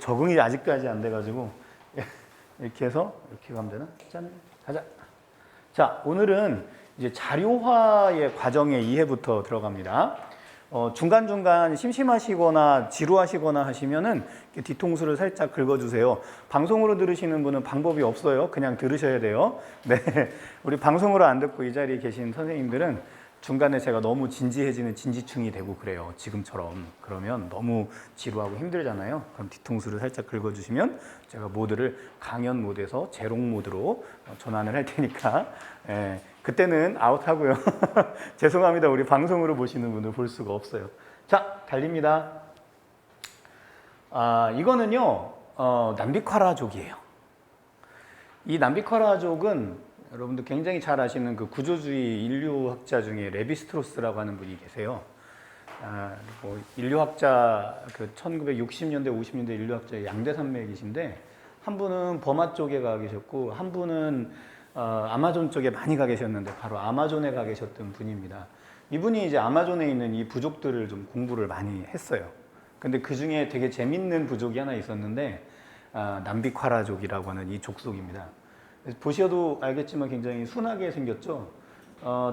적응이 아직까지 안 돼가지고 이렇게 해서 이렇게 가면 되나? 짠, 가자. 자, 오늘은 이제 자료화의 과정의 이해부터 들어갑니다. 중간중간 심심하시거나 지루하시거나 하시면은 뒤통수를 살짝 긁어주세요. 방송으로 들으시는 분은 방법이 없어요. 그냥 들으셔야 돼요. 네, 우리 방송으로 안 듣고 이 자리에 계신 선생님들은 중간에 제가 너무 진지해지는 진지충이 되고 그래요. 지금처럼. 그러면 너무 지루하고 힘들잖아요. 그럼 뒤통수를 살짝 긁어주시면 제가 모드를 강연 모드에서 재롱 모드로 전환을 할 테니까 그때는 아웃하고요. 죄송합니다. 우리 방송으로 보시는 분을 볼 수가 없어요. 자, 달립니다. 이거는요, 남비쿼라족이에요. 이 남비쿼라족은 여러분들 굉장히 잘 아시는 그 구조주의 인류학자 중에 레비스트로스라고 하는 분이 계세요. 인류학자, 그 1960년대, 50년대 인류학자의 양대 산맥이신데, 한 분은 버마 쪽에 가 계셨고, 한 분은 아마존 쪽에 많이 가 계셨는데, 바로 아마존에 가 계셨던 분입니다. 이분이 이제 아마존에 있는 이 부족들을 좀 공부를 많이 했어요. 근데 그 중에 되게 재밌는 부족이 하나 있었는데, 남비쿼라족이라고 하는 이 족속입니다. 보셔도 알겠지만 굉장히 순하게 생겼죠.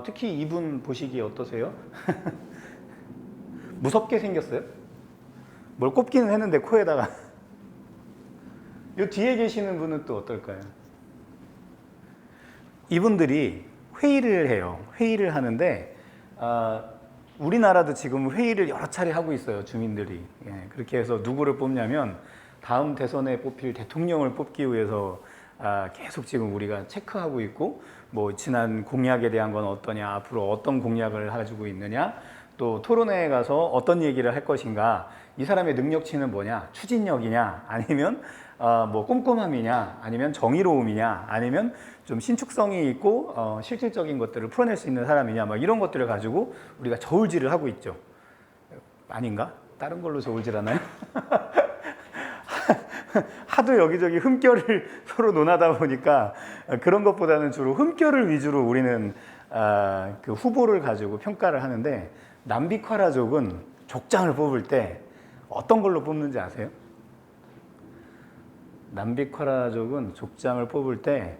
특히 이분 보시기에 어떠세요? 무섭게 생겼어요? 뭘 꼽기는 했는데 코에다가. 이 뒤에 계시는 분은 또 어떨까요? 이분들이 회의를 해요. 회의를 하는데 우리나라도 지금 회의를 여러 차례 하고 있어요. 주민들이. 그렇게 해서 누구를 뽑냐면 다음 대선에 뽑힐 대통령을 뽑기 위해서 계속 지금 우리가 체크하고 있고, 뭐 지난 공약에 대한 건 어떠냐, 앞으로 어떤 공약을 가지고 있느냐, 또 토론회에 가서 어떤 얘기를 할 것인가, 이 사람의 능력치는 뭐냐, 추진력이냐, 아니면 뭐 꼼꼼함이냐, 아니면 정의로움이냐, 아니면 좀 신축성이 있고 실질적인 것들을 풀어낼 수 있는 사람이냐, 막 이런 것들을 가지고 우리가 저울질을 하고 있죠. 아닌가? 다른 걸로 저울질하나요? 하도 여기저기 흠결을 서로 논하다 보니까 그런 것보다는 주로 흠결을 위주로 우리는 그 후보를 가지고 평가를 하는데, 남비쿼라족은 족장을 뽑을 때 어떤 걸로 뽑는지 아세요? 남비쿼라족은 족장을 뽑을 때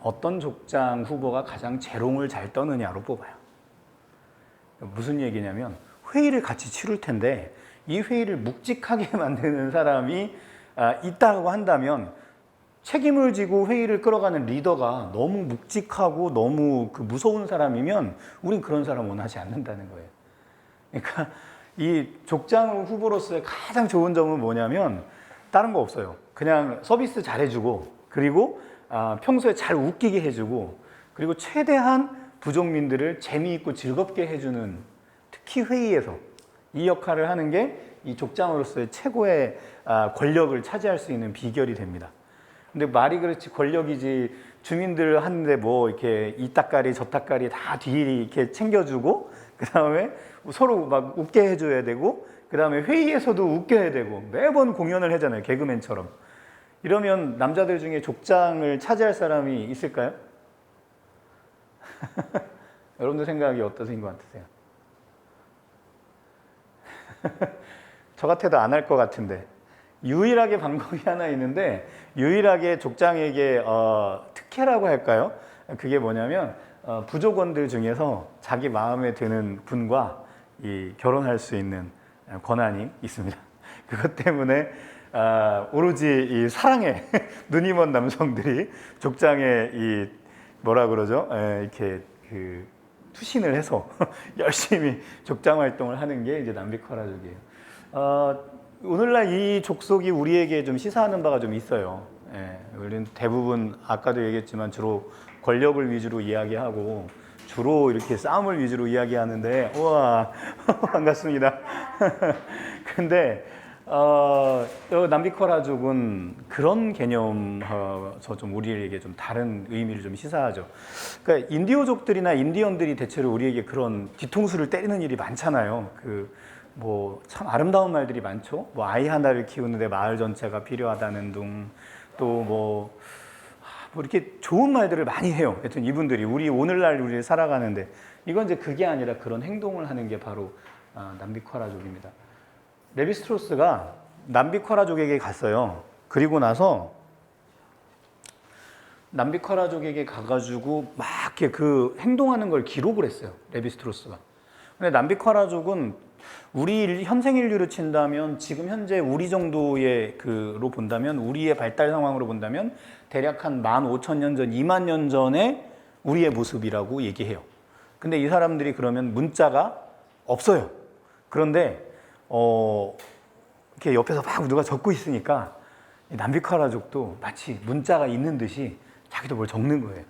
어떤 족장 후보가 가장 재롱을 잘 떠느냐로 뽑아요. 무슨 얘기냐면 회의를 같이 치룰 텐데 이 회의를 묵직하게 만드는 사람이 있다고 한다면, 책임을 지고 회의를 끌어가는 리더가 너무 묵직하고 너무 무서운 사람이면 우린 그런 사람 원하지 않는다는 거예요. 그러니까 이 족장 후보로서의 가장 좋은 점은 뭐냐면 다른 거 없어요. 그냥 서비스 잘해주고, 그리고 평소에 잘 웃기게 해주고, 그리고 최대한 부족민들을 재미있고 즐겁게 해주는, 특히 회의에서 이 역할을 하는 게 이 족장으로서의 최고의 권력을 차지할 수 있는 비결이 됩니다. 근데 말이 그렇지 권력이지, 주민들 하는데 뭐 이렇게 이 따까리 저 따까리 다 뒤에 이렇게 챙겨주고, 그 다음에 서로 막 웃게 해줘야 되고, 그 다음에 회의에서도 웃겨야 되고, 매번 공연을 하잖아요. 개그맨처럼. 이러면 남자들 중에 족장을 차지할 사람이 있을까요? 여러분들 생각이 어떠신 것 같으세요? 저 같아도 안 할 것 같은데. 유일하게 방법이 하나 있는데, 유일하게 족장에게 특혜라고 할까요? 그게 뭐냐면 부족원들 중에서 자기 마음에 드는 분과 결혼할 수 있는 권한이 있습니다. 그것 때문에 오로지 이 사랑에 눈이 먼 남성들이 족장에 뭐라 그러죠? 이렇게 투신을 해서 열심히 족장 활동을 하는 게 이제 남비쿼라족이에요. 오늘날 이 족속이 우리에게 좀 시사하는 바가 좀 있어요. 우리는 대부분 아까도 얘기했지만 주로 권력을 위주로 이야기하고, 주로 이렇게 싸움을 위주로 이야기하는데, 우와 반갑습니다. 근데 남비쿼라족은 그런 개념에서 좀 우리에게 좀 다른 의미를 좀 시사하죠. 그러니까 인디오족들이나 인디언들이 대체로 우리에게 그런 뒤통수를 때리는 일이 많잖아요. 뭐 참 아름다운 말들이 많죠. 뭐 아이 하나를 키우는데 마을 전체가 필요하다는 둥, 또 뭐 이렇게 좋은 말들을 많이 해요. 하여튼 이분들이 오늘날 우리를 살아가는데, 이건 이제 그게 아니라 그런 행동을 하는 게 바로 남비쿼라족입니다. 레비스트로스가 남비쿼라족에게 갔어요. 그리고 나서 남비쿼라족에게 가가지고 막 이렇게 그 행동하는 걸 기록을 했어요. 레비스트로스가. 근데 남비쿼라족은 우리 현생 인류로 친다면 지금 현재 우리 정도의 그로 본다면 우리의 발달 상황으로 본다면 대략 한 15,000년 전, 2만 년 전에 우리의 모습이라고 얘기해요. 근데 이 사람들이 그러면 문자가 없어요. 그런데 이렇게 옆에서 막 누가 적고 있으니까 남비쿼라족도 마치 문자가 있는 듯이 자기도 뭘 적는 거예요.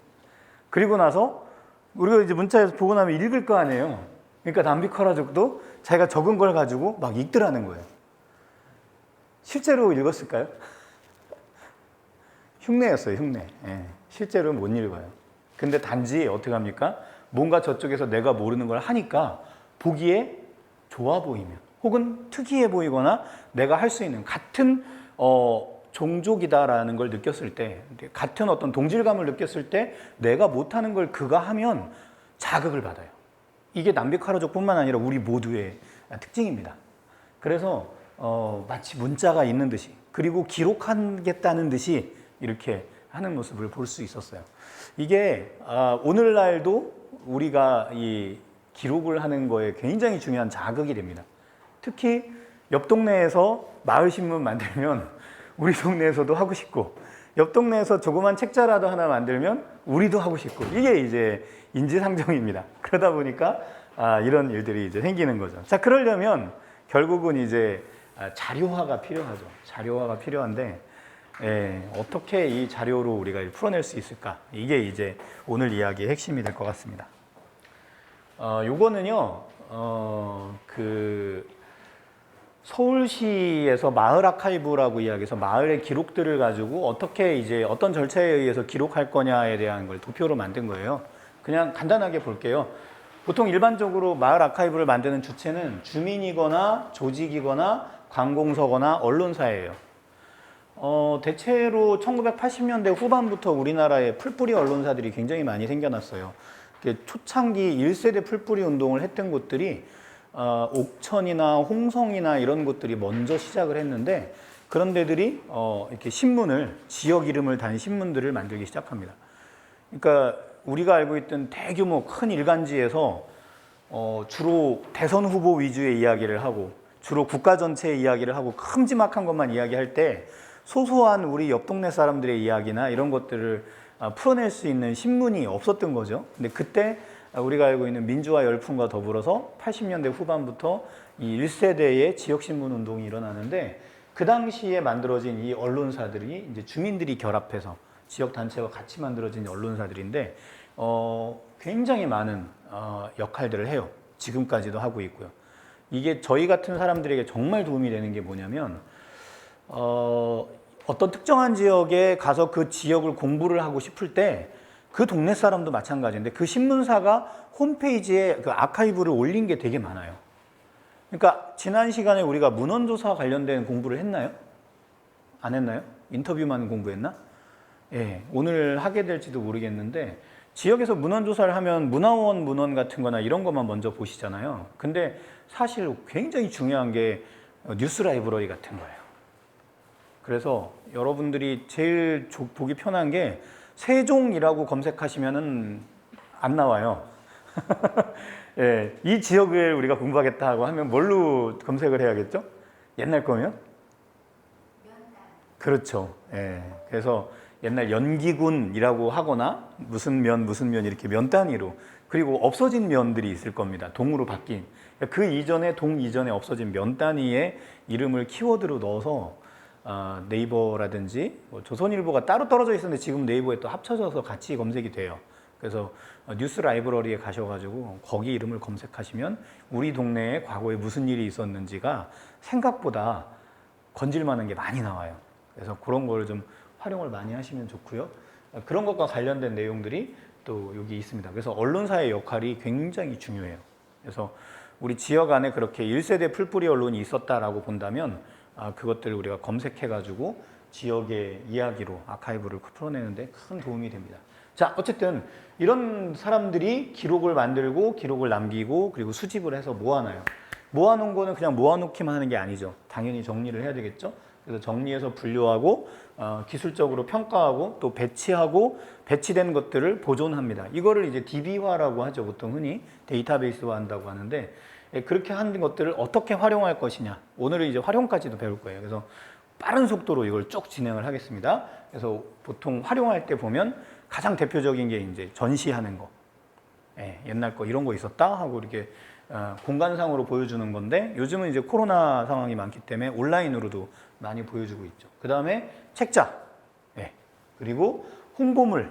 그리고 나서 우리가 이제 문자에서 보고 나면 읽을 거 아니에요. 그러니까 남비쿼라족도 자기가 적은 걸 가지고 막 읽더라는 거예요. 실제로 읽었을까요? 흉내였어요, 흉내. 예, 실제로 못 읽어요. 근데 단지 어떻게 합니까? 뭔가 저쪽에서 내가 모르는 걸 하니까 보기에 좋아 보이면 혹은 특이해 보이거나 내가 할 수 있는 같은 종족이다라는 걸 느꼈을 때, 같은 어떤 동질감을 느꼈을 때 내가 못하는 걸 그가 하면 자극을 받아요. 이게 남비쿼라족뿐만 아니라 우리 모두의 특징입니다. 그래서 마치 문자가 있는 듯이 그리고 기록하겠다는 듯이 이렇게 하는 모습을 볼 수 있었어요. 이게 오늘날도 우리가 이 기록을 하는 거에 굉장히 중요한 자극이 됩니다. 특히 옆 동네에서 마을신문 만들면 우리 동네에서도 하고 싶고, 옆 동네에서 조그만 책자라도 하나 만들면 우리도 하고 싶고, 이게 이제 인지상정입니다. 그러다 보니까 이런 일들이 이제 생기는 거죠. 자, 그러려면 결국은 이제 자료화가 필요하죠. 자료화가 필요한데, 어떻게 이 자료로 우리가 풀어낼 수 있을까? 이게 이제 오늘 이야기의 핵심이 될 것 같습니다. 요거는요, 서울시에서 마을 아카이브라고 이야기해서 마을의 기록들을 가지고 어떻게 이제 어떤 절차에 의해서 기록할 거냐에 대한 걸 도표로 만든 거예요. 그냥 간단하게 볼게요. 보통 일반적으로 마을 아카이브를 만드는 주체는 주민이거나 조직이거나 관공서거나 언론사예요. 대체로 1980년대 후반부터 우리나라에 풀뿌리 언론사들이 굉장히 많이 생겨났어요. 초창기 1세대 풀뿌리 운동을 했던 곳들이 옥천이나 홍성이나 이런 곳들이 먼저 시작을 했는데, 그런 데들이 이렇게 신문을, 지역 이름을 단 신문들을 만들기 시작합니다. 그러니까 우리가 알고 있던 대규모 큰 일간지에서 주로 대선 후보 위주의 이야기를 하고 주로 국가 전체의 이야기를 하고 큼지막한 것만 이야기할 때 소소한 우리 옆 동네 사람들의 이야기나 이런 것들을 풀어낼 수 있는 신문이 없었던 거죠. 근데 그때 우리가 알고 있는 민주화 열풍과 더불어서 80년대 후반부터 이 1세대의 지역신문 운동이 일어나는데, 그 당시에 만들어진 이 언론사들이 이제 주민들이 결합해서 지역단체와 같이 만들어진 언론사들인데, 굉장히 많은 역할들을 해요. 지금까지도 하고 있고요. 이게 저희 같은 사람들에게 정말 도움이 되는 게 뭐냐면, 어떤 특정한 지역에 가서 그 지역을 공부를 하고 싶을 때 그 동네 사람도 마찬가지인데 그 신문사가 홈페이지에 그 아카이브를 올린 게 되게 많아요. 그러니까 지난 시간에 우리가 문헌조사 관련된 공부를 했나요? 안 했나요? 인터뷰만 공부했나? 예, 오늘 하게 될지도 모르겠는데, 지역에서 문헌조사를 하면 문화원 문헌 같은 거나 이런 것만 먼저 보시잖아요. 근데 사실 굉장히 중요한 게 뉴스 라이브러리 같은 거예요. 그래서 여러분들이 제일 보기 편한 게 세종이라고 검색하시면은 안 나와요. 예, 이 지역을 우리가 공부하겠다 하고 하면 뭘로 검색을 해야겠죠? 옛날 거면? 그렇죠. 예, 그래서 옛날 연기군이라고 하거나 무슨 면 이렇게 면 단위로, 그리고 없어진 면들이 있을 겁니다. 동으로 바뀐. 그 이전에 동 이전에 없어진 면 단위의 이름을 키워드로 넣어서 네이버라든지 조선일보가 따로 떨어져 있었는데 지금 네이버에 또 합쳐져서 같이 검색이 돼요. 그래서 뉴스 라이브러리에 가셔가지고 거기 이름을 검색하시면 우리 동네에 과거에 무슨 일이 있었는지가 생각보다 건질만한 게 많이 나와요. 그래서 그런 걸 좀 활용을 많이 하시면 좋고요. 그런 것과 관련된 내용들이 또 여기 있습니다. 그래서 언론사의 역할이 굉장히 중요해요. 그래서 우리 지역 안에 그렇게 1세대 풀뿌리 언론이 있었다라고 본다면 그것들을 우리가 검색해가지고 지역의 이야기로 아카이브를 풀어내는데 큰 도움이 됩니다. 자, 어쨌든 이런 사람들이 기록을 만들고 기록을 남기고 그리고 수집을 해서 모아놔요. 모아놓은 거는 그냥 모아놓기만 하는 게 아니죠. 당연히 정리를 해야 되겠죠. 그래서 정리해서 분류하고 기술적으로 평가하고 또 배치하고 배치된 것들을 보존합니다. 이거를 이제 DB화라고 하죠. 보통 흔히 데이터베이스화 한다고 하는데 그렇게 한 것들을 어떻게 활용할 것이냐. 오늘은 이제 활용까지도 배울 거예요. 그래서 빠른 속도로 이걸 쭉 진행을 하겠습니다. 그래서 보통 활용할 때 보면 가장 대표적인 게 이제 전시하는 거. 옛날 거 이런 거 있었다 하고 이렇게 공간상으로 보여주는 건데 요즘은 이제 코로나 상황이 많기 때문에 온라인으로도 많이 보여주고 있죠. 그 다음에 책자, 그리고 홍보물.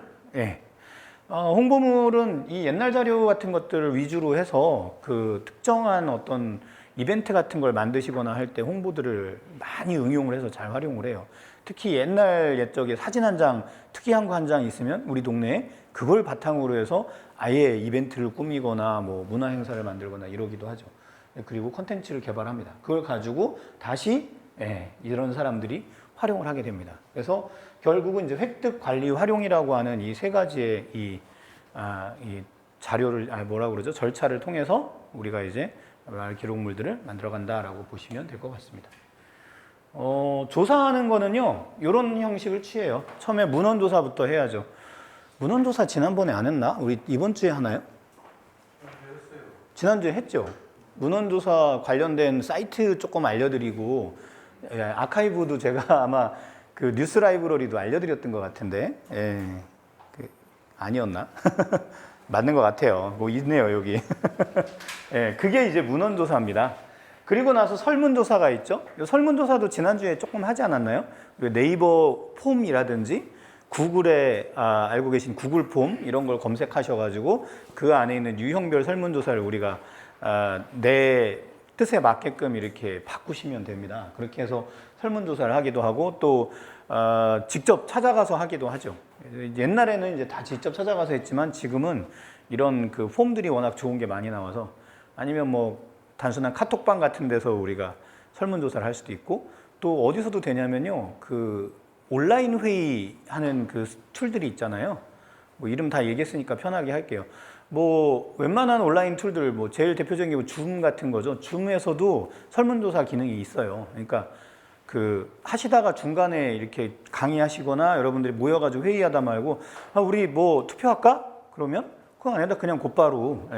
홍보물은 이 옛날 자료 같은 것들을 위주로 해서 그 특정한 어떤 이벤트 같은 걸 만드시거나 할 때 홍보들을 많이 응용을 해서 잘 활용을 해요. 특히 옛날 옛적에 사진 한 장, 특이한 거 한 장 있으면 우리 동네에 그걸 바탕으로 해서 아예 이벤트를 꾸미거나 뭐 문화 행사를 만들거나 이러기도 하죠. 그리고 콘텐츠를 개발합니다. 그걸 가지고 다시 이런 사람들이 활용을 하게 됩니다. 그래서 결국은 이제 획득, 관리, 활용이라고 하는 이 세 가지의 이 자료를 뭐라고 그러죠? 절차를 통해서 우리가 이제 기록물들을 만들어 간다라고 보시면 될 것 같습니다. 조사하는 거는요, 이런 형식을 취해요. 처음에 문헌조사부터 해야죠. 문헌조사 지난번에 안 했나? 우리 이번 주에 하나요? 지난주에 했죠. 문헌조사 관련된 사이트 조금 알려드리고, 아카이브도 제가 아마 그 뉴스 라이브러리도 알려드렸던 것 같은데, 아니었나? 맞는 것 같아요. 뭐 있네요, 여기. 그게 이제 문헌조사입니다. 그리고 나서 설문조사가 있죠. 설문조사도 지난주에 조금 하지 않았나요? 네이버 폼이라든지 구글에 알고 계신 구글 폼 이런 걸 검색하셔가지고 그 안에 있는 유형별 설문조사를 우리가 내 뜻에 맞게끔 이렇게 바꾸시면 됩니다. 그렇게 해서 설문조사를 하기도 하고 또 직접 찾아가서 하기도 하죠. 옛날에는 이제 다 직접 찾아가서 했지만 지금은 이런 그 폼들이 워낙 좋은 게 많이 나와서 아니면 뭐 단순한 카톡방 같은 데서 우리가 설문조사를 할 수도 있고 또 어디서도 되냐면요. 그 온라인 회의하는 그 툴들이 있잖아요. 뭐 이름 다 얘기했으니까 편하게 할게요. 뭐 웬만한 온라인 툴들 뭐 제일 대표적인 게 줌 같은 거죠. 줌에서도 설문조사 기능이 있어요. 그러니까 그 하시다가 중간에 이렇게 강의하시거나 여러분들이 모여가지고 회의하다 말고 우리 뭐 투표할까? 그러면 그거 아니다 그냥 곧바로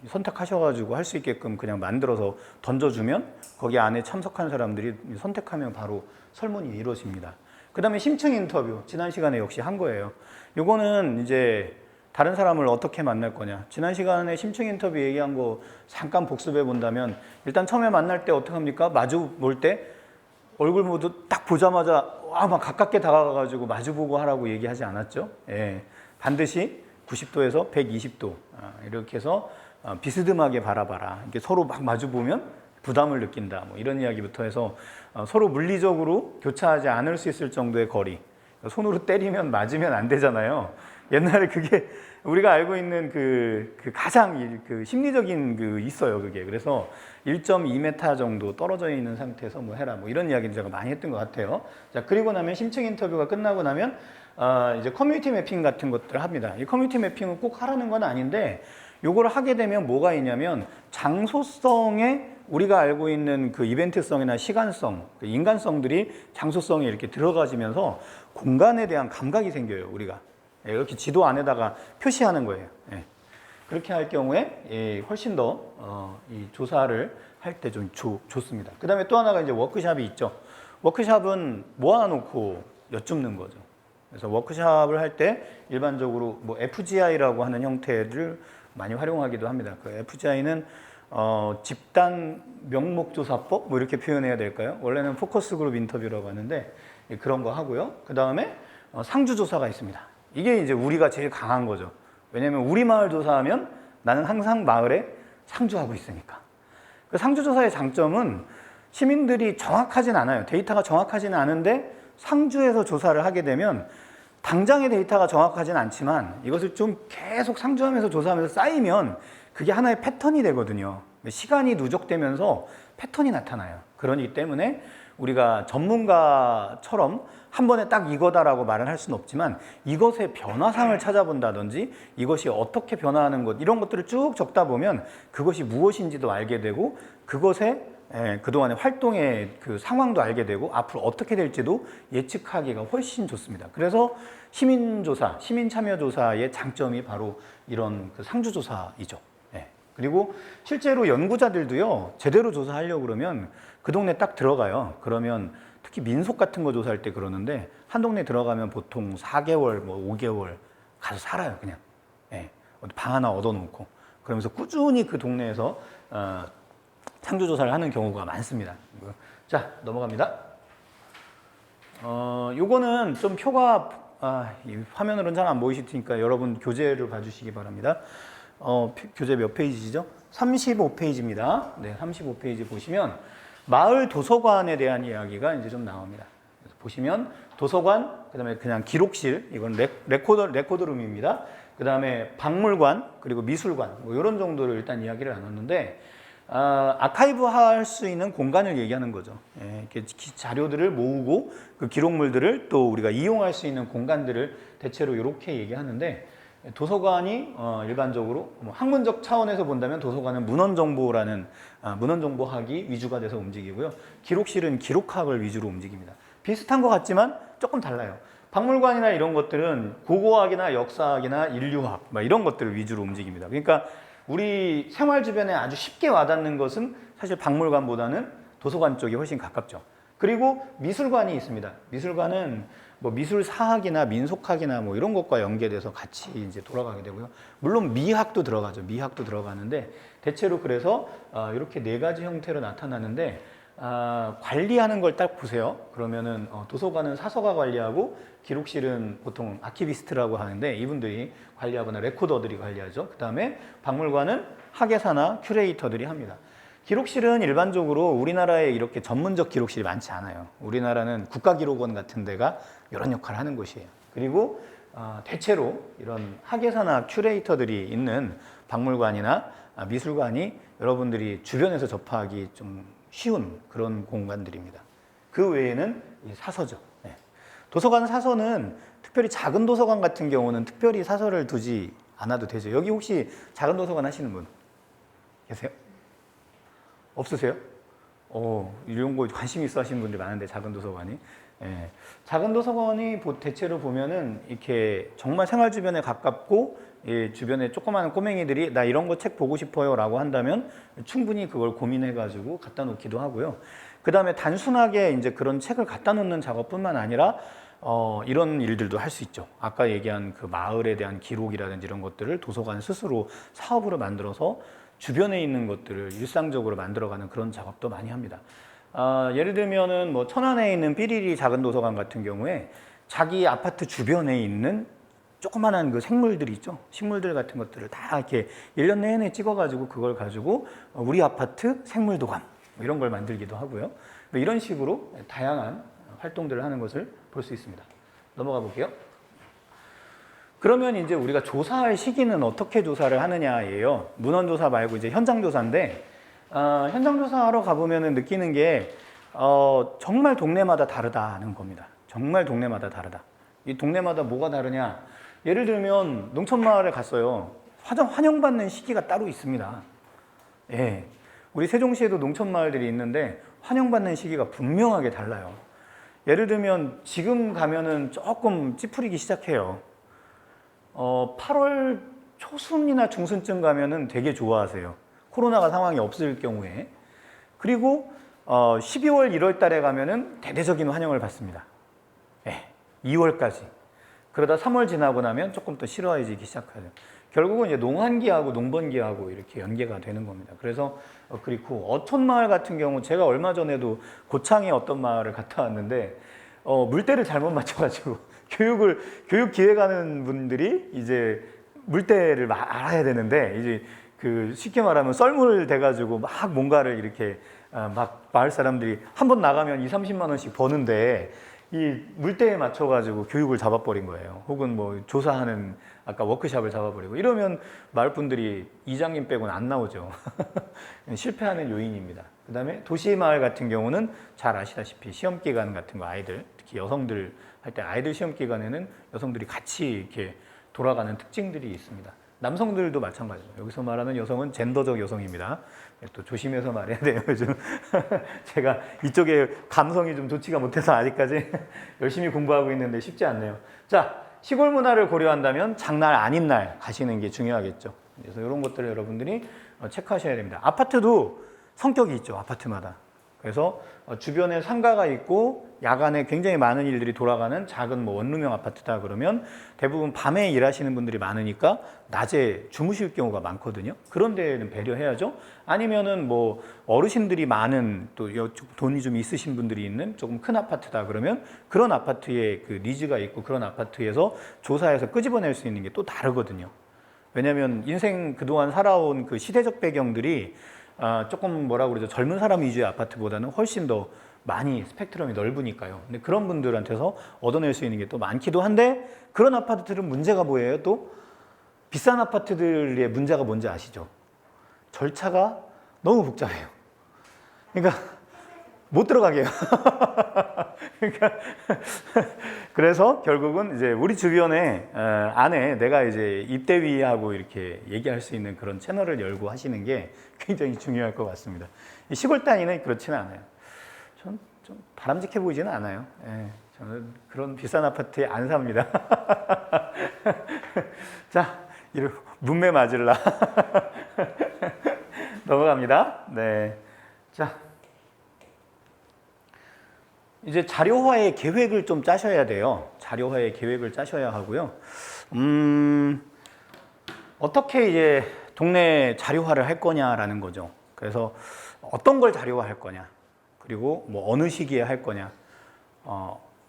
선택하셔가지고 할 수 있게끔 그냥 만들어서 던져주면 거기 안에 참석한 사람들이 선택하면 바로 설문이 이루어집니다. 그 다음에 심층 인터뷰 지난 시간에 역시 한 거예요. 요거는 이제 다른 사람을 어떻게 만날 거냐. 지난 시간에 심층 인터뷰 얘기한 거 잠깐 복습해 본다면 일단 처음에 만날 때 어떻게 합니까? 마주 볼 때 얼굴 모두 딱 보자마자 막 가깝게 다가가가지고 마주보고 하라고 얘기하지 않았죠? 반드시 90도에서 120도 이렇게 해서 비스듬하게 바라봐라. 이렇게 서로 막 마주보면 부담을 느낀다. 뭐 이런 이야기부터 해서 서로 물리적으로 교차하지 않을 수 있을 정도의 거리. 손으로 때리면 맞으면 안 되잖아요. 옛날에 그게 우리가 알고 있는 그 가장 그 심리적인 그 있어요. 그게. 그래서 1.2m 정도 떨어져 있는 상태에서 뭐 해라. 뭐 이런 이야기를 제가 많이 했던 것 같아요. 자, 그리고 나면 심층 인터뷰가 끝나고 나면 이제 커뮤니티 매핑 같은 것들을 합니다. 이 커뮤니티 매핑은 꼭 하라는 건 아닌데 요걸 하게 되면 뭐가 있냐면 장소성에 우리가 알고 있는 그 이벤트성이나 시간성, 그 인간성들이 장소성에 이렇게 들어가지면서 공간에 대한 감각이 생겨요, 우리가. 이렇게 지도 안에다가 표시하는 거예요. 그렇게 할 경우에 훨씬 더 이 조사를 할 때 좀 좋습니다. 그 다음에 또 하나가 이제 워크샵이 있죠. 워크샵은 모아놓고 여쭙는 거죠. 그래서 워크샵을 할 때 일반적으로 뭐 FGI라고 하는 형태를 많이 활용하기도 합니다. 그 FGI는 집단 명목조사법 뭐 이렇게 표현해야 될까요? 원래는 포커스 그룹 인터뷰라고 하는데 그런 거 하고요. 그 다음에 상주조사가 있습니다. 이게 이제 우리가 제일 강한 거죠. 왜냐면 우리 마을 조사하면 나는 항상 마을에 상주하고 있으니까. 그 상주조사의 장점은 시민들이 정확하진 않아요. 데이터가 정확하지는 않은데 상주에서 조사를 하게 되면 당장의 데이터가 정확하진 않지만 이것을 좀 계속 상주하면서 조사하면서 쌓이면 그게 하나의 패턴이 되거든요. 시간이 누적되면서 패턴이 나타나요. 그러기 때문에 우리가 전문가처럼 한 번에 딱 이거다라고 말을 할 수는 없지만 이것의 변화상을 찾아본다든지 이것이 어떻게 변화하는 것 이런 것들을 쭉 적다 보면 그것이 무엇인지도 알게 되고 그것의 그동안의 활동의 그 상황도 알게 되고 앞으로 어떻게 될지도 예측하기가 훨씬 좋습니다. 그래서 시민조사, 시민참여조사의 장점이 바로 이런 그 상주조사이죠. 그리고 실제로 연구자들도요, 제대로 조사하려고 그러면 그 동네 딱 들어가요. 그러면 특히 민속 같은 거 조사할 때 그러는데 한 동네 들어가면 보통 4개월, 뭐 5개월 가서 살아요, 그냥. 방 하나 얻어놓고. 그러면서 꾸준히 그 동네에서 상주조사를 하는 경우가 많습니다. 자, 넘어갑니다. 요거는 좀 표가, 이 화면으로는 잘 안 보이실 테니까 여러분 교재를 봐주시기 바랍니다. 교재 몇 페이지죠? 35페이지입니다. 네, 35페이지 보시면 마을 도서관에 대한 이야기가 이제 좀 나옵니다. 그래서 보시면 도서관, 그 다음에 그냥 기록실, 이건 레코드룸입니다. 그 다음에 박물관, 그리고 미술관, 뭐 이런 정도로 일단 이야기를 나눴는데, 아카이브 할 수 있는 공간을 얘기하는 거죠. 이렇게 자료들을 모으고 그 기록물들을 또 우리가 이용할 수 있는 공간들을 대체로 이렇게 얘기하는데, 도서관이 일반적으로 학문적 차원에서 본다면 도서관은 문헌정보라는 문헌정보학이 위주가 돼서 움직이고요. 기록실은 기록학을 위주로 움직입니다. 비슷한 것 같지만 조금 달라요. 박물관이나 이런 것들은 고고학이나 역사학이나 인류학 이런 것들을 위주로 움직입니다. 그러니까 우리 생활 주변에 아주 쉽게 와닿는 것은 사실 박물관보다는 도서관 쪽이 훨씬 가깝죠. 그리고 미술관이 있습니다. 미술관은 뭐 미술사학이나 민속학이나 뭐 이런 것과 연계돼서 같이 이제 돌아가게 되고요. 물론 미학도 들어가죠. 미학도 들어가는데 대체로 그래서 이렇게 네 가지 형태로 나타나는데 관리하는 걸 딱 보세요. 그러면은 도서관은 사서가 관리하고 기록실은 보통 아키비스트라고 하는데 이분들이 관리하거나 레코더들이 관리하죠. 그 다음에 박물관은 학예사나 큐레이터들이 합니다. 기록실은 일반적으로 우리나라에 이렇게 전문적 기록실이 많지 않아요. 우리나라는 국가기록원 같은 데가 이런 역할을 하는 곳이에요. 그리고 대체로 이런 학예사나 큐레이터들이 있는 박물관이나 미술관이 여러분들이 주변에서 접하기 좀 쉬운 그런 공간들입니다. 그 외에는 사서죠. 도서관 사서는 특별히 작은 도서관 같은 경우는 특별히 사서를 두지 않아도 되죠. 여기 혹시 작은 도서관 하시는 분 계세요? 없으세요? 이런 거 관심 있어 하시는 분들이 많은데, 작은 도서관이. 작은 도서관이 대체로 보면은 이렇게 정말 생활 주변에 가깝고, 주변에 조그마한 꼬맹이들이 나 이런 거 책 보고 싶어요 라고 한다면 충분히 그걸 고민해가지고 갖다 놓기도 하고요. 그 다음에 단순하게 이제 그런 책을 갖다 놓는 작업뿐만 아니라 이런 일들도 할 수 있죠. 아까 얘기한 그 마을에 대한 기록이라든지 이런 것들을 도서관 스스로 사업으로 만들어서 주변에 있는 것들을 일상적으로 만들어가는 그런 작업도 많이 합니다. 예를 들면은 뭐 천안에 있는 삐리리 작은 도서관 같은 경우에 자기 아파트 주변에 있는 조그만한 그 생물들이 있죠. 식물들 같은 것들을 다 이렇게 1년 내내 찍어가지고 그걸 가지고 우리 아파트 생물도감 이런 걸 만들기도 하고요. 이런 식으로 다양한 활동들을 하는 것을 볼 수 있습니다. 넘어가 볼게요. 그러면 이제 우리가 조사할 시기는 어떻게 조사를 하느냐예요. 문헌조사 말고 이제 현장조사인데, 현장조사하러 가보면 느끼는 게, 정말 동네마다 다르다는 겁니다. 정말 동네마다 다르다. 이 동네마다 뭐가 다르냐. 예를 들면, 농촌마을에 갔어요. 환영받는 시기가 따로 있습니다. 예. 우리 세종시에도 농촌마을들이 있는데, 환영받는 시기가 분명하게 달라요. 예를 들면, 지금 가면은 조금 찌푸리기 시작해요. 8월 초순이나 중순쯤 가면은 되게 좋아하세요. 코로나가 상황이 없을 경우에. 그리고 12월, 1월 달에 가면은 대대적인 환영을 받습니다. 2월까지. 그러다 3월 지나고 나면 조금 더 싫어해지기 시작하죠. 결국은 이제 농한기하고 농번기하고 이렇게 연계가 되는 겁니다. 그래서 그리고 어촌마을 같은 경우 제가 얼마 전에도 고창에 어떤 마을을 갔다 왔는데 물때를 잘못 맞춰가지고 교육 기획 하는 분들이 이제 물때를 알아야 되는데 이제 그 쉽게 말하면 썰물 돼가지고 막 뭔가를 이렇게 막 마을 사람들이 한 번 나가면 20-30만 원씩 버는데 이 물때에 맞춰가지고 교육을 잡아버린 거예요. 혹은 뭐 조사하는 아까 워크샵을 잡아버리고 이러면 마을 분들이 이장님 빼고는 안 나오죠. 실패하는 요인입니다. 그다음에 도시 마을 같은 경우는 잘 아시다시피 시험 기간 같은 거 아이들 특히 여성들 할 때 아이들 시험 기간에는 여성들이 같이 이렇게 돌아가는 특징들이 있습니다. 남성들도 마찬가지죠. 여기서 말하는 여성은 젠더적 여성입니다. 또 조심해서 말해야 돼요. 요즘 제가 이쪽에 감성이 좀 좋지가 못해서 아직까지 열심히 공부하고 있는데 쉽지 않네요. 자, 시골 문화를 고려한다면 장날 아닌 날 가시는 게 중요하겠죠. 그래서 이런 것들을 여러분들이 체크하셔야 됩니다. 아파트도 성격이 있죠. 아파트마다. 그래서 주변에 상가가 있고 야간에 굉장히 많은 일들이 돌아가는 작은 뭐 원룸형 아파트다 그러면 대부분 밤에 일하시는 분들이 많으니까 낮에 주무실 경우가 많거든요. 그런 데는 배려해야죠. 아니면은 뭐 어르신들이 많은 또 돈이 좀 있으신 분들이 있는 조금 큰 아파트다 그러면 그런 아파트에 그 니즈가 있고 그런 아파트에서 조사해서 끄집어낼 수 있는 게 또 다르거든요. 왜냐하면 인생 그동안 살아온 그 시대적 배경들이 조금 뭐라고 그러죠. 젊은 사람 위주의 아파트보다는 훨씬 더 많이 스펙트럼이 넓으니까요. 근데 그런 분들한테서 얻어낼 수 있는 게 또 많기도 한데 그런 아파트들은 문제가 뭐예요? 또 비싼 아파트들의 문제가 뭔지 아시죠? 절차가 너무 복잡해요. 그러니까 못 들어가게 해요. 그러니까 그래서 결국은 이제 우리 주변에 안에 내가 이제 입대위하고 이렇게 얘기할 수 있는 그런 채널을 열고 하시는 게 굉장히 중요할 것 같습니다. 시골 단위는 그렇지는 않아요. 전 좀 바람직해 보이지는 않아요. 예, 저는 그런 비싼 아파트에 안 삽니다. 자, 이런 문매 맞을라. 넘어갑니다. 네, 자. 이제 자료화의 계획을 좀 짜셔야 돼요. 자료화의 계획을 짜셔야 하고요. 어떻게 이제 동네 자료화를 할 거냐라는 거죠. 그래서 어떤 걸 자료화할 거냐, 그리고 뭐 어느 시기에 할 거냐,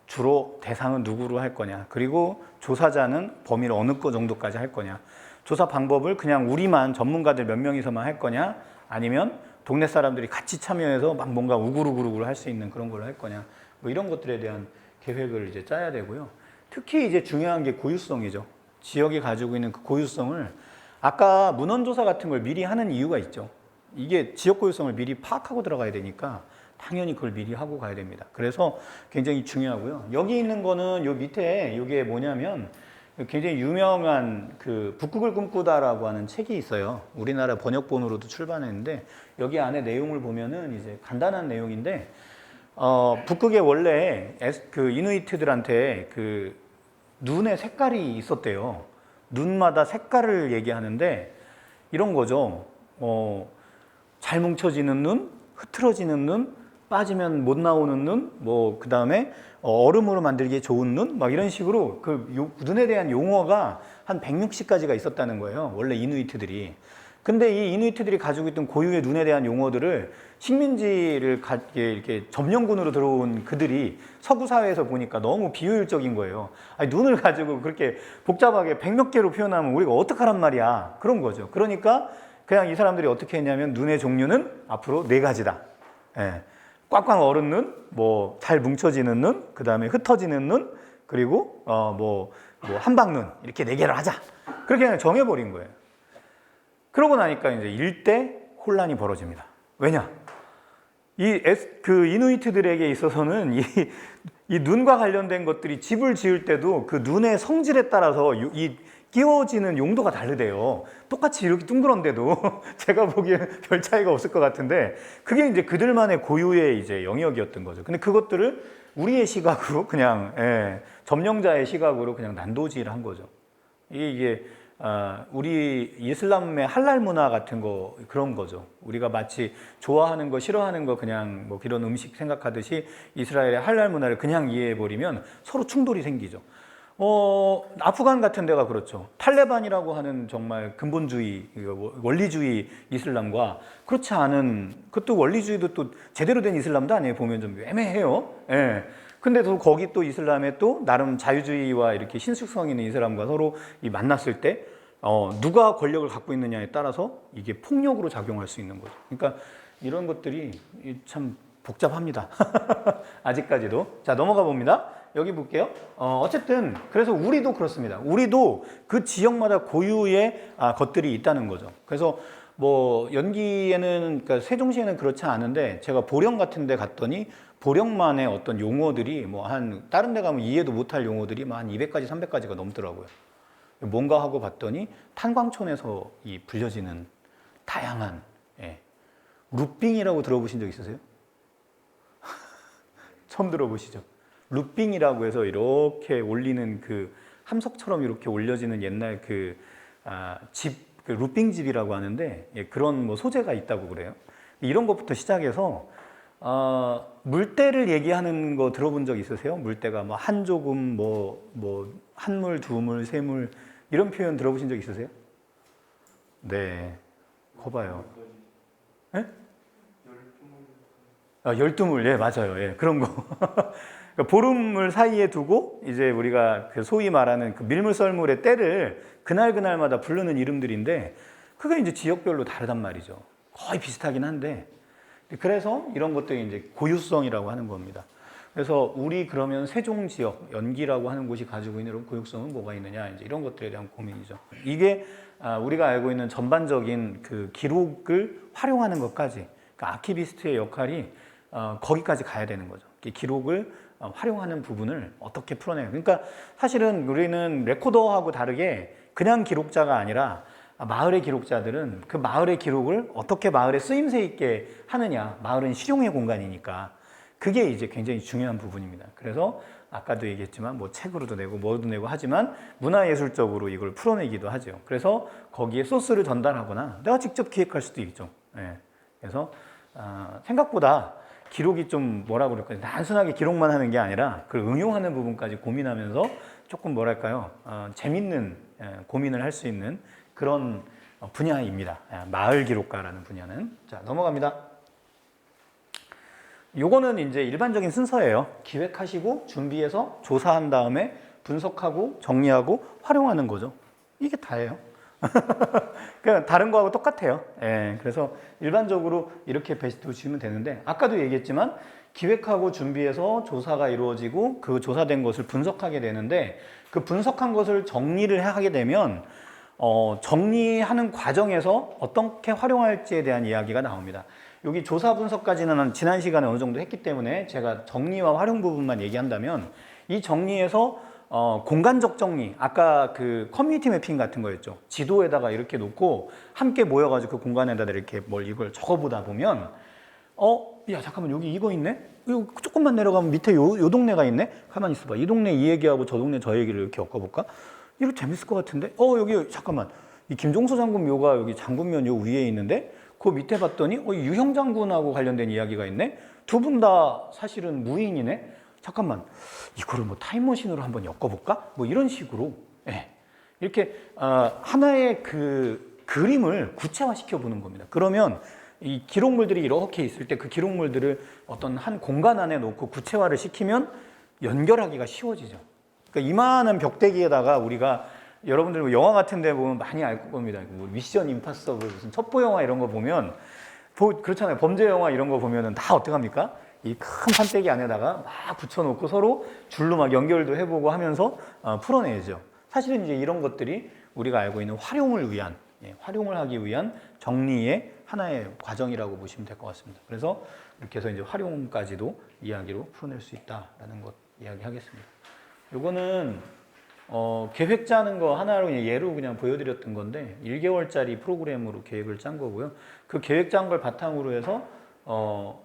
주로 대상은 누구로 할 거냐, 그리고 조사자는 범위를 어느 정도까지 할 거냐, 조사 방법을 그냥 우리만 전문가들 몇 명이서만 할 거냐, 아니면 동네 사람들이 같이 참여해서 막 뭔가 우글우글우글 할 수 있는 그런 걸 할 거냐, 뭐 이런 것들에 대한 계획을 이제 짜야 되고요. 특히 이제 중요한 게 고유성이죠. 지역이 가지고 있는 그 고유성을 아까 문헌조사 같은 걸 미리 하는 이유가 있죠. 이게 지역 고유성을 미리 파악하고 들어가야 되니까 당연히 그걸 미리 하고 가야 됩니다. 그래서 굉장히 중요하고요. 여기 있는 거는 요 밑에 이게 뭐냐면 굉장히 유명한 그 북극을 꿈꾸다라고 하는 책이 있어요. 우리나라 번역본으로도 출간했는데 여기 안에 내용을 보면은 이제 간단한 내용인데 북극에 원래 그 이누이트들한테 그 눈의 색깔이 있었대요. 눈마다 색깔을 얘기하는데 이런 거죠. 잘 뭉쳐지는 눈, 흐트러지는 눈, 빠지면 못 나오는 눈, 뭐 그 다음에 얼음으로 만들기에 좋은 눈, 막 이런 식으로 그 눈에 대한 용어가 한 160가지가 있었다는 거예요. 원래 이누이트들이. 근데 이 이누이트들이 가지고 있던 고유의 눈에 대한 용어들을 식민지를 이렇게 점령군으로 들어온 그들이 서구 사회에서 보니까 너무 비효율적인 거예요. 아니, 눈을 가지고 그렇게 복잡하게 100몇 개로 표현하면 우리가 어떡하란 말이야. 그런 거죠. 그러니까 그냥 이 사람들이 어떻게 했냐면 눈의 종류는 앞으로 4가지다. 예. 꽉꽉 얼은 눈, 뭐 잘 뭉쳐지는 눈, 그 다음에 흩어지는 눈, 그리고 뭐 한방눈 이렇게 4개를 하자. 그렇게 그냥 정해버린 거예요. 그러고 나니까 이제 일대 혼란이 벌어집니다. 왜냐? 그 이누이트들에게 있어서는 이 눈과 관련된 것들이 집을 지을 때도 그 눈의 성질에 따라서 이 끼워지는 용도가 다르대요. 똑같이 이렇게 둥그런데도 제가 보기에는 별 차이가 없을 것 같은데 그게 이제 그들만의 고유의 이제 영역이었던 거죠. 근데 그것들을 우리의 시각으로 그냥 점령자의 시각으로 그냥 난도질한 거죠. 이게 우리 이슬람의 할랄 문화 같은 거 그런 거죠. 우리가 마치 좋아하는 거 싫어하는 거 그냥 뭐 이런 음식 생각하듯이 이스라엘의 할랄 문화를 그냥 이해해버리면 서로 충돌이 생기죠. 아프간 같은 데가 그렇죠. 탈레반이라고 하는 정말 근본주의, 원리주의 이슬람과 그렇지 않은, 그것도 원리주의도 또 제대로 된 이슬람도 아니에요. 보면 좀 애매해요. 예. 근데 또 거기 또 이슬람에 또 나름 자유주의와 이렇게 신숙성 있는 이슬람과 서로 만났을 때 누가 권력을 갖고 있느냐에 따라서 이게 폭력으로 작용할 수 있는 거죠. 그러니까 이런 것들이 참 복잡합니다. 아직까지도. 자, 넘어가 봅니다. 여기 볼게요. 어쨌든 그래서 우리도 그렇습니다. 우리도 그 지역마다 고유의 것들이 있다는 거죠. 그래서 뭐 연기에는 그러니까 세종시에는 그렇지 않은데 제가 보령 같은 데 갔더니 보령만의 어떤 용어들이 뭐 한 다른 데 가면 이해도 못할 용어들이 한 200가지, 300가지가 넘더라고요. 뭔가 하고 봤더니 탄광촌에서 이 불려지는 다양한 예. 루빙이라고 들어보신 적 있으세요? 처음 들어보시죠? 루빙이라고 해서 이렇게 올리는 그 함석처럼 이렇게 올려지는 옛날 그 집, 그 루빙집이라고 하는데 예, 그런 뭐 소재가 있다고 그래요. 이런 것부터 시작해서 물때를 얘기하는 거 들어본 적 있으세요? 물때가 뭐 한 조금 뭐 한물, 두물, 세물 이런 표현 들어보신 적 있으세요? 네, 거봐요. 예? 열두물, 예, 맞아요. 예, 그런 거. 그러니까 보름물 사이에 두고 이제 우리가 그 소위 말하는 그 밀물썰물의 때를 그날마다 부르는 이름들인데 그게 이제 지역별로 다르단 말이죠. 거의 비슷하긴 한데 그래서 이런 것들이 이제 고유성이라고 하는 겁니다. 그래서 우리 그러면 세종 지역 연기라고 하는 곳이 가지고 있는 이런 고유성은 뭐가 있느냐 이제 이런 것들에 대한 고민이죠. 이게 우리가 알고 있는 전반적인 그 기록을 활용하는 것까지 그러니까 아키비스트의 역할이 거기까지 가야 되는 거죠. 기록을 활용하는 부분을 어떻게 풀어내요. 그러니까 사실은 우리는 레코더하고 다르게 그냥 기록자가 아니라 마을의 기록자들은 그 마을의 기록을 어떻게 마을에 쓰임새 있게 하느냐. 마을은 실용의 공간이니까 그게 이제 굉장히 중요한 부분입니다. 그래서 아까도 얘기했지만 뭐 책으로도 내고 뭐도 내고 하지만 문화예술적으로 이걸 풀어내기도 하죠. 그래서 거기에 소스를 전달하거나 내가 직접 기획할 수도 있죠. 예. 그래서 생각보다 기록이 좀 뭐라 그럴까요? 단순하게 기록만 하는 게 아니라 그걸 응용하는 부분까지 고민하면서 조금 뭐랄까요? 재밌는 고민을 할 수 있는 그런 분야입니다. 마을 기록가라는 분야는. 자, 넘어갑니다. 요거는 이제 일반적인 순서예요. 기획하시고 준비해서 조사한 다음에 분석하고 정리하고 활용하는 거죠. 이게 다예요. 그냥 다른 거하고 똑같아요. 예, 그래서 일반적으로 이렇게 보시면 되는데 아까도 얘기했지만 기획하고 준비해서 조사가 이루어지고 그 조사된 것을 분석하게 되는데 그 분석한 것을 정리를 하게 되면 정리하는 과정에서 어떻게 활용할지에 대한 이야기가 나옵니다. 여기 조사 분석까지는 지난 시간에 어느 정도 했기 때문에 제가 정리와 활용 부분만 얘기한다면 이 정리에서 공간적 정리, 아까 그 커뮤니티 매핑 같은 거였죠. 지도에다가 이렇게 놓고 함께 모여가지고 그 공간에다 이렇게 이걸 적어보다 보면 야 잠깐만 여기 이거 있네? 이거 조금만 내려가면 밑에 요 동네가 있네? 가만히 있어봐. 이 동네 이 얘기하고 저 동네 저 얘기를 이렇게 엮어볼까? 이거 재밌을 것 같은데? 여기 잠깐만 이 김종수 장군 묘가 여기 장군면 요 위에 있는데 그 밑에 봤더니 유형 장군하고 관련된 이야기가 있네? 두 분 다 사실은 무인이네? 잠깐만 이거를 뭐 타임머신으로 한번 엮어볼까? 뭐 이런 식으로 예. 이렇게 하나의 그 그림을 구체화시켜 보는 겁니다. 그러면 이 기록물들이 이렇게 있을 때 그 기록물들을 어떤 한 공간 안에 놓고 구체화를 시키면 연결하기가 쉬워지죠. 그러니까 이만한 벽대기에다가 우리가 여러분들 뭐 영화 같은 데 보면 많이 알 겁니다. 뭐 미션 임파서블 무슨 첩보 영화 이런 거 보면 그렇잖아요. 범죄 영화 이런 거 보면은 다 어떡합니까? 이 큰 판때기 안에다가 막 붙여놓고 서로 줄로 막 연결도 해보고 하면서 풀어내죠. 사실은 이제 이런 것들이 우리가 알고 있는 활용을 위한, 활용을 하기 위한 정리의 하나의 과정이라고 보시면 될 것 같습니다. 그래서 이렇게 해서 이제 활용까지도 이야기로 풀어낼 수 있다라는 것 이야기하겠습니다. 요거는 계획 짜는 거 하나로 예로 그냥 보여드렸던 건데 1개월짜리 프로그램으로 계획을 짠 거고요. 그 계획 짠 걸 바탕으로 해서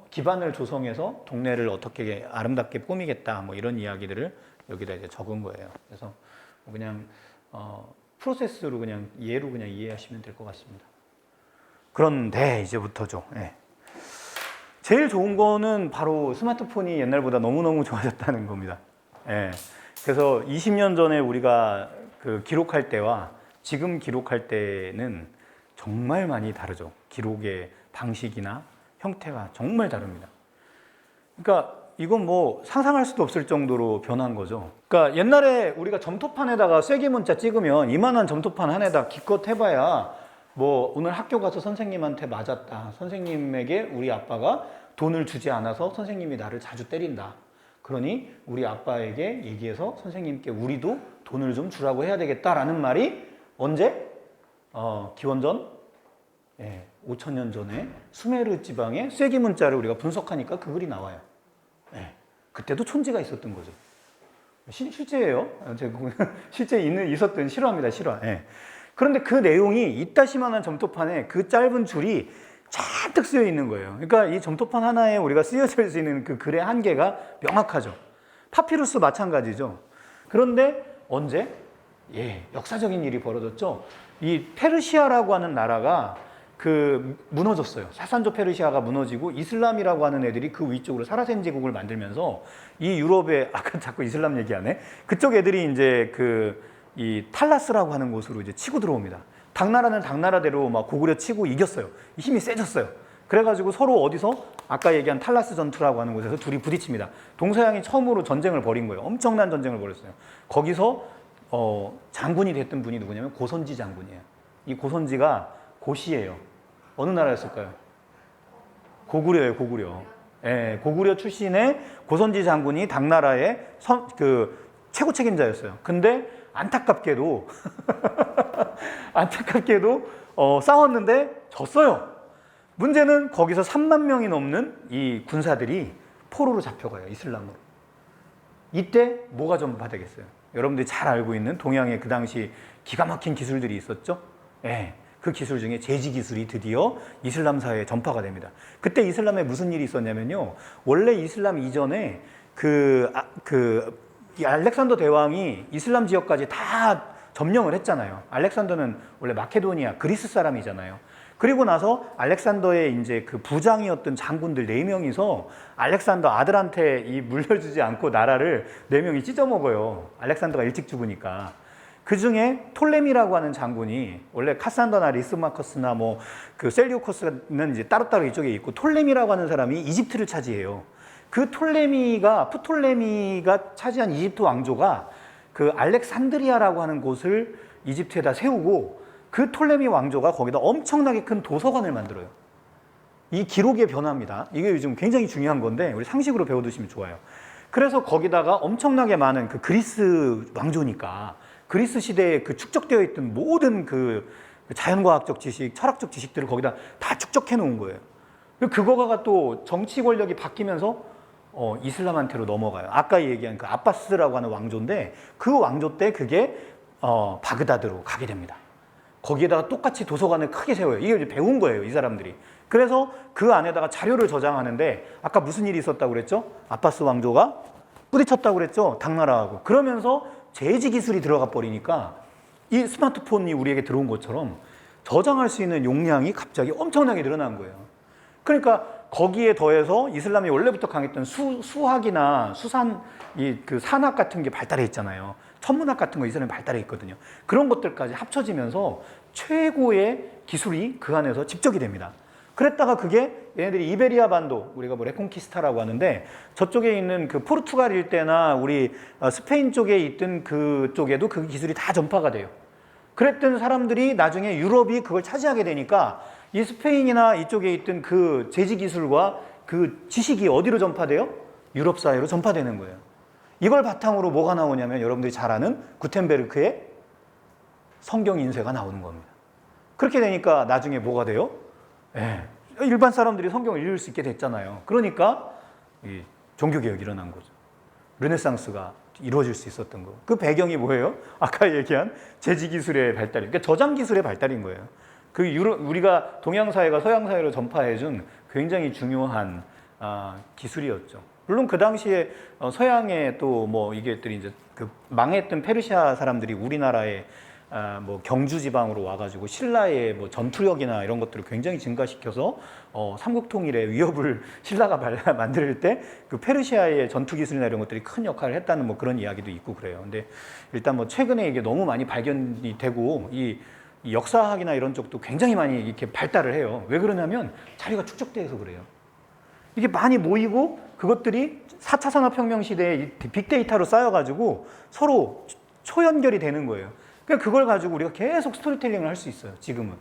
기반을 조성해서 동네를 어떻게 아름답게 꾸미겠다 뭐 이런 이야기들을 여기다 이제 적은 거예요. 그래서 그냥 프로세스로 그냥 예로 그냥 이해하시면 될 것 같습니다. 그런데 이제부터죠. 예. 제일 좋은 거는 바로 스마트폰이 옛날보다 너무너무 좋아졌다는 겁니다. 예. 그래서 20년 전에 우리가 그 기록할 때와 지금 기록할 때는 정말 많이 다르죠. 기록의 방식이나 형태가 정말 다릅니다. 그러니까 이건 뭐 상상할 수도 없을 정도로 변한 거죠. 그러니까 옛날에 우리가 점토판에다가 쐐기문자 찍으면 이만한 점토판 안에다 기껏 해봐야 뭐 오늘 학교 가서 선생님한테 맞았다. 선생님에게 우리 아빠가 돈을 주지 않아서 선생님이 나를 자주 때린다. 그러니 우리 아빠에게 얘기해서 선생님께 우리도 돈을 좀 주라고 해야 되겠다라는 말이 언제? 기원전 예, 5천 년 전에 수메르 지방의 쐐기 문자를 우리가 분석하니까 그 글이 나와요. 예, 그때도 촌지가 있었던 거죠. 실제예요. 실제 있었던 실화입니다. 실화. 예. 그런데 그 내용이 이따시만한 점토판에 그 짧은 줄이 잔뜩 쓰여 있는 거예요. 그러니까 이 점토판 하나에 우리가 쓰여져 있을 수 있는 그 글의 한계가 명확하죠. 파피루스 마찬가지죠. 그런데 언제? 예, 역사적인 일이 벌어졌죠. 이 페르시아라고 하는 나라가 무너졌어요. 사산조 페르시아가 무너지고 이슬람이라고 하는 애들이 그 위쪽으로 사라센 제국을 만들면서 이 유럽에 아까 자꾸 이슬람 얘기하네. 그쪽 애들이 이제 이 탈라스라고 하는 곳으로 이제 치고 들어옵니다. 당나라는 당나라대로 막 고구려 치고 이겼어요. 힘이 세졌어요. 그래가지고 서로 어디서 아까 얘기한 탈라스 전투라고 하는 곳에서 둘이 부딪힙니다. 동서양이 처음으로 전쟁을 벌인 거예요. 엄청난 전쟁을 벌였어요. 거기서 장군이 됐던 분이 누구냐면 고선지 장군이에요. 이 고선지가 고시예요. 어느 나라였을까요? 고구려예요, 고구려. 예, 고구려 출신의 고선지 장군이 당나라의 최고 책임자였어요. 근데 안타깝게도 싸웠는데 졌어요. 문제는 거기서 3만 명이 넘는 이 군사들이 포로로 잡혀가요, 이슬람으로. 이때 뭐가 전파되겠어요? 여러분들이 잘 알고 있는 동양의 그 당시 기가 막힌 기술들이 있었죠? 예. 그 기술 중에 제지 기술이 드디어 이슬람 사회에 전파가 됩니다. 그때 이슬람에 무슨 일이 있었냐면요. 원래 이슬람 이전에 이 알렉산더 대왕이 이슬람 지역까지 다 점령을 했잖아요. 알렉산더는 원래 마케도니아, 그리스 사람이잖아요. 그리고 나서 알렉산더의 이제 그 부장이었던 장군들 4명이서 알렉산더 아들한테 물려주지 않고 나라를 4명이 찢어먹어요. 알렉산더가 일찍 죽으니까. 그 중에 톨레미라고 하는 장군이 원래 카산더나 리스마커스나 셀리우코스는 이제 따로따로 이쪽에 있고 톨레미라고 하는 사람이 이집트를 차지해요. 그 프톨레미가 차지한 이집트 왕조가 그 알렉산드리아라고 하는 곳을 이집트에다 세우고 그 톨레미 왕조가 거기다 엄청나게 큰 도서관을 만들어요. 이 기록의 변화입니다. 이게 요즘 굉장히 중요한 건데 우리 상식으로 배워두시면 좋아요. 그래서 거기다가 엄청나게 많은 그 그리스 왕조니까 그리스 시대에 축적되어 있던 모든 자연과학적 지식, 철학적 지식들을 거기다 다 축적해 놓은 거예요. 그거가 또 정치 권력이 바뀌면서 이슬람한테로 넘어가요. 아까 얘기한 그 아바스라고 하는 왕조인데 그 왕조 때 그게 바그다드로 가게 됩니다. 거기에다가 똑같이 도서관을 크게 세워요. 이게 이제 배운 거예요, 이 사람들이. 그래서 그 안에다가 자료를 저장하는데 아까 무슨 일이 있었다고 그랬죠? 아바스 왕조가 부딪혔다고 그랬죠? 당나라하고. 그러면서 제지 기술이 들어가 버리니까 이 스마트폰이 우리에게 들어온 것처럼 저장할 수 있는 용량이 갑자기 엄청나게 늘어난 거예요. 그러니까 거기에 더해서 이슬람이 원래부터 강했던 수학이나 수산, 산학 같은 게 발달해 있잖아요. 천문학 같은 거 이슬람이 발달해 있거든요. 그런 것들까지 합쳐지면서 최고의 기술이 그 안에서 집적이 됩니다. 그랬다가 그게 얘네들이 이베리아 반도, 우리가 레콘키스타라고 하는데 저쪽에 있는 그 포르투갈 일대나 우리 스페인 쪽에 있던 그쪽에도 그 기술이 다 전파가 돼요. 그랬던 사람들이 나중에 유럽이 그걸 차지하게 되니까 이 스페인이나 이쪽에 있던 그 제지 기술과 그 지식이 어디로 전파돼요? 유럽 사회로 전파되는 거예요. 이걸 바탕으로 뭐가 나오냐면 여러분들이 잘 아는 구텐베르크의 성경 인쇄가 나오는 겁니다. 그렇게 되니까 나중에 뭐가 돼요? 예, 일반 사람들이 성경을 읽을 수 있게 됐잖아요. 그러니까 이 종교개혁이 일어난 거죠. 르네상스가 이루어질 수 있었던 거. 그 배경이 뭐예요? 아까 얘기한 제지기술의 발달, 그러니까 저장기술의 발달인 거예요. 우리가 동양사회가 서양사회로 전파해준 굉장히 중요한 기술이었죠. 물론 그 당시에 서양의 또 이게들이 이제 망했던 페르시아 사람들이 우리나라에 경주 지방으로 와가지고 신라의 전투력이나 이런 것들을 굉장히 증가시켜서 삼국통일의 위협을 신라가 만들 때 그 페르시아의 전투 기술이나 이런 것들이 큰 역할을 했다는 그런 이야기도 있고 그래요. 근데 일단 최근에 이게 너무 많이 발견이 되고 이 역사학이나 이런 쪽도 굉장히 많이 이렇게 발달을 해요. 왜 그러냐면 자료가 축적돼서 그래요. 이게 많이 모이고 그것들이 4차 산업혁명 시대에 빅데이터로 쌓여가지고 서로 초연결이 되는 거예요. 그러니까 그걸 가지고 우리가 계속 스토리텔링을 할 수 있어요, 지금은.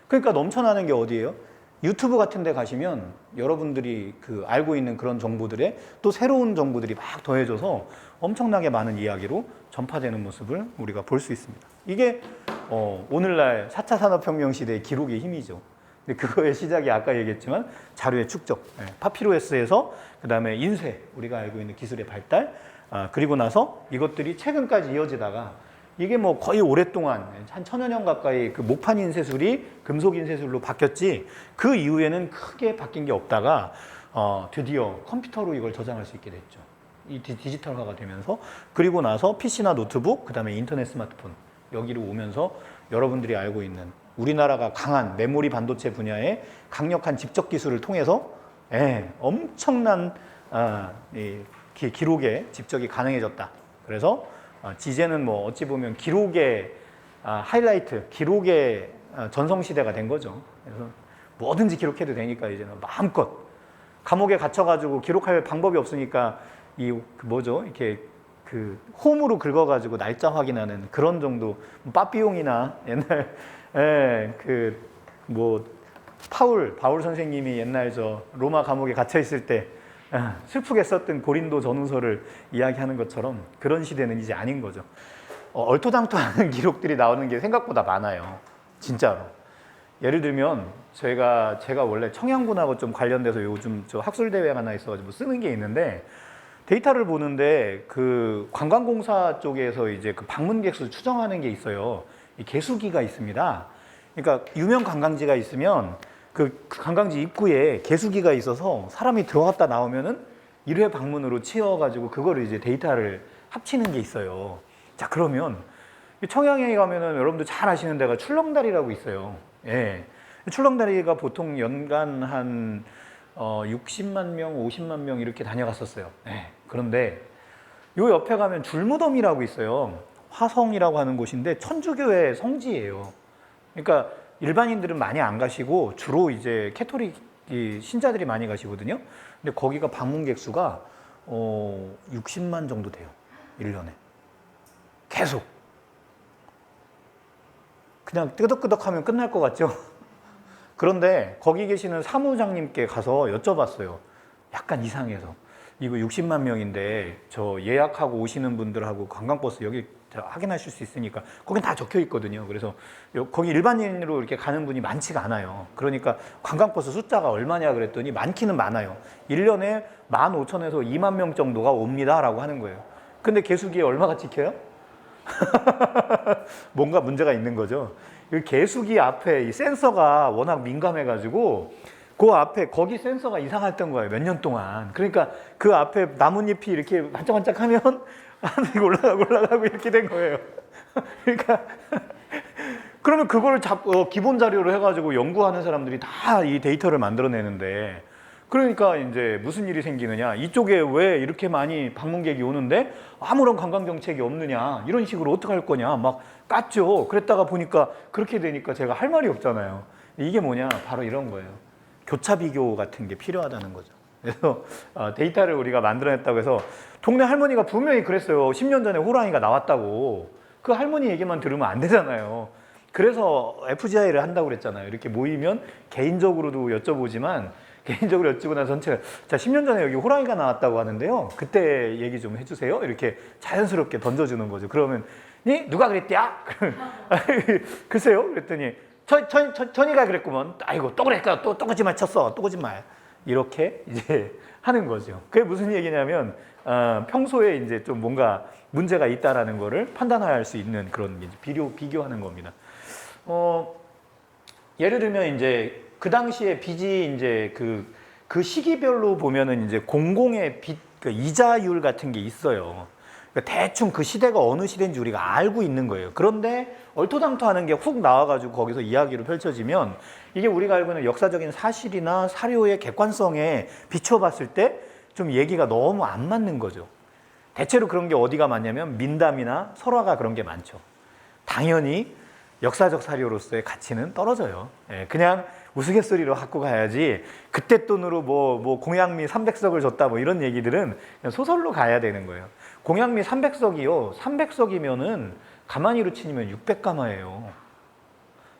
그러니까 넘쳐나는 게 어디예요? 유튜브 같은 데 가시면 여러분들이 알고 있는 그런 정보들에 또 새로운 정보들이 막 더해져서 엄청나게 많은 이야기로 전파되는 모습을 우리가 볼 수 있습니다. 이게 오늘날 4차 산업혁명 시대의 기록의 힘이죠. 근데 그거의 시작이 아까 얘기했지만 자료의 축적, 파피루스에서 그 다음에 인쇄, 우리가 알고 있는 기술의 발달, 그리고 나서 이것들이 최근까지 이어지다가 이게 뭐 거의 오랫동안 한 1000여 년 가까이 그 목판 인쇄술이 금속 인쇄술로 바뀌었지 그 이후에는 크게 바뀐 게 없다가 드디어 컴퓨터로 이걸 저장할 수 있게 됐죠. 이 디지털화가 되면서 그리고 나서 PC나 노트북, 그 다음에 인터넷 스마트폰 여기로 오면서 여러분들이 알고 있는 우리나라가 강한 메모리 반도체 분야의 강력한 집적 기술을 통해서 엄청난 기록의 집적이 가능해졌다. 그래서 이제는 뭐 어찌 보면 기록의 하이라이트, 기록의 전성시대가 된 거죠. 그래서 뭐든지 기록해도 되니까 이제는 마음껏 감옥에 갇혀가지고 기록할 방법이 없으니까 이렇게 그 홈으로 긁어가지고 날짜 확인하는 그런 정도 빠삐용이나 옛날 바울 선생님이 옛날 저 로마 감옥에 갇혀 있을 때 슬프게 썼던 고린도 전후서를 이야기하는 것처럼 그런 시대는 이제 아닌 거죠. 얼토당토하는 기록들이 나오는 게 생각보다 많아요. 진짜로. 예를 들면 제가 원래 청양군하고 좀 관련돼서 요즘 저 학술대회가 하나 있어가지고 쓰는 게 있는데 데이터를 보는데 그 관광공사 쪽에서 이제 그 방문객 수 추정하는 게 있어요. 이 개수기가 있습니다. 그러니까 유명 관광지가 있으면 그 관광지 입구에 개수기가 있어서 사람이 들어갔다 나오면은 1회 방문으로 치여가지고 그거를 이제 데이터를 합치는 게 있어요. 자, 그러면 청양에 가면은 여러분들 잘 아시는 데가 출렁다리라고 있어요. 출렁다리가 보통 연간 한 60만 명, 50만 명 이렇게 다녀갔었어요. 그런데 요 옆에 가면 줄무덤이라고 있어요. 화성이라고 하는 곳인데 천주교의 성지예요. 그러니까 일반인들은 많이 안 가시고 주로 이제 캐토릭 신자들이 많이 가시거든요. 근데 거기가 방문객 수가 60만 정도 돼요. 1년에. 계속. 그냥 끄덕끄덕하면 끝날 것 같죠? 그런데 거기 계시는 사무장님께 가서 여쭤봤어요. 약간 이상해서. 이거 60만 명인데 저 예약하고 오시는 분들하고 관광버스 여기 확인하실 수 있으니까 거긴 다 적혀 있거든요. 그래서 거기 일반인으로 이렇게 가는 분이 많지가 않아요. 그러니까 관광버스 숫자가 얼마냐 그랬더니 많기는 많아요. 1년에 15,000에서 2만 명 정도가 옵니다 라고 하는 거예요. 근데 개수기에 얼마가 찍혀요? 뭔가 문제가 있는 거죠. 개수기 앞에 이 센서가 워낙 민감해가지고 그 앞에 거기 센서가 이상했던 거예요. 몇 년 동안. 그러니까 그 앞에 나뭇잎이 이렇게 반짝반짝하면 올라가고 이렇게 된 거예요. 그러니까 그러면 그걸 기본 자료로 해가지고 연구하는 사람들이 다 이 데이터를 만들어내는데 그러니까 이제 무슨 일이 생기느냐, 이쪽에 왜 이렇게 많이 방문객이 오는데 아무런 관광 정책이 없느냐, 이런 식으로 어떻게 할 거냐 막 깠죠. 그랬다가 보니까 그렇게 되니까 제가 할 말이 없잖아요. 이게 뭐냐, 바로 이런 거예요. 교차 비교 같은 게 필요하다는 거죠. 그래서 데이터를 우리가 만들어냈다고 해서 동네 할머니가 분명히 그랬어요. 10년 전에 호랑이가 나왔다고. 그 할머니 얘기만 들으면 안 되잖아요. 그래서 FGI를 한다고 그랬잖아요. 이렇게 모이면 개인적으로도 여쭤보지만 개인적으로 여쭈고 나서 전체가 자 10년 전에 여기 호랑이가 나왔다고 하는데요. 그때 얘기 좀 해주세요. 이렇게 자연스럽게 던져주는 거죠. 그러면 누가 그랬대야? 글쎄요. 그랬더니 전이가 그랬구먼. 아이고 또 그랬까? 또 거짓말 쳤어. 또 거짓말. 이렇게 이제 하는 거죠. 그게 무슨 얘기냐면 평소에 이제 좀 뭔가 문제가 있다라는 거를 판단할 수 있는 그런 비교하는 겁니다. 예를 들면 이제 그 당시에 빚이 이제 그 시기별로 보면은 이제 공공의 빚 그 이자율 같은 게 있어요. 그러니까 대충 그 시대가 어느 시대인지 우리가 알고 있는 거예요. 그런데 얼토당토하는 게 훅 나와가지고 거기서 이야기로 펼쳐지면 이게 우리가 알고 있는 역사적인 사실이나 사료의 객관성에 비춰봤을 때 좀 얘기가 너무 안 맞는 거죠. 대체로 그런 게 어디가 많냐면 민담이나 설화가 그런 게 많죠. 당연히 역사적 사료로서의 가치는 떨어져요. 그냥 우스갯소리로 갖고 가야지 그때 돈으로 뭐 공양미 300석을 줬다 뭐 이런 얘기들은 그냥 소설로 가야 되는 거예요. 공양미 300석이요. 300석이면은 가만히로 치면 600가마예요.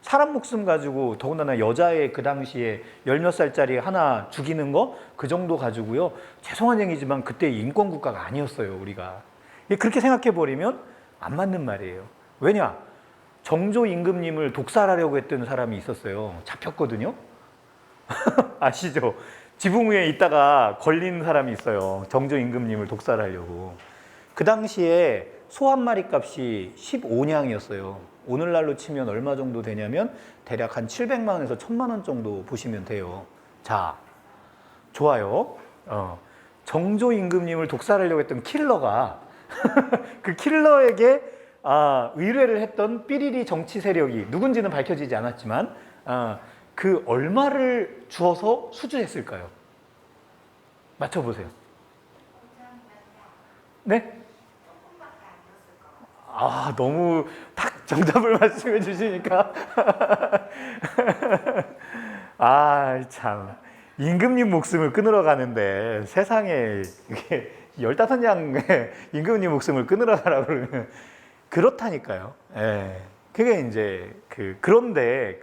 사람 목숨 가지고 더군다나 여자의 그 당시에 10몇 살짜리 하나 죽이는 거 그 정도 가지고요. 죄송한 얘기지만 그때 인권국가가 아니었어요. 우리가. 그렇게 생각해버리면 안 맞는 말이에요. 왜냐? 정조 임금님을 독살하려고 했던 사람이 있었어요. 잡혔거든요. 아시죠? 지붕 위에 있다가 걸린 사람이 있어요. 정조 임금님을 독살하려고. 그 당시에 소 한 마리 값이 15냥이었어요. 오늘날로 치면 얼마 정도 되냐면 대략 한 700만 원에서 1000만 원 정도 보시면 돼요. 자, 좋아요. 정조 임금님을 독살하려고 했던 킬러가 그 킬러에게 의뢰를 했던 삐리리 정치 세력이 누군지는 밝혀지지 않았지만 그 얼마를 주어서 수주했을까요? 맞춰보세요. 네? 너무 딱 정답을 말씀해 주시니까 참 임금님 목숨을 끊으러 가는데 세상에 이게 15냥 임금님 목숨을 끊으러 가라고 그러면 그렇다니까요. 예. 그게 이제 그런데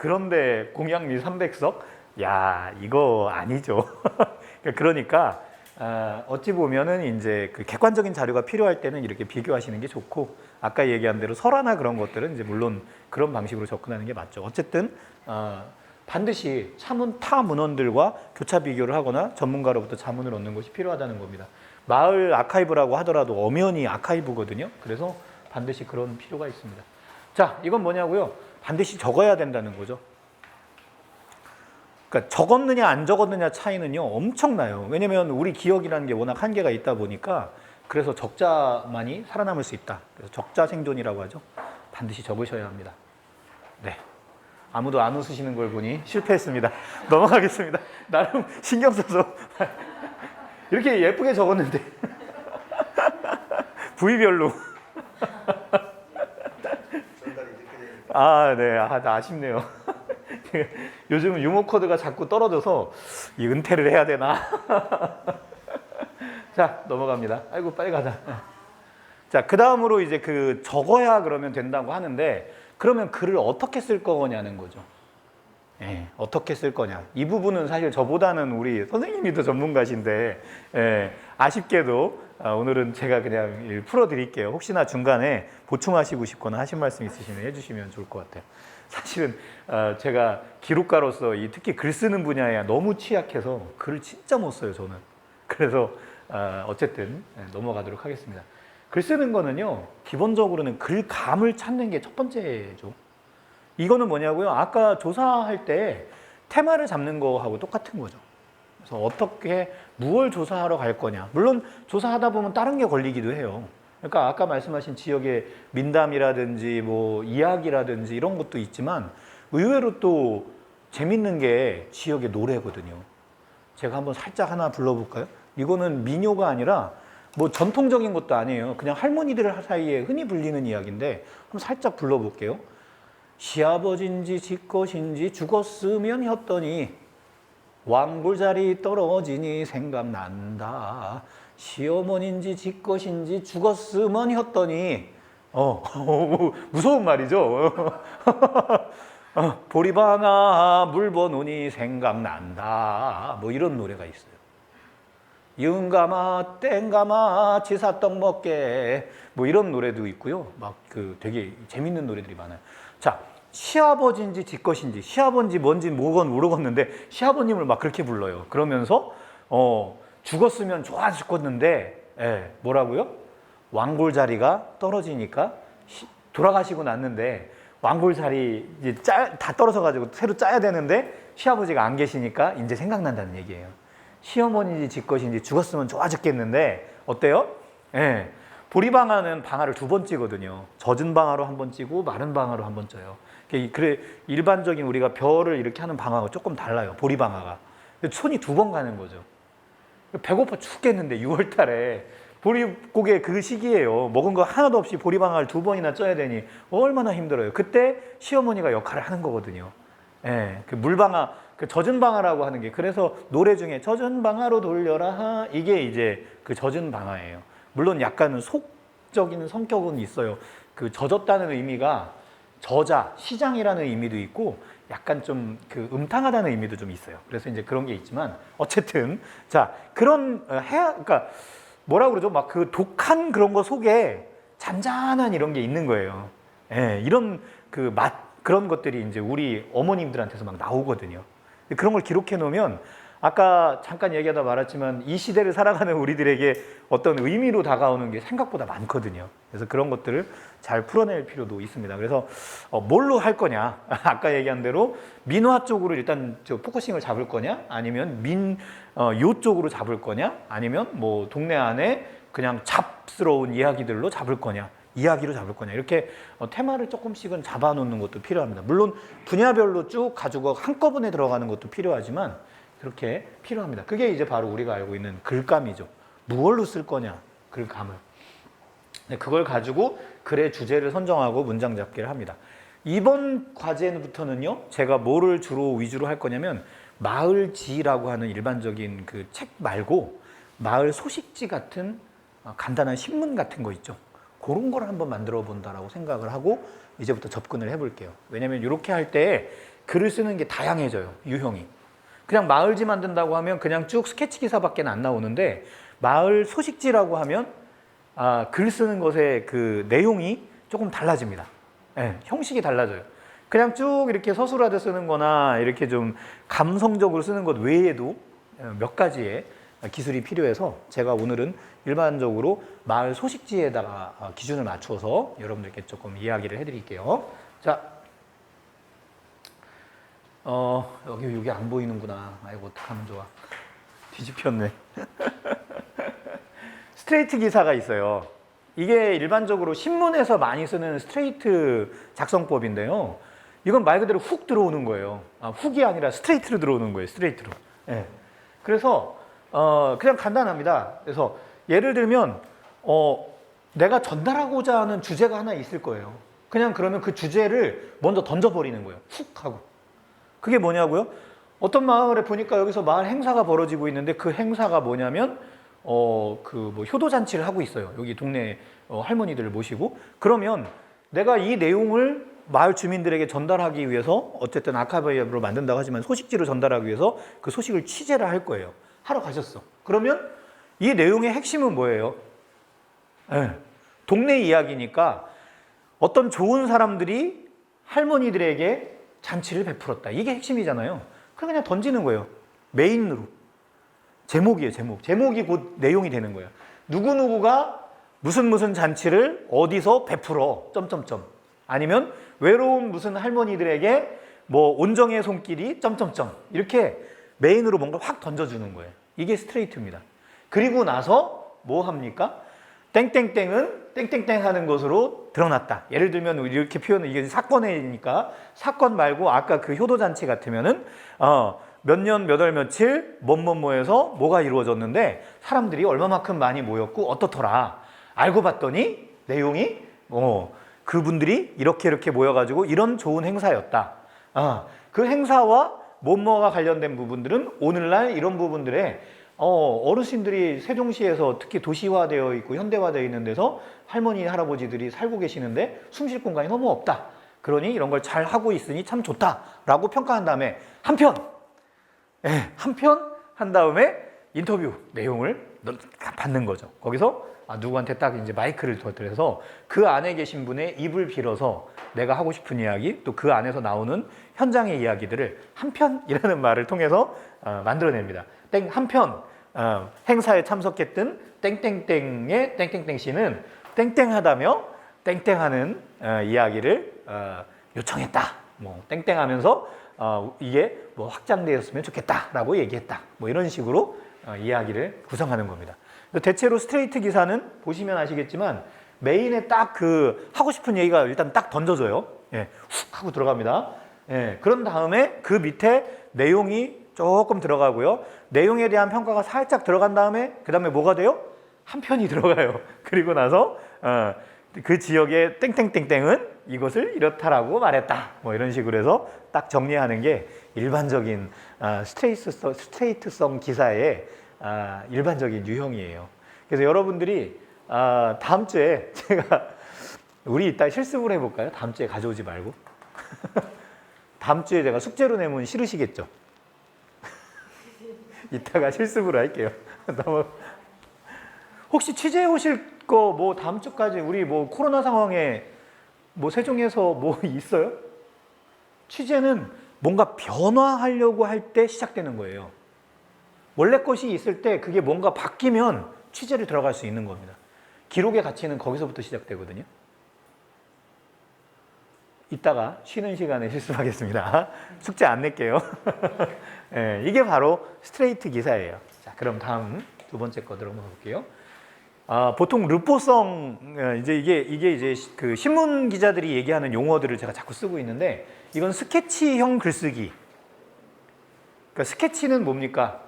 공양미 300석? 야, 이거 아니죠. 그러니까 어찌 보면은 이제 그 객관적인 자료가 필요할 때는 이렇게 비교하시는 게 좋고, 아까 얘기한 대로 설화나 그런 것들은 이제 물론 그런 방식으로 접근하는 게 맞죠. 어쨌든 반드시 타 문헌들과 교차 비교를 하거나 전문가로부터 자문을 얻는 것이 필요하다는 겁니다. 마을 아카이브라고 하더라도 엄연히 아카이브거든요. 그래서 반드시 그런 필요가 있습니다. 자, 이건 뭐냐고요? 반드시 적어야 된다는 거죠. 그러니까 적었느냐 안 적었느냐 차이는요 엄청나요. 왜냐면 우리 기억이라는 게 워낙 한계가 있다 보니까, 그래서 적자만이 살아남을 수 있다. 그래서 적자 생존이라고 하죠. 반드시 적으셔야 합니다. 네. 아무도 안 웃으시는 걸 보니 실패했습니다. 넘어가겠습니다. 나름 신경 써서 이렇게 예쁘게 적었는데 부위별로 네. 아쉽네요. 요즘 유머 코드가 자꾸 떨어져서 이 은퇴를 해야 되나? 자, 넘어갑니다. 아이고, 빨리 가자. 자, 그 다음으로 이제 적어야 그러면 된다고 하는데, 그러면 글을 어떻게 쓸 거냐는 거죠. 예, 어떻게 쓸 거냐. 이 부분은 사실 저보다는 우리 선생님이 더 전문가신데, 아쉽게도 오늘은 제가 그냥 풀어드릴게요. 혹시나 중간에 보충하시고 싶거나 하신 말씀 있으시면 해주시면 좋을 것 같아요. 사실은 제가 기록가로서 특히 글 쓰는 분야에 너무 취약해서 글을 진짜 못 써요, 저는. 그래서 어쨌든 넘어가도록 하겠습니다. 글 쓰는 거는요, 기본적으로는 글감을 찾는 게 첫 번째죠. 이거는 뭐냐고요? 아까 조사할 때 테마를 잡는 거하고 똑같은 거죠. 그래서 어떻게 무엇을 조사하러 갈 거냐. 물론 조사하다 보면 다른 게 걸리기도 해요. 그러니까 아까 말씀하신 지역의 민담이라든지 뭐 이야기라든지 이런 것도 있지만, 의외로 또 재밌는 게 지역의 노래거든요. 제가 한번 살짝 하나 불러볼까요? 이거는 민요가 아니라 뭐 전통적인 것도 아니에요. 그냥 할머니들 사이에 흔히 불리는 이야기인데 한번 살짝 불러볼게요. 시아버지인지 지것인지 죽었으면 했더니 왕골자리 떨어지니 생각난다. 시어머니인지 지것인지 죽었으면 했더니 무서운 말이죠. 보리방아 물 버누니 생각난다. 뭐 이런 노래가 있어요. 윤가마 땡가마 치사떡 먹게 뭐 이런 노래도 있고요. 막 되게 재밌는 노래들이 많아요. 자, 시아버지인지 지것인지, 시아버지 뭔지 모르겠는데 시아버님을 막 그렇게 불러요. 그러면서 죽었으면 좋아 죽었는데 뭐라고요? 왕골 자리가 떨어지니까 돌아가시고 났는데 왕골 자리 이제 다 떨어져 가지고 새로 짜야 되는데 시아버지가 안 계시니까 이제 생각난다는 얘기예요. 시어머니인지 지것인지 죽었으면 좋아 죽겠는데 어때요? 보리방아는 방아를 2번 찌거든요. 젖은 방아로 1번 찌고 마른 방아로 1번 쪄요. 그래 일반적인 우리가 벼를 이렇게 하는 방아가 조금 달라요. 보리방아가. 손이 2번 가는 거죠. 배고파 죽겠는데 6월 달에 보리고개 그 시기예요. 먹은 거 하나도 없이 보리방아를 2번이나 쪄야 되니 얼마나 힘들어요. 그때 시어머니가 역할을 하는 거거든요. 그 물방아, 그 젖은 방아라고 하는 게, 그래서 노래 중에 젖은 방아로 돌려라 이게 이제 그 젖은 방아예요. 물론 약간은 속적인 성격은 있어요. 그 젖었다는 의미가 저자, 시장이라는 의미도 있고 약간 좀 음탕하다는 의미도 좀 있어요. 그래서 이제 그런 게 있지만 어쨌든 자, 그런 그러니까 뭐라고 그러죠? 막 독한 그런 거 속에 잔잔한 이런 게 있는 거예요. 이런 맛 그런 것들이 이제 우리 어머님들한테서 막 나오거든요. 그런 걸 기록해 놓으면 아까 잠깐 얘기하다 말았지만 이 시대를 살아가는 우리들에게 어떤 의미로 다가오는 게 생각보다 많거든요. 그래서 그런 것들을 잘 풀어낼 필요도 있습니다. 그래서 뭘로 할 거냐? 아까 얘기한 대로 민화 쪽으로 일단 포커싱을 잡을 거냐? 아니면 요 쪽으로 잡을 거냐? 아니면 뭐 동네 안에 그냥 잡스러운 이야기들로 잡을 거냐? 이야기로 잡을 거냐? 이렇게 테마를 조금씩은 잡아놓는 것도 필요합니다. 물론 분야별로 쭉 가지고 한꺼번에 들어가는 것도 필요하지만 그렇게 필요합니다. 그게 이제 바로 우리가 알고 있는 글감이죠. 무얼로 쓸 거냐, 글감을. 그걸 가지고 글의 주제를 선정하고 문장 잡기를 합니다. 이번 과제부터는요, 제가 뭐를 주로 위주로 할 거냐면 마을지라고 하는 일반적인 그 책 말고 마을 소식지 같은 간단한 신문 같은 거 있죠. 그런 걸 한번 만들어 본다라고 생각을 하고 이제부터 접근을 해볼게요. 왜냐면 이렇게 할 때 글을 쓰는 게 다양해져요, 유형이. 그냥 마을지 만든다고 하면 그냥 쭉 스케치 기사밖에 안 나오는데 마을 소식지라고 하면 글 쓰는 것의 그 내용이 조금 달라집니다. 네, 형식이 달라져요. 그냥 쭉 이렇게 서술하듯 쓰는 거나 이렇게 좀 감성적으로 쓰는 것 외에도 몇 가지의 기술이 필요해서 제가 오늘은 일반적으로 마을 소식지에다가 기준을 맞춰서 여러분들께 조금 이야기를 해드릴게요. 자, 여기 안 보이는구나. 아이고, 어떡하면 좋아. 뒤집혔네. 스트레이트 기사가 있어요. 이게 일반적으로 신문에서 많이 쓰는 스트레이트 작성법인데요. 이건 말 그대로 훅 들어오는 거예요. 훅이 아니라 스트레이트로 들어오는 거예요. 스트레이트로. 네. 그래서 그냥 간단합니다. 그래서 예를 들면 내가 전달하고자 하는 주제가 하나 있을 거예요. 그냥 그러면 그 주제를 먼저 던져버리는 거예요. 훅 하고. 그게 뭐냐고요? 어떤 마을에 보니까 여기서 마을 행사가 벌어지고 있는데 그 행사가 뭐냐면 효도잔치를 하고 있어요. 여기 동네 할머니들을 모시고. 그러면 내가 이 내용을 마을 주민들에게 전달하기 위해서 어쨌든 아카이브로 만든다고 하지만 소식지로 전달하기 위해서 그 소식을 취재를 할 거예요. 하러 가셨어. 그러면 이 내용의 핵심은 뭐예요? 네. 동네 이야기니까 어떤 좋은 사람들이 할머니들에게 잔치를 베풀었다. 이게 핵심이잖아요. 그냥 던지는 거예요. 메인으로. 제목이에요, 제목. 제목이 곧 내용이 되는 거예요. 누구누구가 무슨 잔치를 어디서 베풀어. 점점점. 아니면 외로운 무슨 할머니들에게 뭐 온정의 손길이 점점점. 이렇게 메인으로 뭔가 확 던져주는 거예요. 이게 스트레이트입니다. 그리고 나서 뭐 합니까? 땡땡땡은 땡땡땡 하는 것으로 드러났다. 예를 들면 이렇게 표현을, 이게 사건이니까 사건 말고 아까 그 효도잔치 같으면은 몇 년 몇 월 며칠 뭐에서 뭐가 이루어졌는데 사람들이 얼마만큼 많이 모였고 어떻더라. 알고 봤더니 내용이 그분들이 이렇게 모여가지고 이런 좋은 행사였다. 그 행사와 뭐가 관련된 부분들은 오늘날 이런 부분들에 어르신들이 세종시에서 특히 도시화되어 있고 현대화되어 있는 데서 할머니, 할아버지들이 살고 계시는데 숨 쉴 공간이 너무 없다. 그러니 이런 걸 잘 하고 있으니 참 좋다라고 평가한 다음에 한 편 한 다음에 인터뷰 내용을 받는 거죠. 거기서 누구한테 딱 이제 마이크를 터뜨려서 그 안에 계신 분의 입을 빌어서 내가 하고 싶은 이야기, 또 그 안에서 나오는 현장의 이야기들을 한 편이라는 말을 통해서 만들어냅니다. 한 편, 행사에 참석했던 땡땡땡의 땡땡땡 씨는 땡땡하다며 땡땡하는 이야기를 요청했다. 뭐 땡땡하면서 이게 뭐 확장되었으면 좋겠다라고 얘기했다. 뭐 이런 식으로 이야기를 구성하는 겁니다. 대체로 스트레이트 기사는 보시면 아시겠지만 메인에 딱 그 하고 싶은 얘기가 일단 딱 던져져요. 예, 훅 하고 들어갑니다. 예, 그런 다음에 그 밑에 내용이 조금 들어가고요. 내용에 대한 평가가 살짝 들어간 다음에 그 다음에 뭐가 돼요? 한 편이 들어가요. 그리고 나서 그 지역의 땡땡땡땡은 이것을 이렇다라고 말했다. 뭐 이런 식으로 해서 딱 정리하는 게 일반적인 스트레이트성 기사의 일반적인 유형이에요. 그래서 여러분들이 다음 주에 제가 우리 이따 실습을 해볼까요? 다음 주에 가져오지 말고. 다음 주에 제가 숙제로 내면 싫으시겠죠? 이따가 실습으로 할게요. 혹시 취재해 오실 거 뭐 다음 주까지 우리 뭐 코로나 상황에 뭐 세종에서 뭐 있어요? 취재는 뭔가 변화하려고 할 때 시작되는 거예요. 원래 것이 있을 때 그게 뭔가 바뀌면 취재를 들어갈 수 있는 겁니다. 기록의 가치는 거기서부터 시작되거든요. 이따가 쉬는 시간에 실습하겠습니다. 숙제 안 낼게요. 네, 이게 바로 스트레이트 기사예요. 자, 그럼 다음 두 번째 거 들어가 볼게요. 보통 르포성, 이게 이제 그 신문 기자들이 얘기하는 용어들을 제가 자꾸 쓰고 있는데, 이건 스케치형 글쓰기. 그러니까 스케치는 뭡니까?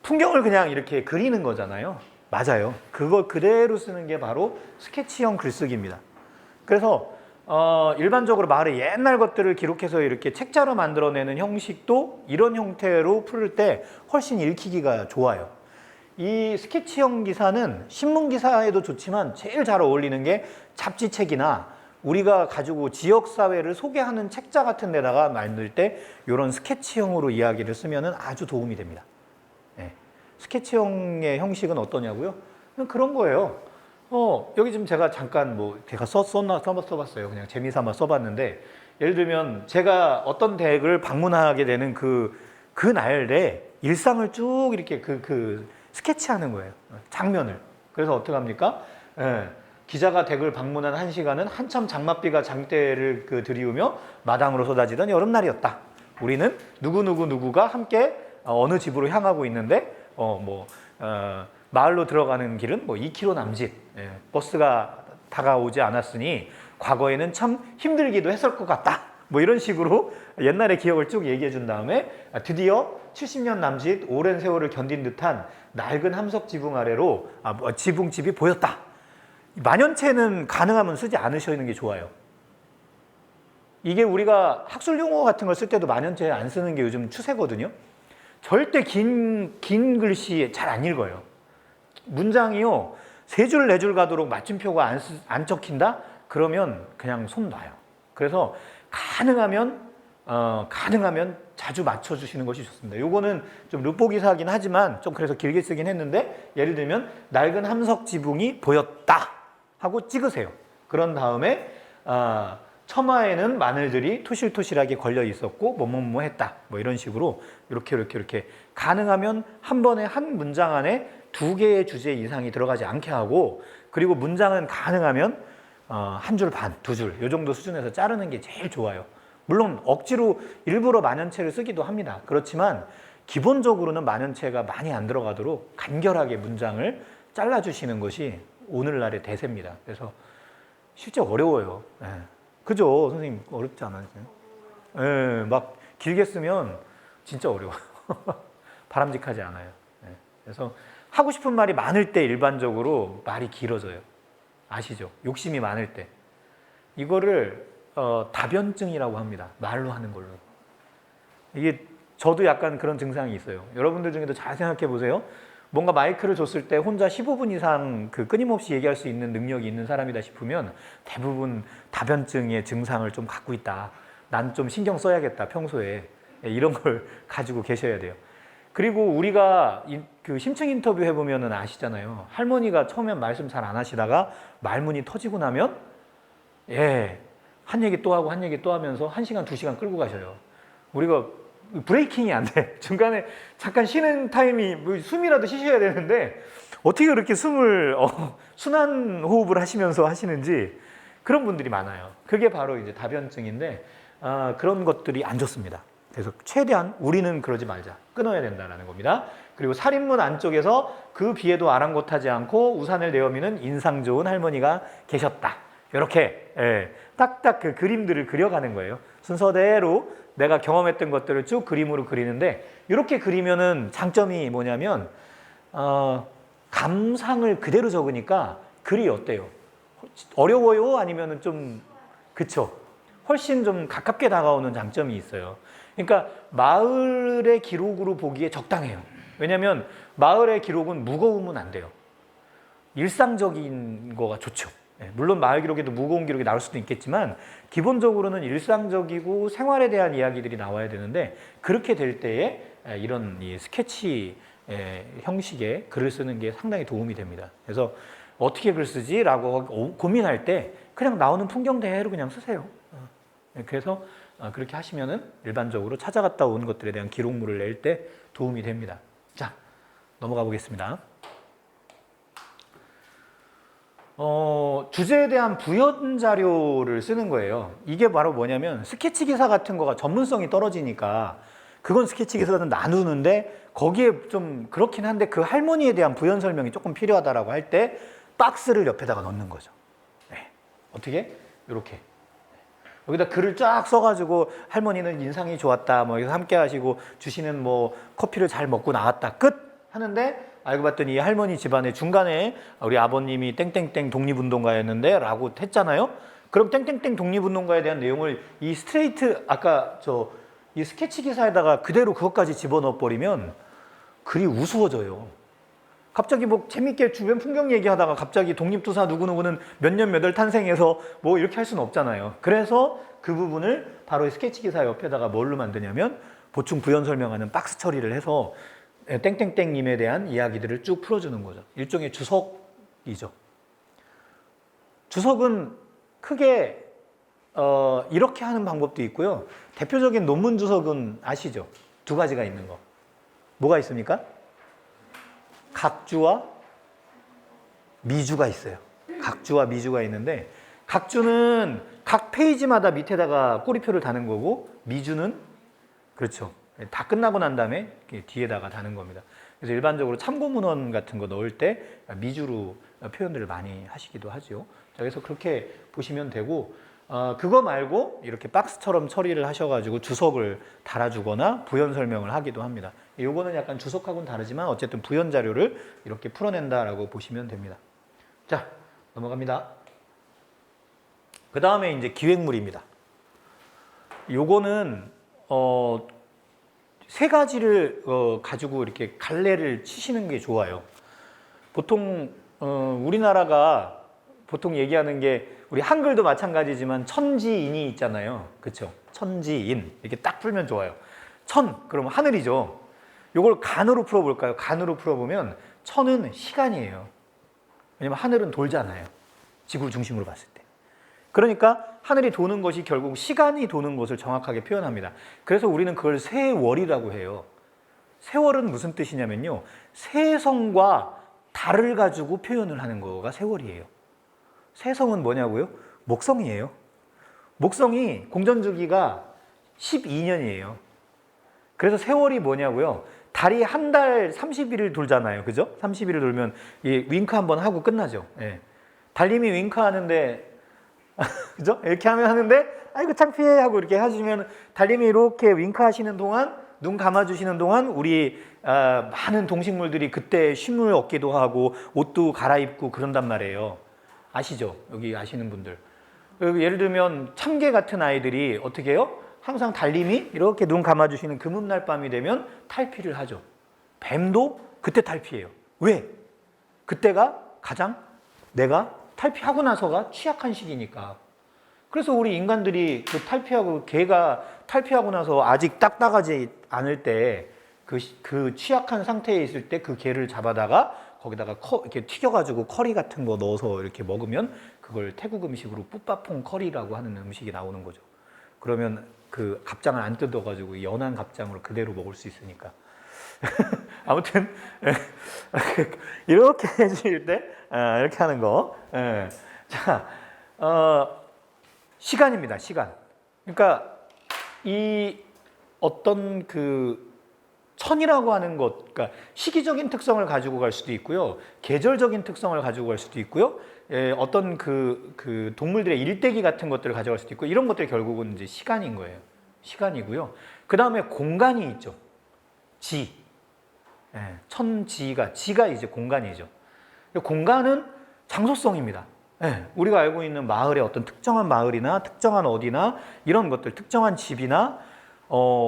풍경을 그냥 이렇게 그리는 거잖아요. 맞아요. 그거 그대로 쓰는 게 바로 스케치형 글쓰기입니다. 그래서 일반적으로 마을의 옛날 것들을 기록해서 이렇게 책자로 만들어내는 형식도 이런 형태로 풀 때 훨씬 읽히기가 좋아요. 이 스케치형 기사는 신문 기사에도 좋지만 제일 잘 어울리는 게 잡지책이나 우리가 가지고 지역사회를 소개하는 책자 같은 데다가 만들 때 이런 스케치형으로 이야기를 쓰면 아주 도움이 됩니다. 네. 스케치형의 형식은 어떠냐고요? 그냥 그런 거예요. 여기 지금 제가 잠깐 제가 써봤어요. 그냥 재미삼아 써봤는데, 예를 들면 제가 어떤 댁을 방문하게 되는 그 날에 일상을 쭉 이렇게 스케치하는 거예요. 장면을. 그래서 어떻게 합니까? 기자가 댁을 방문한 한 시간은 한참 장맛비가 장대를 들이우며 마당으로 쏟아지던 여름날이었다. 우리는 누구가 함께 어느 집으로 향하고 있는데, 마을로 들어가는 길은 2km 남짓, 버스가 다가오지 않았으니 과거에는 참 힘들기도 했을 것 같다. 이런 식으로 옛날의 기억을 쭉 얘기해 준 다음에 드디어 70년 남짓 오랜 세월을 견딘 듯한 낡은 함석 지붕 아래로 지붕집이 보였다. 만연체는 가능하면 쓰지 않으시는 게 좋아요. 이게 우리가 학술 용어 같은 걸 쓸 때도 만연체 안 쓰는 게 요즘 추세거든요. 절대 긴 글씨 잘 안 읽어요. 문장이요, 3줄, 4줄 가도록 맞춤표가 안 적힌다? 그러면 그냥 손 놔요. 그래서 가능하면 자주 맞춰주시는 것이 좋습니다. 요거는 좀 르포 기사긴 하지만 좀 그래서 길게 쓰긴 했는데, 예를 들면 낡은 함석 지붕이 보였다 하고 찍으세요. 그런 다음에 처마에는 마늘들이 토실토실하게 걸려 있었고 뭐뭐뭐 했다. 이런 식으로 이렇게 가능하면 한 번에 한 문장 안에 2개의 주제 이상이 들어가지 않게 하고, 그리고 문장은 가능하면 1줄 반, 2줄 이 정도 수준에서 자르는 게 제일 좋아요. 물론 억지로 일부러 만연체를 쓰기도 합니다. 그렇지만 기본적으로는 만연체가 많이 안 들어가도록 간결하게 문장을 잘라주시는 것이 오늘날의 대세입니다. 그래서 실제 어려워요. 그죠? 선생님 어렵지 않아요? 막 길게 쓰면 진짜 어려워요. 바람직하지 않아요. 그래서 하고 싶은 말이 많을 때 일반적으로 말이 길어져요. 아시죠? 욕심이 많을 때. 이거를 다변증이라고 합니다. 말로 하는 걸로. 이게 저도 약간 그런 증상이 있어요. 여러분들 중에도 잘 생각해 보세요. 뭔가 마이크를 줬을 때 혼자 15분 이상 끊임없이 얘기할 수 있는 능력이 있는 사람이다 싶으면 대부분 다변증의 증상을 좀 갖고 있다. 난 좀 신경 써야겠다, 평소에. 이런 걸 가지고 계셔야 돼요. 그리고 우리가 심층 인터뷰 해보면 아시잖아요. 할머니가 처음엔 말씀 잘 안 하시다가 말문이 터지고 나면 한 얘기 또 하고 한 얘기 또 하면서 1시간, 2시간 끌고 가셔요. 우리가 브레이킹이 안 돼. 중간에 잠깐 쉬는 타임이 숨이라도 쉬셔야 되는데 어떻게 그렇게 숨을 순환 호흡을 하시면서 하시는지 그런 분들이 많아요. 그게 바로 이제 다변증인데 그런 것들이 안 좋습니다. 그래서 최대한 우리는 그러지 말자. 끊어야 된다는 겁니다. 그리고 살인문 안쪽에서 그 비에도 아랑곳하지 않고 우산을 내어미는 인상 좋은 할머니가 계셨다. 이렇게 딱딱 그 그림들을 그려가는 거예요. 순서대로 내가 경험했던 것들을 쭉 그림으로 그리는데, 이렇게 그리면은 장점이 뭐냐면 감상을 그대로 적으니까 글이 어때요? 어려워요? 아니면은 좀 그쵸? 훨씬 좀 가깝게 다가오는 장점이 있어요. 그러니까 마을의 기록으로 보기에 적당해요. 왜냐하면 마을의 기록은 무거우면 안 돼요. 일상적인 거가 좋죠. 물론 마을 기록에도 무거운 기록이 나올 수도 있겠지만 기본적으로는 일상적이고 생활에 대한 이야기들이 나와야 되는데, 그렇게 될 때에 이런 이 스케치 형식의 글을 쓰는 게 상당히 도움이 됩니다. 그래서 어떻게 글 쓰지? 라고 고민할 때 그냥 나오는 풍경대로 그냥 쓰세요. 그래서 그렇게 하시면은 일반적으로 찾아갔다 온 것들에 대한 기록물을 낼 때 도움이 됩니다. 자, 넘어가 보겠습니다. 주제에 대한 부연 자료를 쓰는 거예요. 이게 바로 뭐냐면 스케치 기사 같은 거가 전문성이 떨어지니까 그건 스케치 기사는 나누는데 거기에 좀 그렇긴 한데 그 할머니에 대한 부연 설명이 조금 필요하다라고 할 때 박스를 옆에다가 넣는 거죠. 네. 어떻게? 이렇게. 여기다 글을 쫙 써가지고 할머니는 인상이 좋았다, 뭐 함께 하시고 주시는 뭐 커피를 잘 먹고 나왔다, 끝 하는데 알고 봤더니 이 할머니 집안에 중간에 우리 아버님이 땡땡땡 독립운동가였는데 라고 했잖아요. 그럼 땡땡땡 독립운동가에 대한 내용을 이 스트레이트 아까 이 스케치 기사에다가 그대로 그것까지 집어넣어 버리면 글이 우스워져요. 갑자기 뭐 재밌게 주변 풍경 얘기하다가 갑자기 독립투사 누구누구는 몇 년 몇 월 탄생해서 뭐 이렇게 할 수는 없잖아요. 그래서 그 부분을 바로 스케치 기사 옆에다가 뭘로 만드냐면 보충 부연 설명하는 박스 처리를 해서 땡땡땡님에 대한 이야기들을 쭉 풀어주는 거죠. 일종의 주석이죠. 주석은 크게 이렇게 하는 방법도 있고요. 대표적인 논문 주석은 아시죠? 두 가지가 있는 거. 뭐가 있습니까? 각주와 미주가 있어요. 각주와 미주가 있는데 각주는 각 페이지마다 밑에다가 꼬리표를 다는 거고 미주는 그렇죠. 다 끝나고 난 다음에 뒤에다가 다는 겁니다. 그래서 일반적으로 참고문헌 같은 거 넣을 때 미주로 표현들을 많이 하시기도 하죠. 자, 그래서 그렇게 보시면 되고 그거 말고 이렇게 박스처럼 처리를 하셔가지고 주석을 달아주거나 부연 설명을 하기도 합니다. 요거는 약간 주석하고는 다르지만 어쨌든 부연 자료를 이렇게 풀어낸다라고 보시면 됩니다. 자, 넘어갑니다. 그 다음에 이제 기획물입니다. 요거는 세 가지를 가지고 이렇게 갈래를 치시는 게 좋아요. 보통 우리나라가 보통 얘기하는 게 우리 한글도 마찬가지지만 천지인이 있잖아요. 그렇죠? 천지인 이렇게 딱 풀면 좋아요. 천 그러면 하늘이죠. 요걸 간으로 풀어볼까요? 간으로 풀어보면 천은 시간이에요. 왜냐면 하늘은 돌잖아요. 지구 중심으로 봤을 때. 그러니까 하늘이 도는 것이 결국 시간이 도는 것을 정확하게 표현합니다. 그래서 우리는 그걸 세월이라고 해요. 세월은 무슨 뜻이냐면요. 세성과 달을 가지고 표현을 하는 거가 세월이에요. 세성은 뭐냐고요? 목성이에요. 목성이 공전주기가 12년이에요. 그래서 세월이 뭐냐고요? 달이 한 달 30일을 돌잖아요. 그죠? 30일을 돌면 윙크 한번 하고 끝나죠. 예. 달님이 윙크 하는데 그죠? 이렇게 하는데 아이고 창피해 하고 이렇게 하시면 달님이 이렇게 윙크 하시는 동안 눈 감아주시는 동안 우리 많은 동식물들이 그때 쉼을 얻기도 하고 옷도 갈아입고 그런단 말이에요. 아시죠? 여기 아시는 분들. 예를 들면 참개 같은 아이들이 어떻게 해요? 항상 달님이 이렇게 눈 감아주시는 금음날 밤이 되면 탈피를 하죠. 뱀도 그때 탈피해요. 왜? 그때가 가장 내가 탈피하고 나서가 취약한 시기니까. 그래서 우리 인간들이 그 탈피하고 개가 탈피하고 나서 아직 딱딱하지 않을 때 그 취약한 상태에 있을 때 그 개를 잡아다가 거기다가 이렇게 튀겨가지고 커리 같은 거 넣어서 이렇게 먹으면 그걸 태국 음식으로 뿌빠퐁 커리라고 하는 음식이 나오는 거죠. 그러면 그 갑장을 안 뜯어가지고 연한 갑장으로 그대로 먹을 수 있으니까. 아무튼 이렇게 해줄 때 이렇게 하는 거. 자, 시간입니다. 시간. 그러니까 이 어떤 그 천이라고 하는 것, 그러니까 시기적인 특성을 가지고 갈 수도 있고요, 계절적인 특성을 가지고 갈 수도 있고요, 어떤 그 동물들의 일대기 같은 것들을 가져갈 수도 있고, 이런 것들이 결국은 이제 시간인 거예요. 시간이고요. 그 다음에 공간이 있죠. 지. 지가 이제 공간이죠. 공간은 장소성입니다. 우리가 알고 있는 마을의 어떤 특정한 마을이나 특정한 어디나 이런 것들, 특정한 집이나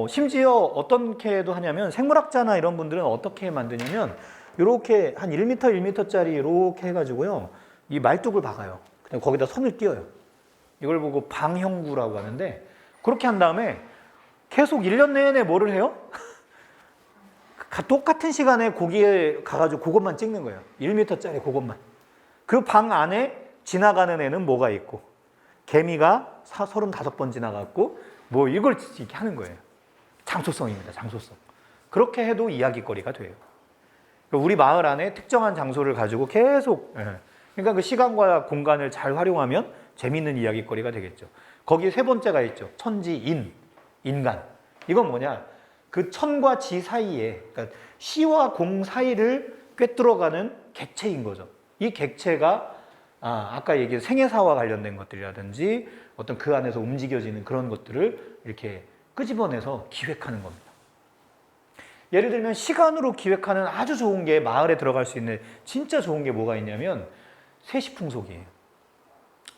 심지어 어떻게도 하냐면 생물학자나 이런 분들은 어떻게 만드냐면 이렇게 한 1m, 1m짜리 이렇게 해가지고요, 이 말뚝을 박아요. 그다음에 거기다 선을 띄어요. 이걸 보고 방형구라고 하는데, 그렇게 한 다음에 계속 1년 내내 뭐를 해요? 똑같은 시간에 거기에 가가지고 그것만 찍는 거예요. 1m짜리 그것만. 그 방 안에 지나가는 애는 뭐가 있고, 개미가 35번 지나갔고, 뭐 이걸 이렇게 하는 거예요. 장소성입니다. 장소성. 그렇게 해도 이야기거리가 돼요. 우리 마을 안에 특정한 장소를 가지고 계속 그러니까 그 시간과 공간을 잘 활용하면 재미있는 이야기거리가 되겠죠. 거기에 세 번째가 있죠. 천지인, 인간. 이건 뭐냐? 그 천과 지 사이에, 그러니까 시와 공 사이를 꿰뚫어가는 객체인 거죠. 이 객체가 아까 얘기한 생애사와 관련된 것들이라든지 어떤 그 안에서 움직여지는 그런 것들을 이렇게 끄집어내서 기획하는 겁니다. 예를 들면 시간으로 기획하는 아주 좋은 게 마을에 들어갈 수 있는 진짜 좋은 게 뭐가 있냐면 세시풍속이에요.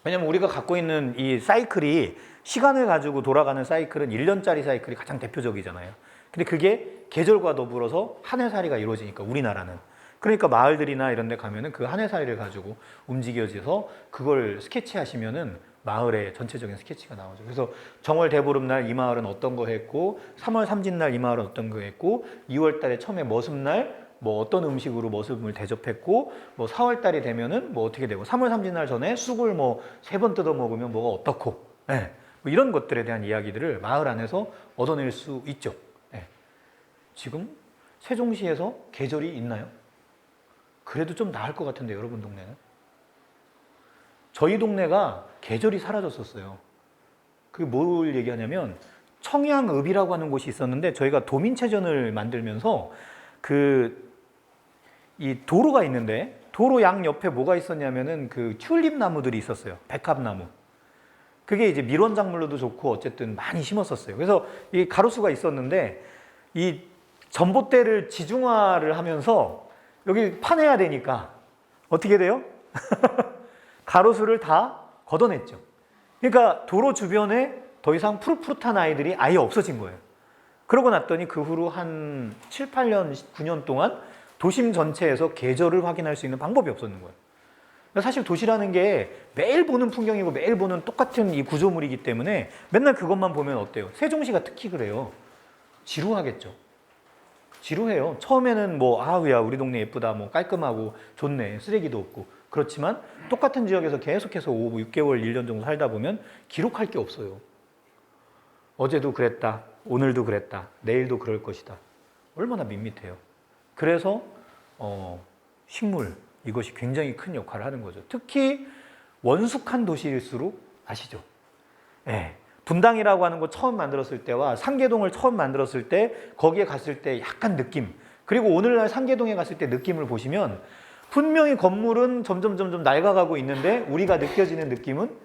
왜냐면 우리가 갖고 있는 이 사이클이 시간을 가지고 돌아가는 사이클은 1년짜리 사이클이 가장 대표적이잖아요. 근데 그게 계절과 더불어서 한 해살이가 이루어지니까 우리나라는. 그러니까 마을들이나 이런 데 가면은 그 한 해살이를 가지고 움직여져서 그걸 스케치하시면은 마을의 전체적인 스케치가 나오죠. 그래서 정월 대보름날 이 마을은 어떤 거 했고 3월 삼진날 이 마을은 어떤 거 했고 2월 달에 처음에 머슴날 뭐 어떤 음식으로 머슴을 대접했고 뭐 4월 달이 되면은 뭐 어떻게 되고 3월 삼진날 전에 쑥을 뭐 3번 뜯어 먹으면 뭐가 어떻고 뭐 이런 것들에 대한 이야기들을 마을 안에서 얻어낼 수 있죠. 지금 세종시에서 계절이 있나요? 그래도 좀 나을 것 같은데 여러분 동네는? 저희 동네가 계절이 사라졌었어요. 그게 뭘 얘기하냐면 청양읍이라고 하는 곳이 있었는데 저희가 도민체전을 만들면서 이 도로가 있는데 도로 양 옆에 뭐가 있었냐면은 그 튤립 나무들이 있었어요. 백합나무. 그게 이제 밀원작물로도 좋고 어쨌든 많이 심었었어요. 그래서 이 가로수가 있었는데 이 전봇대를 지중화를 하면서 여기 파내야 되니까 어떻게 돼요? 가로수를 다 걷어냈죠. 그러니까 도로 주변에 더 이상 푸릇푸릇한 아이들이 아예 없어진 거예요. 그러고 났더니 그 후로 한 7, 8년, 9년 동안 도심 전체에서 계절을 확인할 수 있는 방법이 없었는 거예요. 사실 도시라는 게 매일 보는 풍경이고 매일 보는 똑같은 이 구조물이기 때문에 맨날 그것만 보면 어때요? 세종시가 특히 그래요. 지루하겠죠. 지루해요. 처음에는 뭐 야 우리 동네 예쁘다, 뭐 깔끔하고 좋네, 쓰레기도 없고. 그렇지만 똑같은 지역에서 계속해서 5, 6개월, 1년 정도 살다 보면 기록할 게 없어요. 어제도 그랬다, 오늘도 그랬다, 내일도 그럴 것이다. 얼마나 밋밋해요. 그래서 식물, 이것이 굉장히 큰 역할을 하는 거죠. 특히 원숙한 도시일수록 아시죠? 분당이라고 하는 거 처음 만들었을 때와 상계동을 처음 만들었을 때 거기에 갔을 때 약간 느낌, 그리고 오늘날 상계동에 갔을 때 느낌을 보시면 분명히 건물은 점점 낡아가고 있는데 우리가 느껴지는 느낌은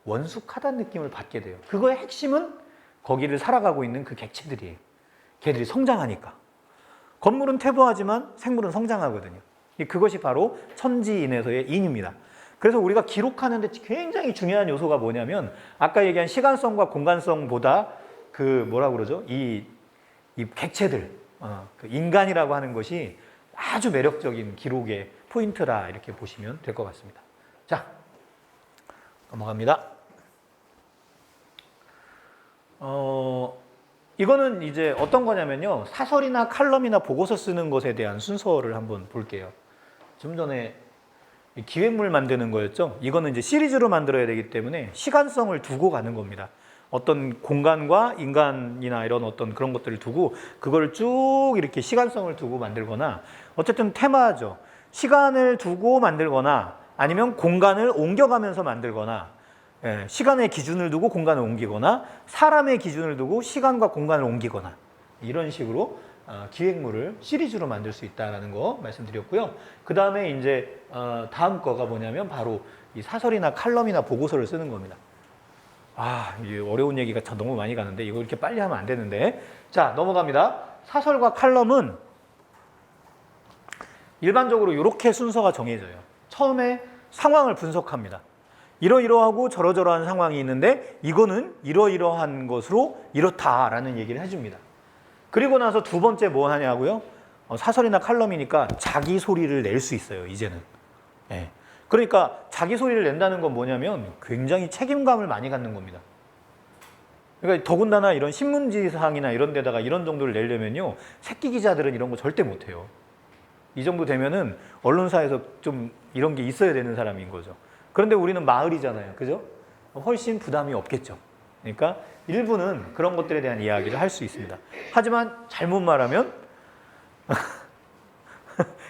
원숙하다는 느낌을 받게 돼요. 그거의 핵심은 거기를 살아가고 있는 그 객체들이에요. 걔들이 성장하니까. 건물은 퇴보하지만 생물은 성장하거든요. 그것이 바로 천지인에서의 인입니다. 그래서 우리가 기록하는 데 굉장히 중요한 요소가 뭐냐면 아까 얘기한 시간성과 공간성보다 그 뭐라고 그러죠? 이 객체들, 그 인간이라고 하는 것이 아주 매력적인 기록의 포인트라 이렇게 보시면 될 것 같습니다. 자, 넘어갑니다. 이거는 이제 어떤 거냐면요. 사설이나 칼럼이나 보고서 쓰는 것에 대한 순서를 한번 볼게요. 좀 전에 기획물 만드는 거였죠. 이거는 이제 시리즈로 만들어야 되기 때문에 시간성을 두고 가는 겁니다. 어떤 공간과 인간이나 이런 어떤 그런 것들을 두고 그걸 쭉 이렇게 시간성을 두고 만들거나 어쨌든 테마죠. 시간을 두고 만들거나 아니면 공간을 옮겨가면서 만들거나 시간의 기준을 두고 공간을 옮기거나 사람의 기준을 두고 시간과 공간을 옮기거나 이런 식으로 기획물을 시리즈로 만들 수 있다는 거 말씀드렸고요. 그 다음에 이제 다음 거가 뭐냐면 바로 이 사설이나 칼럼이나 보고서를 쓰는 겁니다. 이게 어려운 얘기가 너무 많이 가는데 이거 이렇게 빨리 하면 안 되는데. 자, 넘어갑니다. 사설과 칼럼은 일반적으로 이렇게 순서가 정해져요. 처음에 상황을 분석합니다. 이러이러하고 저러저러한 상황이 있는데 이거는 이러이러한 것으로 이렇다라는 얘기를 해줍니다. 그리고 나서 두 번째 뭐 하냐고요? 사설이나 칼럼이니까 자기 소리를 낼 수 있어요, 이제는. 그러니까 자기 소리를 낸다는 건 뭐냐면 굉장히 책임감을 많이 갖는 겁니다. 그러니까 더군다나 이런 신문지상이나 이런 데다가 이런 정도를 내려면요, 새끼 기자들은 이런 거 절대 못해요. 이 정도 되면은 언론사에서 좀 이런 게 있어야 되는 사람인 거죠. 그런데 우리는 마을이잖아요, 그죠? 훨씬 부담이 없겠죠. 그러니까 일부는 그런 것들에 대한 이야기를 할 수 있습니다. 하지만 잘못 말하면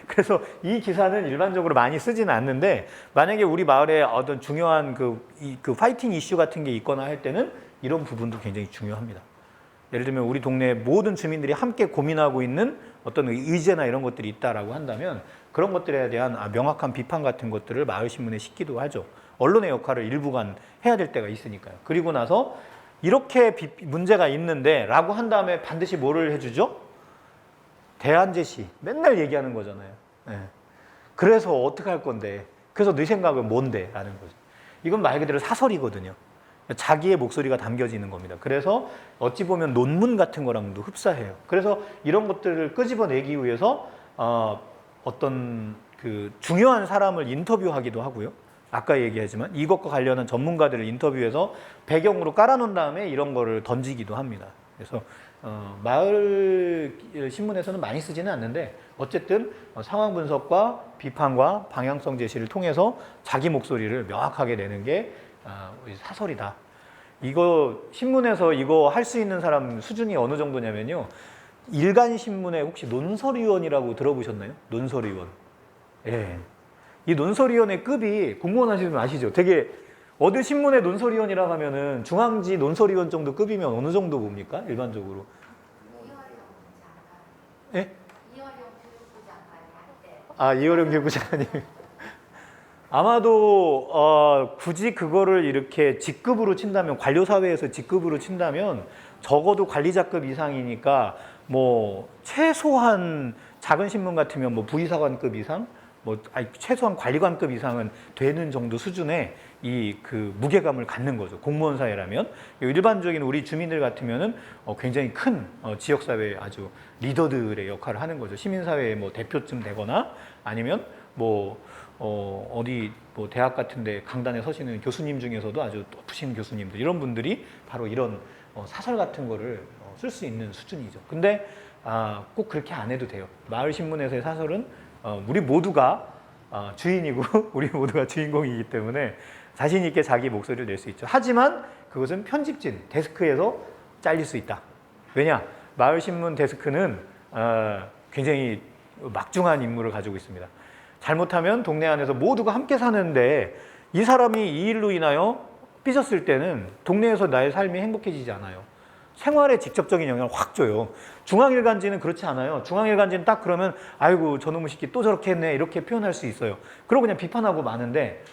그래서 이 기사는 일반적으로 많이 쓰지는 않는데 만약에 우리 마을에 어떤 중요한 그 파이팅 이슈 같은 게 있거나 할 때는 이런 부분도 굉장히 중요합니다. 예를 들면 우리 동네 모든 주민들이 함께 고민하고 있는 어떤 의제나 이런 것들이 있다라고 한다면 그런 것들에 대한 명확한 비판 같은 것들을 마을신문에 싣기도 하죠. 언론의 역할을 일부간 해야 될 때가 있으니까요. 그리고 나서 이렇게 문제가 있는데 라고 한 다음에 반드시 뭐를 해주죠? 대안 제시. 맨날 얘기하는 거잖아요. 네. 그래서 어떻게 할 건데? 그래서 네 생각은 뭔데? 라는 거죠. 이건 말 그대로 사설이거든요. 자기의 목소리가 담겨지는 겁니다. 그래서 어찌 보면 논문 같은 거랑도 흡사해요. 그래서 이런 것들을 끄집어내기 위해서 어떤 그 중요한 사람을 인터뷰하기도 하고요. 아까 얘기하지만 이것과 관련한 전문가들을 인터뷰해서 배경으로 깔아놓은 다음에 이런 거를 던지기도 합니다. 그래서 마을 신문에서는 많이 쓰지는 않는데 어쨌든 상황 분석과 비판과 방향성 제시를 통해서 자기 목소리를 명확하게 내는 게 사설이다. 이거 신문에서 이거 할 수 있는 사람 수준이 어느 정도냐면요. 일간신문에 혹시 논설위원이라고 들어보셨나요? 논설위원. 예. 이 논설위원의 급이 공무원 하시면 아시죠? 되게 어디 신문에 논설위원이라고 하면은 중앙지 논설위원 정도 급이면 어느 정도 봅니까? 일반적으로. 예? 이어령 교육부장님. 아마도 굳이 그거를 이렇게 직급으로 친다면 관료사회에서 직급으로 친다면 적어도 관리자급 이상이니까 뭐 최소한 작은 신문 같으면 뭐 부의사관급 이상, 최소한 관리관급 이상은 되는 정도 수준의 이 그 무게감을 갖는 거죠. 공무원 사회라면 일반적인 우리 주민들 같으면은 굉장히 큰 지역사회 아주 리더들의 역할을 하는 거죠. 시민사회의 뭐 대표쯤 되거나 아니면 어디 대학 같은데 강단에 서시는 교수님 중에서도 아주 높으신 교수님들 이런 분들이 바로 이런 사설 같은 거를 쓸 수 있는 수준이죠. 근데 꼭 그렇게 안 해도 돼요. 마을 신문에서의 사설은 우리 모두가 주인이고 우리 모두가 주인공이기 때문에 자신 있게 자기 목소리를 낼 수 있죠. 하지만 그것은 편집진 데스크에서 잘릴 수 있다. 왜냐? 마을 신문 데스크는 굉장히 막중한 임무를 가지고 있습니다. 잘못하면 동네 안에서 모두가 함께 사는데 이 사람이 이 일로 인하여 삐졌을 때는 동네에서 나의 삶이 행복해지지 않아요. 생활에 직접적인 영향을 확 줘요. 중앙일간지는 그렇지 않아요. 중앙일간지는 딱 그러면 아이고 저놈의 새끼 또 저렇게 했네 이렇게 표현할 수 있어요. 그러고 그냥 비판하고 마는데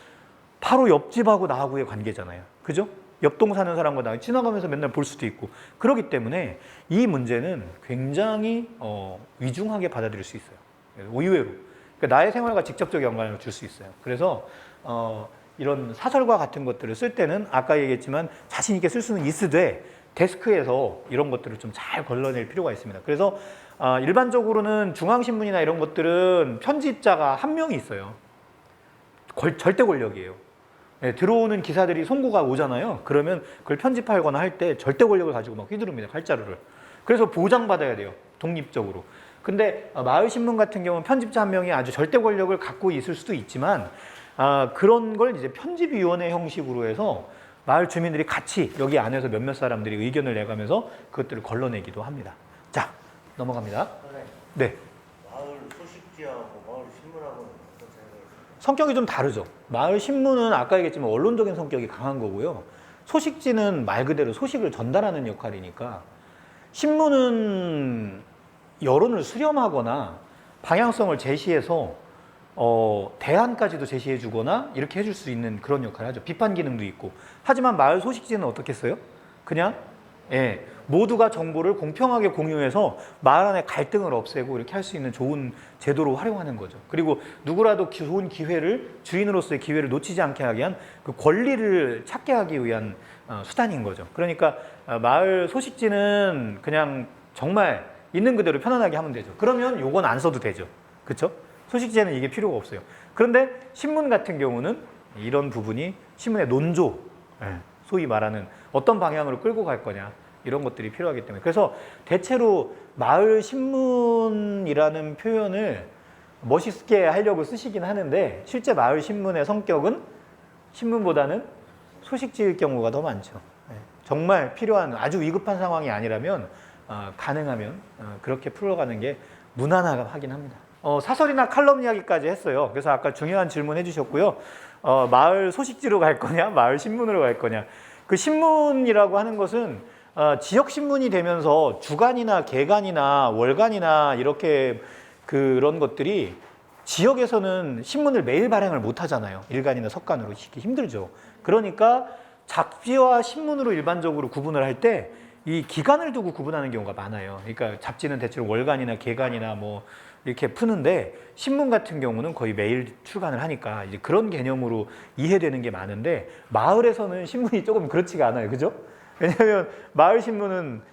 바로 옆집하고 나하고의 관계잖아요. 그죠? 옆동 사는 사람과 나 지나가면서 맨날 볼 수도 있고 그렇기 때문에 이 문제는 굉장히 위중하게 받아들일 수 있어요. 의외로. 그러니까 나의 생활과 직접적 영향을 줄 수 있어요. 그래서 이런 사설과 같은 것들을 쓸 때는 아까 얘기했지만 자신 있게 쓸 수는 있으되 데스크에서 이런 것들을 좀 잘 걸러낼 필요가 있습니다. 그래서 일반적으로는 중앙신문이나 이런 것들은 편집자가 한 명이 있어요. 절대 권력이에요. 네, 들어오는 기사들이 송고가 오잖아요. 그러면 그걸 편집하거나 할 때 절대 권력을 가지고 막 휘두릅니다. 칼자루를. 그래서 보장받아야 돼요. 독립적으로. 근데 마을신문 같은 경우는 편집자 한 명이 아주 절대 권력을 갖고 있을 수도 있지만 그런 걸 이제 편집위원회 형식으로 해서 마을 주민들이 같이 여기 안에서 몇몇 사람들이 의견을 내가면서 그것들을 걸러내기도 합니다. 자, 넘어갑니다. 네. 마을 소식지하고 마을 신문하고는 어떤 차이가 있을까요? 성격이 좀 다르죠. 마을 신문은 아까 얘기했지만 언론적인 성격이 강한 거고요. 소식지는 말 그대로 소식을 전달하는 역할이니까 신문은 여론을 수렴하거나 방향성을 제시해서 대안까지도 제시해 주거나 이렇게 해줄 수 있는 그런 역할을 하죠. 비판 기능도 있고. 하지만 마을 소식지는 어떻게 써요? 그냥 모두가 정보를 공평하게 공유해서 마을 안에 갈등을 없애고 이렇게 할 수 있는 좋은 제도로 활용하는 거죠. 그리고 누구라도 좋은 기회를 주인으로서의 기회를 놓치지 않게 하게 한 그 권리를 찾게 하기 위한 수단인 거죠. 그러니까 마을 소식지는 그냥 정말 있는 그대로 편안하게 하면 되죠. 그러면 요건 안 써도 되죠. 그렇죠? 소식지에는 이게 필요가 없어요. 그런데 신문 같은 경우는 이런 부분이 신문의 논조, 소위 말하는 어떤 방향으로 끌고 갈 거냐 이런 것들이 필요하기 때문에 그래서 대체로 마을 신문이라는 표현을 멋있게 하려고 쓰시긴 하는데 실제 마을 신문의 성격은 신문보다는 소식지일 경우가 더 많죠. 정말 필요한 아주 위급한 상황이 아니라면 가능하면 그렇게 풀어가는 게 무난하긴 합니다. 사설이나 칼럼 이야기까지 했어요. 그래서 아까 중요한 질문 해주셨고요. 마을 소식지로 갈 거냐, 마을 신문으로 갈 거냐. 그 신문이라고 하는 것은 지역 신문이 되면서 주간이나 개간이나 월간이나 이렇게 그런 것들이 지역에서는 신문을 매일 발행을 못 하잖아요. 일간이나 석간으로 힘들죠. 그러니까 잡지와 신문으로 일반적으로 구분을 할 때 이 기간을 두고 구분하는 경우가 많아요. 그러니까 잡지는 대체로 월간이나 개간이나 뭐 이렇게 푸는데 신문 같은 경우는 거의 매일 출간을 하니까 이제 그런 개념으로 이해되는 게 많은데 마을에서는 신문이 조금 그렇지가 않아요. 그죠? 왜냐하면 마을 신문은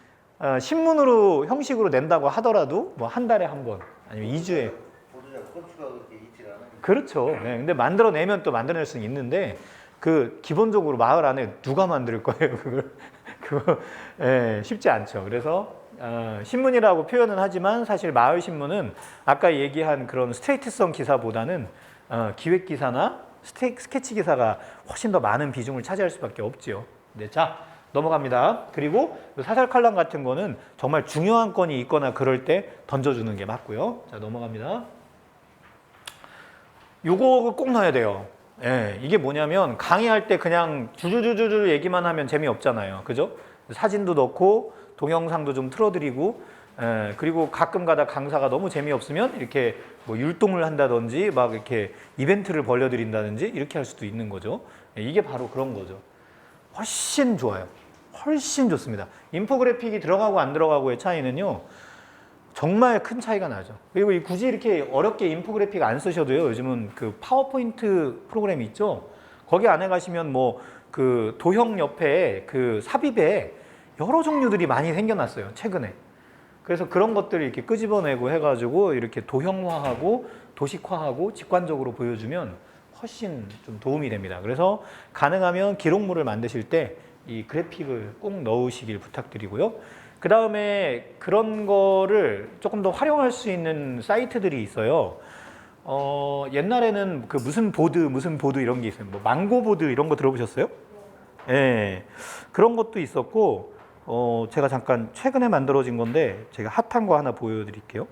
신문으로 형식으로 낸다고 하더라도 뭐 한 달에 한 번 아니면 2주에 보도자 건수가 그렇게 있질 않아요. 그렇죠. 네, 근데 만들어내면 또 만들어낼 수는 있는데 그 기본적으로 마을 안에 누가 만들 거예요, 그걸? 그거 쉽지 않죠. 그래서 신문이라고 표현은 하지만 사실 마을 신문은 아까 얘기한 그런 스트레이트성 기사보다는 기획 기사나 스케치 기사가 훨씬 더 많은 비중을 차지할 수밖에 없지요. 네, 자 넘어갑니다. 그리고 사설 칼럼 같은 거는 정말 중요한 건이 있거나 그럴 때 던져주는 게 맞고요. 자 넘어갑니다. 요거 꼭 넣어야 돼요. 예, 이게 뭐냐면 강의할 때 그냥 주주주주 얘기만 하면 재미없잖아요. 그죠? 사진도 넣고 동영상도 좀 틀어드리고 그리고 가끔 가다 강사가 너무 재미없으면 이렇게 뭐 율동을 한다든지 막 이렇게 이벤트를 벌려드린다든지 이렇게 할 수도 있는 거죠. 예, 이게 바로 그런 거죠. 훨씬 좋아요. 훨씬 좋습니다. 인포그래픽이 들어가고 안 들어가고의 차이는요. 정말 큰 차이가 나죠. 그리고 굳이 이렇게 어렵게 인포그래픽 안 쓰셔도요. 요즘은 그 파워포인트 프로그램이 있죠. 거기 안에 가시면 뭐 그 도형 옆에 그 삽입에 여러 종류들이 많이 생겨났어요. 최근에. 그래서 그런 것들을 이렇게 끄집어내고 해가지고 이렇게 도형화하고 도식화하고 직관적으로 보여주면 훨씬 좀 도움이 됩니다. 그래서 가능하면 기록물을 만드실 때 이 그래픽을 꼭 넣으시길 부탁드리고요. 그 다음에 그런 거를 조금 더 활용할 수 있는 사이트들이 있어요. 옛날에는 그 무슨 보드 이런 게 있어요. 뭐 망고보드 이런 거 들어보셨어요? 예. 그런 것도 있었고, 제가 잠깐 최근에 만들어진 건데, 제가 핫한 거 하나 보여드릴게요.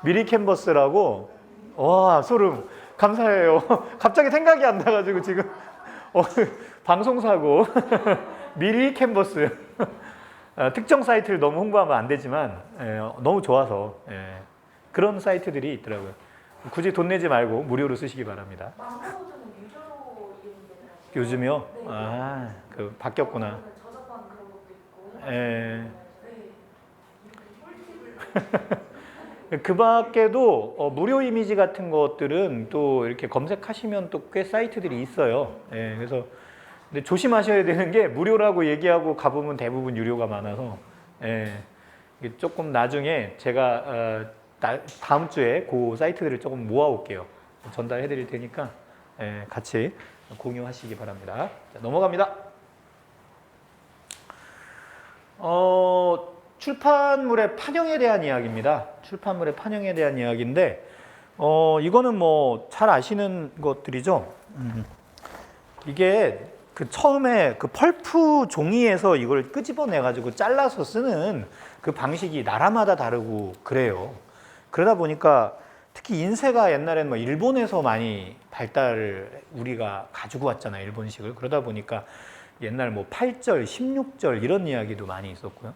미리 캔버스라고, 와, 소름. 감사해요. 갑자기 생각이 안 나가지고 지금, 방송사고. 미리 캔버스. 특정 사이트를 너무 홍보하면 안 되지만 너무 좋아서 그런 사이트들이 있더라고요. 굳이 돈 내지 말고 무료로 쓰시기 바랍니다. 망고보드는 유료로 이용되나요? 요즘요? 네. 아, 그 바뀌었구나. 저작권 그런 것도 있고. 예. 네. 그 밖에도 무료 이미지 같은 것들은 또 이렇게 검색하시면 또 꽤 사이트들이 있어요. 예, 그래서 근데 조심하셔야 되는 게 무료라고 얘기하고 가보면 대부분 유료가 많아서 이게 조금 나중에 제가 다음 주에 그 사이트들을 조금 모아올게요. 전달해 드릴 테니까 같이 공유하시기 바랍니다. 자, 넘어갑니다. 출판물의 판형에 대한 이야기입니다. 출판물의 판형에 대한 이야기인데 이거는 뭐 잘 아시는 것들이죠. 이게 그 처음에 그 펄프 종이에서 이걸 끄집어내 가지고 잘라서 쓰는 그 방식이 나라마다 다르고 그래요. 그러다 보니까 특히 인쇄가 옛날에는 뭐 일본에서 많이 발달을 우리가 가지고 왔잖아요. 일본식을. 그러다 보니까 옛날 뭐 8절, 16절 이런 이야기도 많이 있었고요.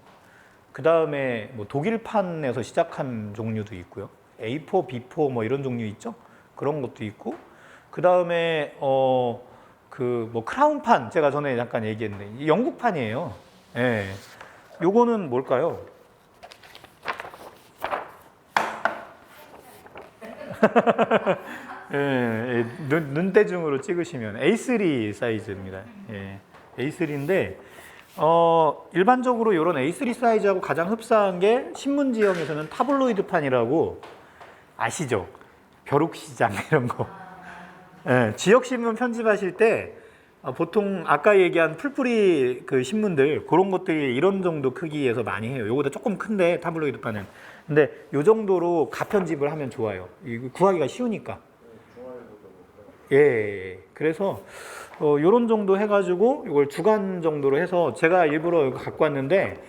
그 다음에 뭐 독일판에서 시작한 종류도 있고요. A4, B4 뭐 이런 종류 있죠. 그런 것도 있고. 그 다음에 그 뭐 크라운판 제가 전에 잠깐 얘기했는데 영국판이에요. 예. 요거는 뭘까요? 예, 눈대중으로 찍으시면 A3 사이즈입니다. 예, A3인데 일반적으로 이런 A3 사이즈하고 가장 흡사한 게 신문지형에서는 타블로이드판이라고 아시죠? 벼룩시장 이런 거. 예, 지역신문 편집하실 때 보통 아까 얘기한 풀뿌리 그 신문들 그런 것들이 이런 정도 크기에서 많이 해요. 요거보다 조금 큰데 타블로이드판은. 근데 요 정도로 가편집을 하면 좋아요. 이거 구하기가 쉬우니까. 예, 그래서 요런 정도 해가지고 이걸 주간 정도로 해서 제가 일부러 이거 갖고 왔는데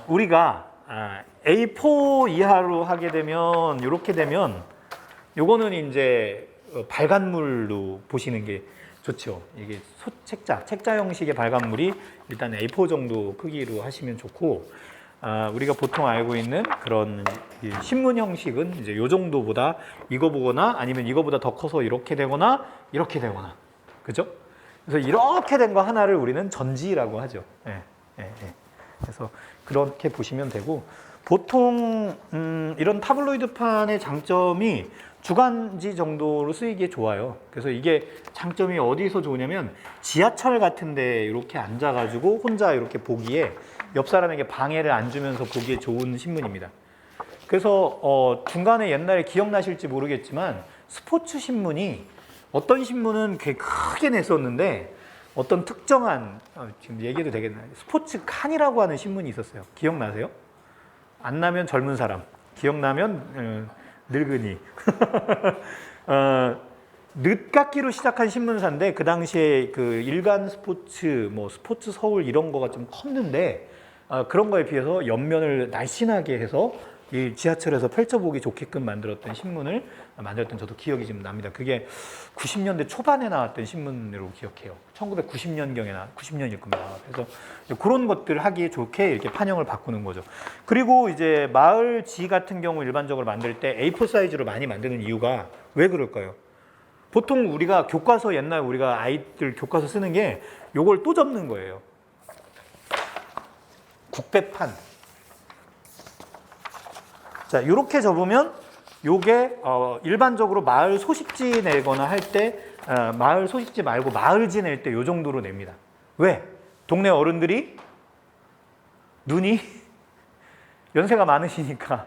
우리가 A4 이하로 하게 되면 이렇게 되면 요거는 이제 발간물로 보시는 게 좋죠. 이게 책자 형식의 발간물이 일단 A4 정도 크기로 하시면 좋고 우리가 보통 알고 있는 그런 이 신문 형식은 이제 요 정도보다 이거 보거나 아니면 이거보다 더 커서 이렇게 되거나 이렇게 되거나 그죠? 그래서 이렇게 된 거 하나를 우리는 전지라고 하죠. 그래서 그렇게 보시면 되고 보통 이런 타블로이드판의 장점이 주간지 정도로 쓰이기에 좋아요. 그래서 이게 장점이 어디서 좋으냐면 지하철 같은데 이렇게 앉아가지고 혼자 이렇게 보기에 옆 사람에게 방해를 안 주면서 보기에 좋은 신문입니다. 그래서 중간에 옛날에 기억나실지 모르겠지만 스포츠 신문이 어떤 신문은 꽤 크게 냈었는데 어떤 특정한 지금 얘기해도 되겠나요? 스포츠 칸이라고 하는 신문이 있었어요. 기억나세요? 안 나면 젊은 사람, 기억나면 늙은이. 늦깎이로 시작한 신문사인데 그 당시에 그 일간 스포츠, 뭐 스포츠 서울 이런 거가 좀 컸는데 그런 거에 비해서 옆면을 날씬하게 해서 이 지하철에서 펼쳐보기 좋게끔 만들었던 신문을 만들었던 저도 기억이 좀 납니다. 그게 90년대 초반에 나왔던 신문으로 기억해요. 1990년경에 90년일 겁니다. 그래서 그런 것들 하기에 좋게 이렇게 판형을 바꾸는 거죠. 그리고 이제 마을지 같은 경우 일반적으로 만들 때 A4 사이즈로 많이 만드는 이유가 왜 그럴까요? 보통 우리가 교과서 옛날 우리가 아이들 교과서 쓰는 게 요걸 또 접는 거예요. 국배판. 자, 이렇게 접으면 요게 일반적으로 마을 소식지 내거나 할 때 마을 소식지 말고 마을지 낼 때 요 정도로 냅니다. 왜? 동네 어른들이 눈이 연세가 많으시니까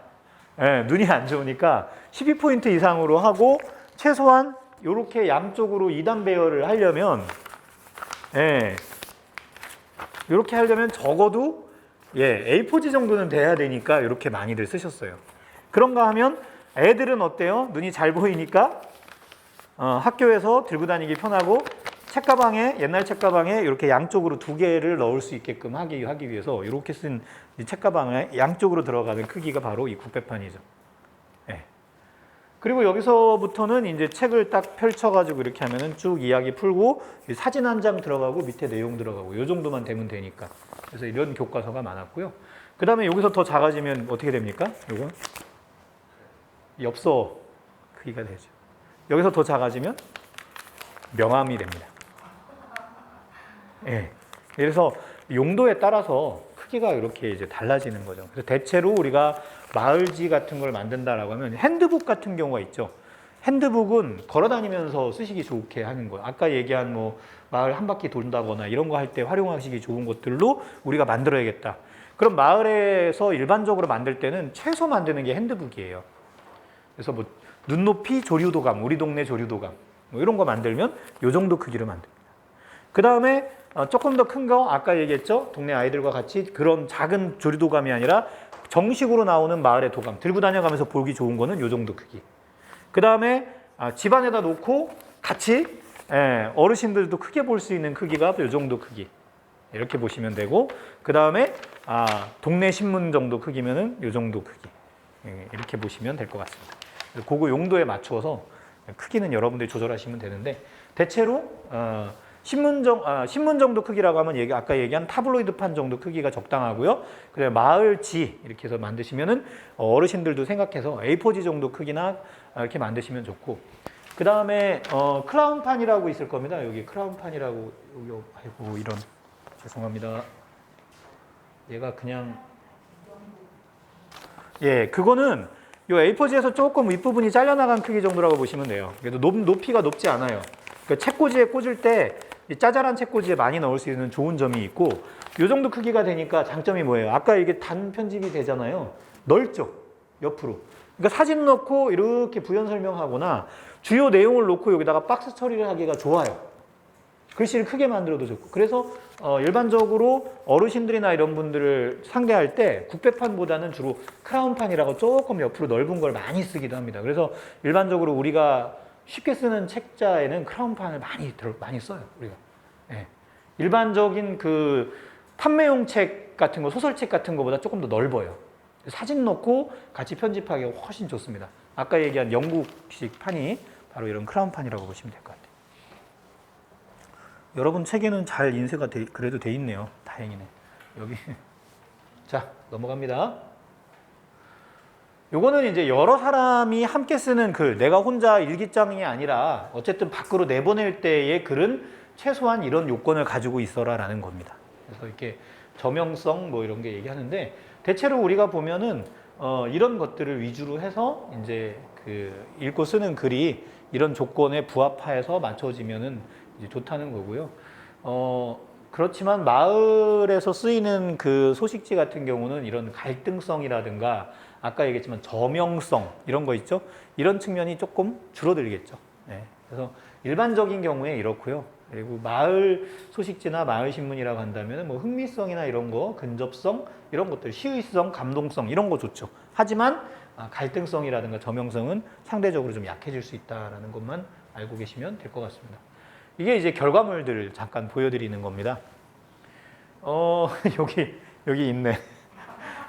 눈이 안 좋으니까 12포인트 이상으로 하고 최소한 요렇게 양쪽으로 2단 배열을 하려면 요렇게 하려면 적어도 A4지 정도는 돼야 되니까 이렇게 많이들 쓰셨어요. 그런가 하면 애들은 어때요? 눈이 잘 보이니까 학교에서 들고 다니기 편하고 책가방에 옛날 책가방에 이렇게 양쪽으로 두 개를 넣을 수 있게끔 하기 위해서 이렇게 쓴 이 책가방에 양쪽으로 들어가는 크기가 바로 이 국배판이죠. 그리고 여기서부터는 이제 책을 딱 펼쳐가지고 이렇게 하면은 쭉 이야기 풀고 사진 한 장 들어가고 밑에 내용 들어가고 이 정도만 되면 되니까. 그래서 이런 교과서가 많았고요. 그 다음에 여기서 더 작아지면 어떻게 됩니까? 요거 엽서 크기가 되죠. 여기서 더 작아지면 명함이 됩니다. 그래서 용도에 따라서 크기가 이렇게 이제 달라지는 거죠. 그래서 대체로 우리가 마을지 같은 걸 만든다라고 하면 핸드북 같은 경우가 있죠. 핸드북은 걸어 다니면서 쓰시기 좋게 하는 거예요. 아까 얘기한 뭐 마을 한 바퀴 돈다거나 이런 거 할 때 활용하시기 좋은 것들로 우리가 만들어야겠다. 그럼 마을에서 일반적으로 만들 때는 최소 만드는 게 핸드북이에요. 그래서 뭐 눈높이 조류도감, 우리 동네 조류도감 뭐 이런 거 만들면 요 정도 크기로 만듭니다. 그 다음에 조금 더 큰 거 아까 얘기했죠. 동네 아이들과 같이 그런 작은 조류도감이 아니라 정식으로 나오는 마을의 도감 들고 다녀가면서 보기 좋은 거는 요 정도 크기. 그 다음에 집안에다 놓고 같이 어르신들도 크게 볼 수 있는 크기가 요 정도 크기. 이렇게 보시면 되고 그 다음에 동네 신문 정도 크기면은 요 정도 크기. 이렇게 보시면 될 것 같습니다. 그거 용도에 맞추어서 크기는 여러분들이 조절하시면 되는데 대체로 신문 정도 크기라고 하면 아까 얘기한 타블로이드판 정도 크기가 적당하고요. 그다음에 마을지 이렇게 해서 만드시면은 어르신들도 생각해서 A4지 정도 크기나 이렇게 만드시면 좋고. 그 다음에 크라운판이라고 있을 겁니다. 여기 크라운판이라고 아이고 이런 죄송합니다. 얘가 그냥 그거는 요 A4지에서 조금 윗부분이 잘려나간 크기 정도라고 보시면 돼요. 그래도 높이가 높지 않아요. 그러니까 책꽂이에 꽂을 때 짜잘한 책꽂이에 많이 넣을 수 있는 좋은 점이 있고 요 정도 크기가 되니까 장점이 뭐예요? 아까 이게 단 편집이 되잖아요. 넓죠? 옆으로. 그러니까 사진 넣고 이렇게 부연 설명하거나 주요 내용을 놓고 여기다가 박스 처리를 하기가 좋아요. 글씨를 크게 만들어도 좋고. 그래서 일반적으로 어르신들이나 이런 분들을 상대할 때 국배판보다는 주로 크라운판이라고 조금 옆으로 넓은 걸 많이 쓰기도 합니다. 그래서 일반적으로 우리가 쉽게 쓰는 책자에는 크라운판을 많이 써요, 우리가. 예. 일반적인 그 판매용 책 같은 거, 소설책 같은 거보다 조금 더 넓어요. 사진 넣고 같이 편집하기가 훨씬 좋습니다. 아까 얘기한 영국식 판이 바로 이런 크라운판이라고 보시면 될 것 같아요. 여러분 책에는 잘 인쇄가 그래도 돼 있네요. 다행이네. 여기. 자, 넘어갑니다. 요거는 이제 여러 사람이 함께 쓰는 글, 내가 혼자 일기장이 아니라 어쨌든 밖으로 내보낼 때의 글은 최소한 이런 요건을 가지고 있어라라는 겁니다. 그래서 이렇게 저명성 뭐 이런 게 얘기하는데 대체로 우리가 보면은 이런 것들을 위주로 해서 이제 그 읽고 쓰는 글이 이런 조건에 부합해서 맞춰지면은 이제 좋다는 거고요. 그렇지만 마을에서 쓰이는 그 소식지 같은 경우는 이런 갈등성이라든가 아까 얘기했지만 저명성 이런 거 있죠. 이런 측면이 조금 줄어들겠죠. 네. 그래서 일반적인 경우에 이렇고요. 그리고 마을 소식지나 마을 신문이라고 한다면 뭐 흥미성이나 이런 거, 근접성 이런 것들, 시의성, 감동성 이런 거 좋죠. 하지만 갈등성이라든가 저명성은 상대적으로 좀 약해질 수 있다라는 것만 알고 계시면 될 것 같습니다. 이게 이제 결과물들을 잠깐 보여드리는 겁니다. 여기 있네.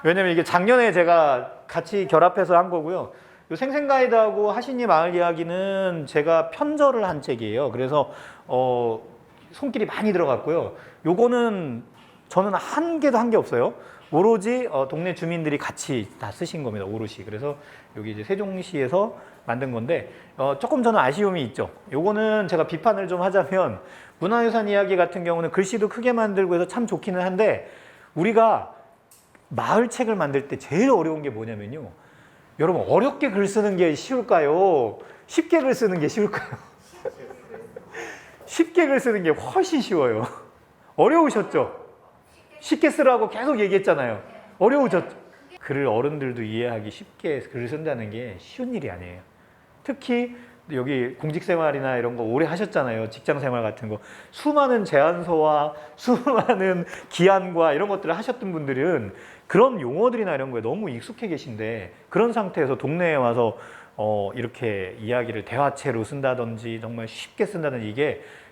왜냐면 이게 작년에 제가 같이 결합해서 한 거고요. 요 생생가이드하고 하신이 마을 이야기는 제가 편절을 한 책이에요. 그래서 손길이 많이 들어갔고요. 요거는 저는 한 개도 한 게 없어요. 오로지 동네 주민들이 같이 다 쓰신 겁니다. 오롯이. 그래서 여기 이제 세종시에서 만든 건데 조금 저는 아쉬움이 있죠. 요거는 제가 비판을 좀 하자면 문화유산 이야기 같은 경우는 글씨도 크게 만들고 해서 참 좋기는 한데 우리가 마을 책을 만들 때 제일 어려운 게 뭐냐면요. 여러분 어렵게 글 쓰는 게 쉬울까요? 쉽게 글 쓰는 게 쉬울까요? 쉽게 글 쓰는 게 훨씬 쉬워요. 어려우셨죠? 쉽게 쓰라고 계속 얘기했잖아요. 어려우셨죠? 글을 어른들도 이해하기 쉽게 글을 쓴다는 게 쉬운 일이 아니에요. 특히 여기 공직생활이나 이런 거 오래 하셨잖아요. 직장생활 같은 거. 수많은 제안서와 수많은 기한과 이런 것들을 하셨던 분들은 그런 용어들이나 이런 거에 너무 익숙해 계신데 그런 상태에서 동네에 와서 이렇게 이야기를 대화체로 쓴다든지 정말 쉽게 쓴다든지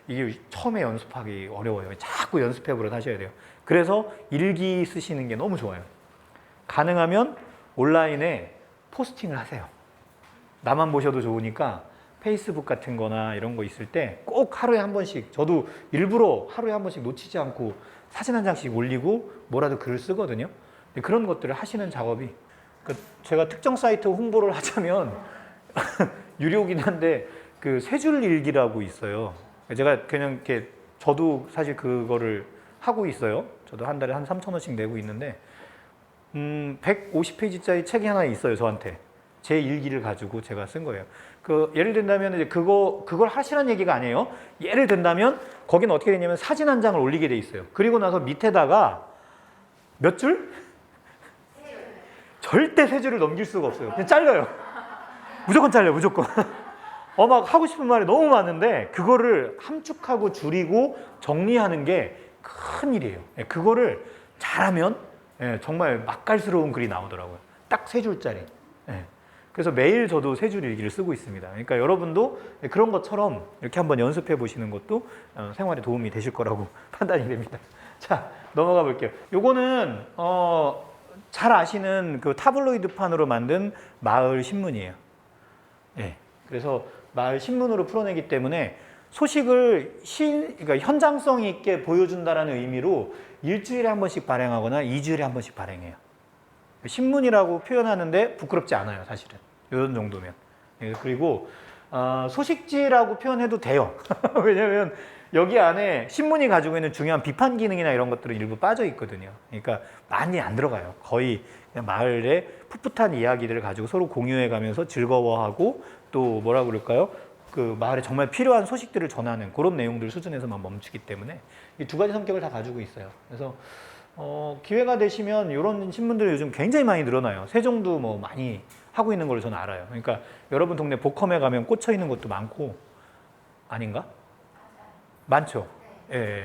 이게 처음에 연습하기 어려워요. 자꾸 연습해보려 하셔야 돼요. 그래서 일기 쓰시는 게 너무 좋아요. 가능하면 온라인에 포스팅을 하세요. 나만 보셔도 좋으니까 페이스북 같은 거나 이런 거 있을 때 꼭 하루에 한 번씩, 저도 일부러 하루에 한 번씩 놓치지 않고 사진 한 장씩 올리고 뭐라도 글을 쓰거든요. 그런 것들을 하시는 작업이 제가 특정 사이트 홍보를 하자면 유료긴 한데 그 세 줄 일기라고 있어요. 제가 그냥 이렇게 저도 사실 그거를 하고 있어요. 저도 한 달에 한 3,000원씩 내고 있는데 150페이지짜리 책이 하나 있어요. 저한테 제 일기를 가지고 제가 쓴 거예요. 예를 든다면 이제 그걸 하시라는 얘기가 아니에요. 예를 든다면 거기는 어떻게 되냐면 사진 한 장을 올리게 돼 있어요. 그리고 나서 밑에다가 몇 줄? 절대 세 줄을 넘길 수가 없어요. 그냥 잘려요. 무조건 잘려요. 무조건. 막 하고 싶은 말이 너무 많은데 그거를 함축하고 줄이고 정리하는 게 큰 일이에요. 그거를 잘하면 정말 맛깔스러운 글이 나오더라고요. 딱 세 줄짜리. 그래서 매일 저도 세 줄 일기를 쓰고 있습니다. 그러니까 여러분도 그런 것처럼 이렇게 한번 연습해 보시는 것도 생활에 도움이 되실 거라고 판단이 됩니다. 자, 넘어가 볼게요. 요거는 잘 아시는 그 타블로이드판으로 만든 마을 신문이에요. 그래서 마을 신문으로 풀어내기 때문에 소식을 그러니까 현장성 있게 보여준다는 의미로 일주일에 한 번씩 발행하거나 2주일에 한 번씩 발행해요. 신문이라고 표현하는데 부끄럽지 않아요, 사실은. 이런 정도면. 그리고 소식지라고 표현해도 돼요. 왜냐하면 여기 안에 신문이 가지고 있는 중요한 비판 기능이나 이런 것들은 일부 빠져 있거든요. 그러니까 많이 안 들어가요. 거의 그냥 마을의 풋풋한 이야기들을 가지고 서로 공유해 가면서 즐거워하고 또 뭐라 그럴까요? 그 마을에 정말 필요한 소식들을 전하는 그런 내용들 수준에서만 멈추기 때문에 이 두 가지 성격을 다 가지고 있어요. 그래서 기회가 되시면 이런 신문들이 요즘 굉장히 많이 늘어나요. 세종도 뭐 많이 하고 있는 걸로 저는 알아요. 그러니까 여러분 동네 복컴에 가면 꽂혀 있는 것도 많고 아닌가? 많죠.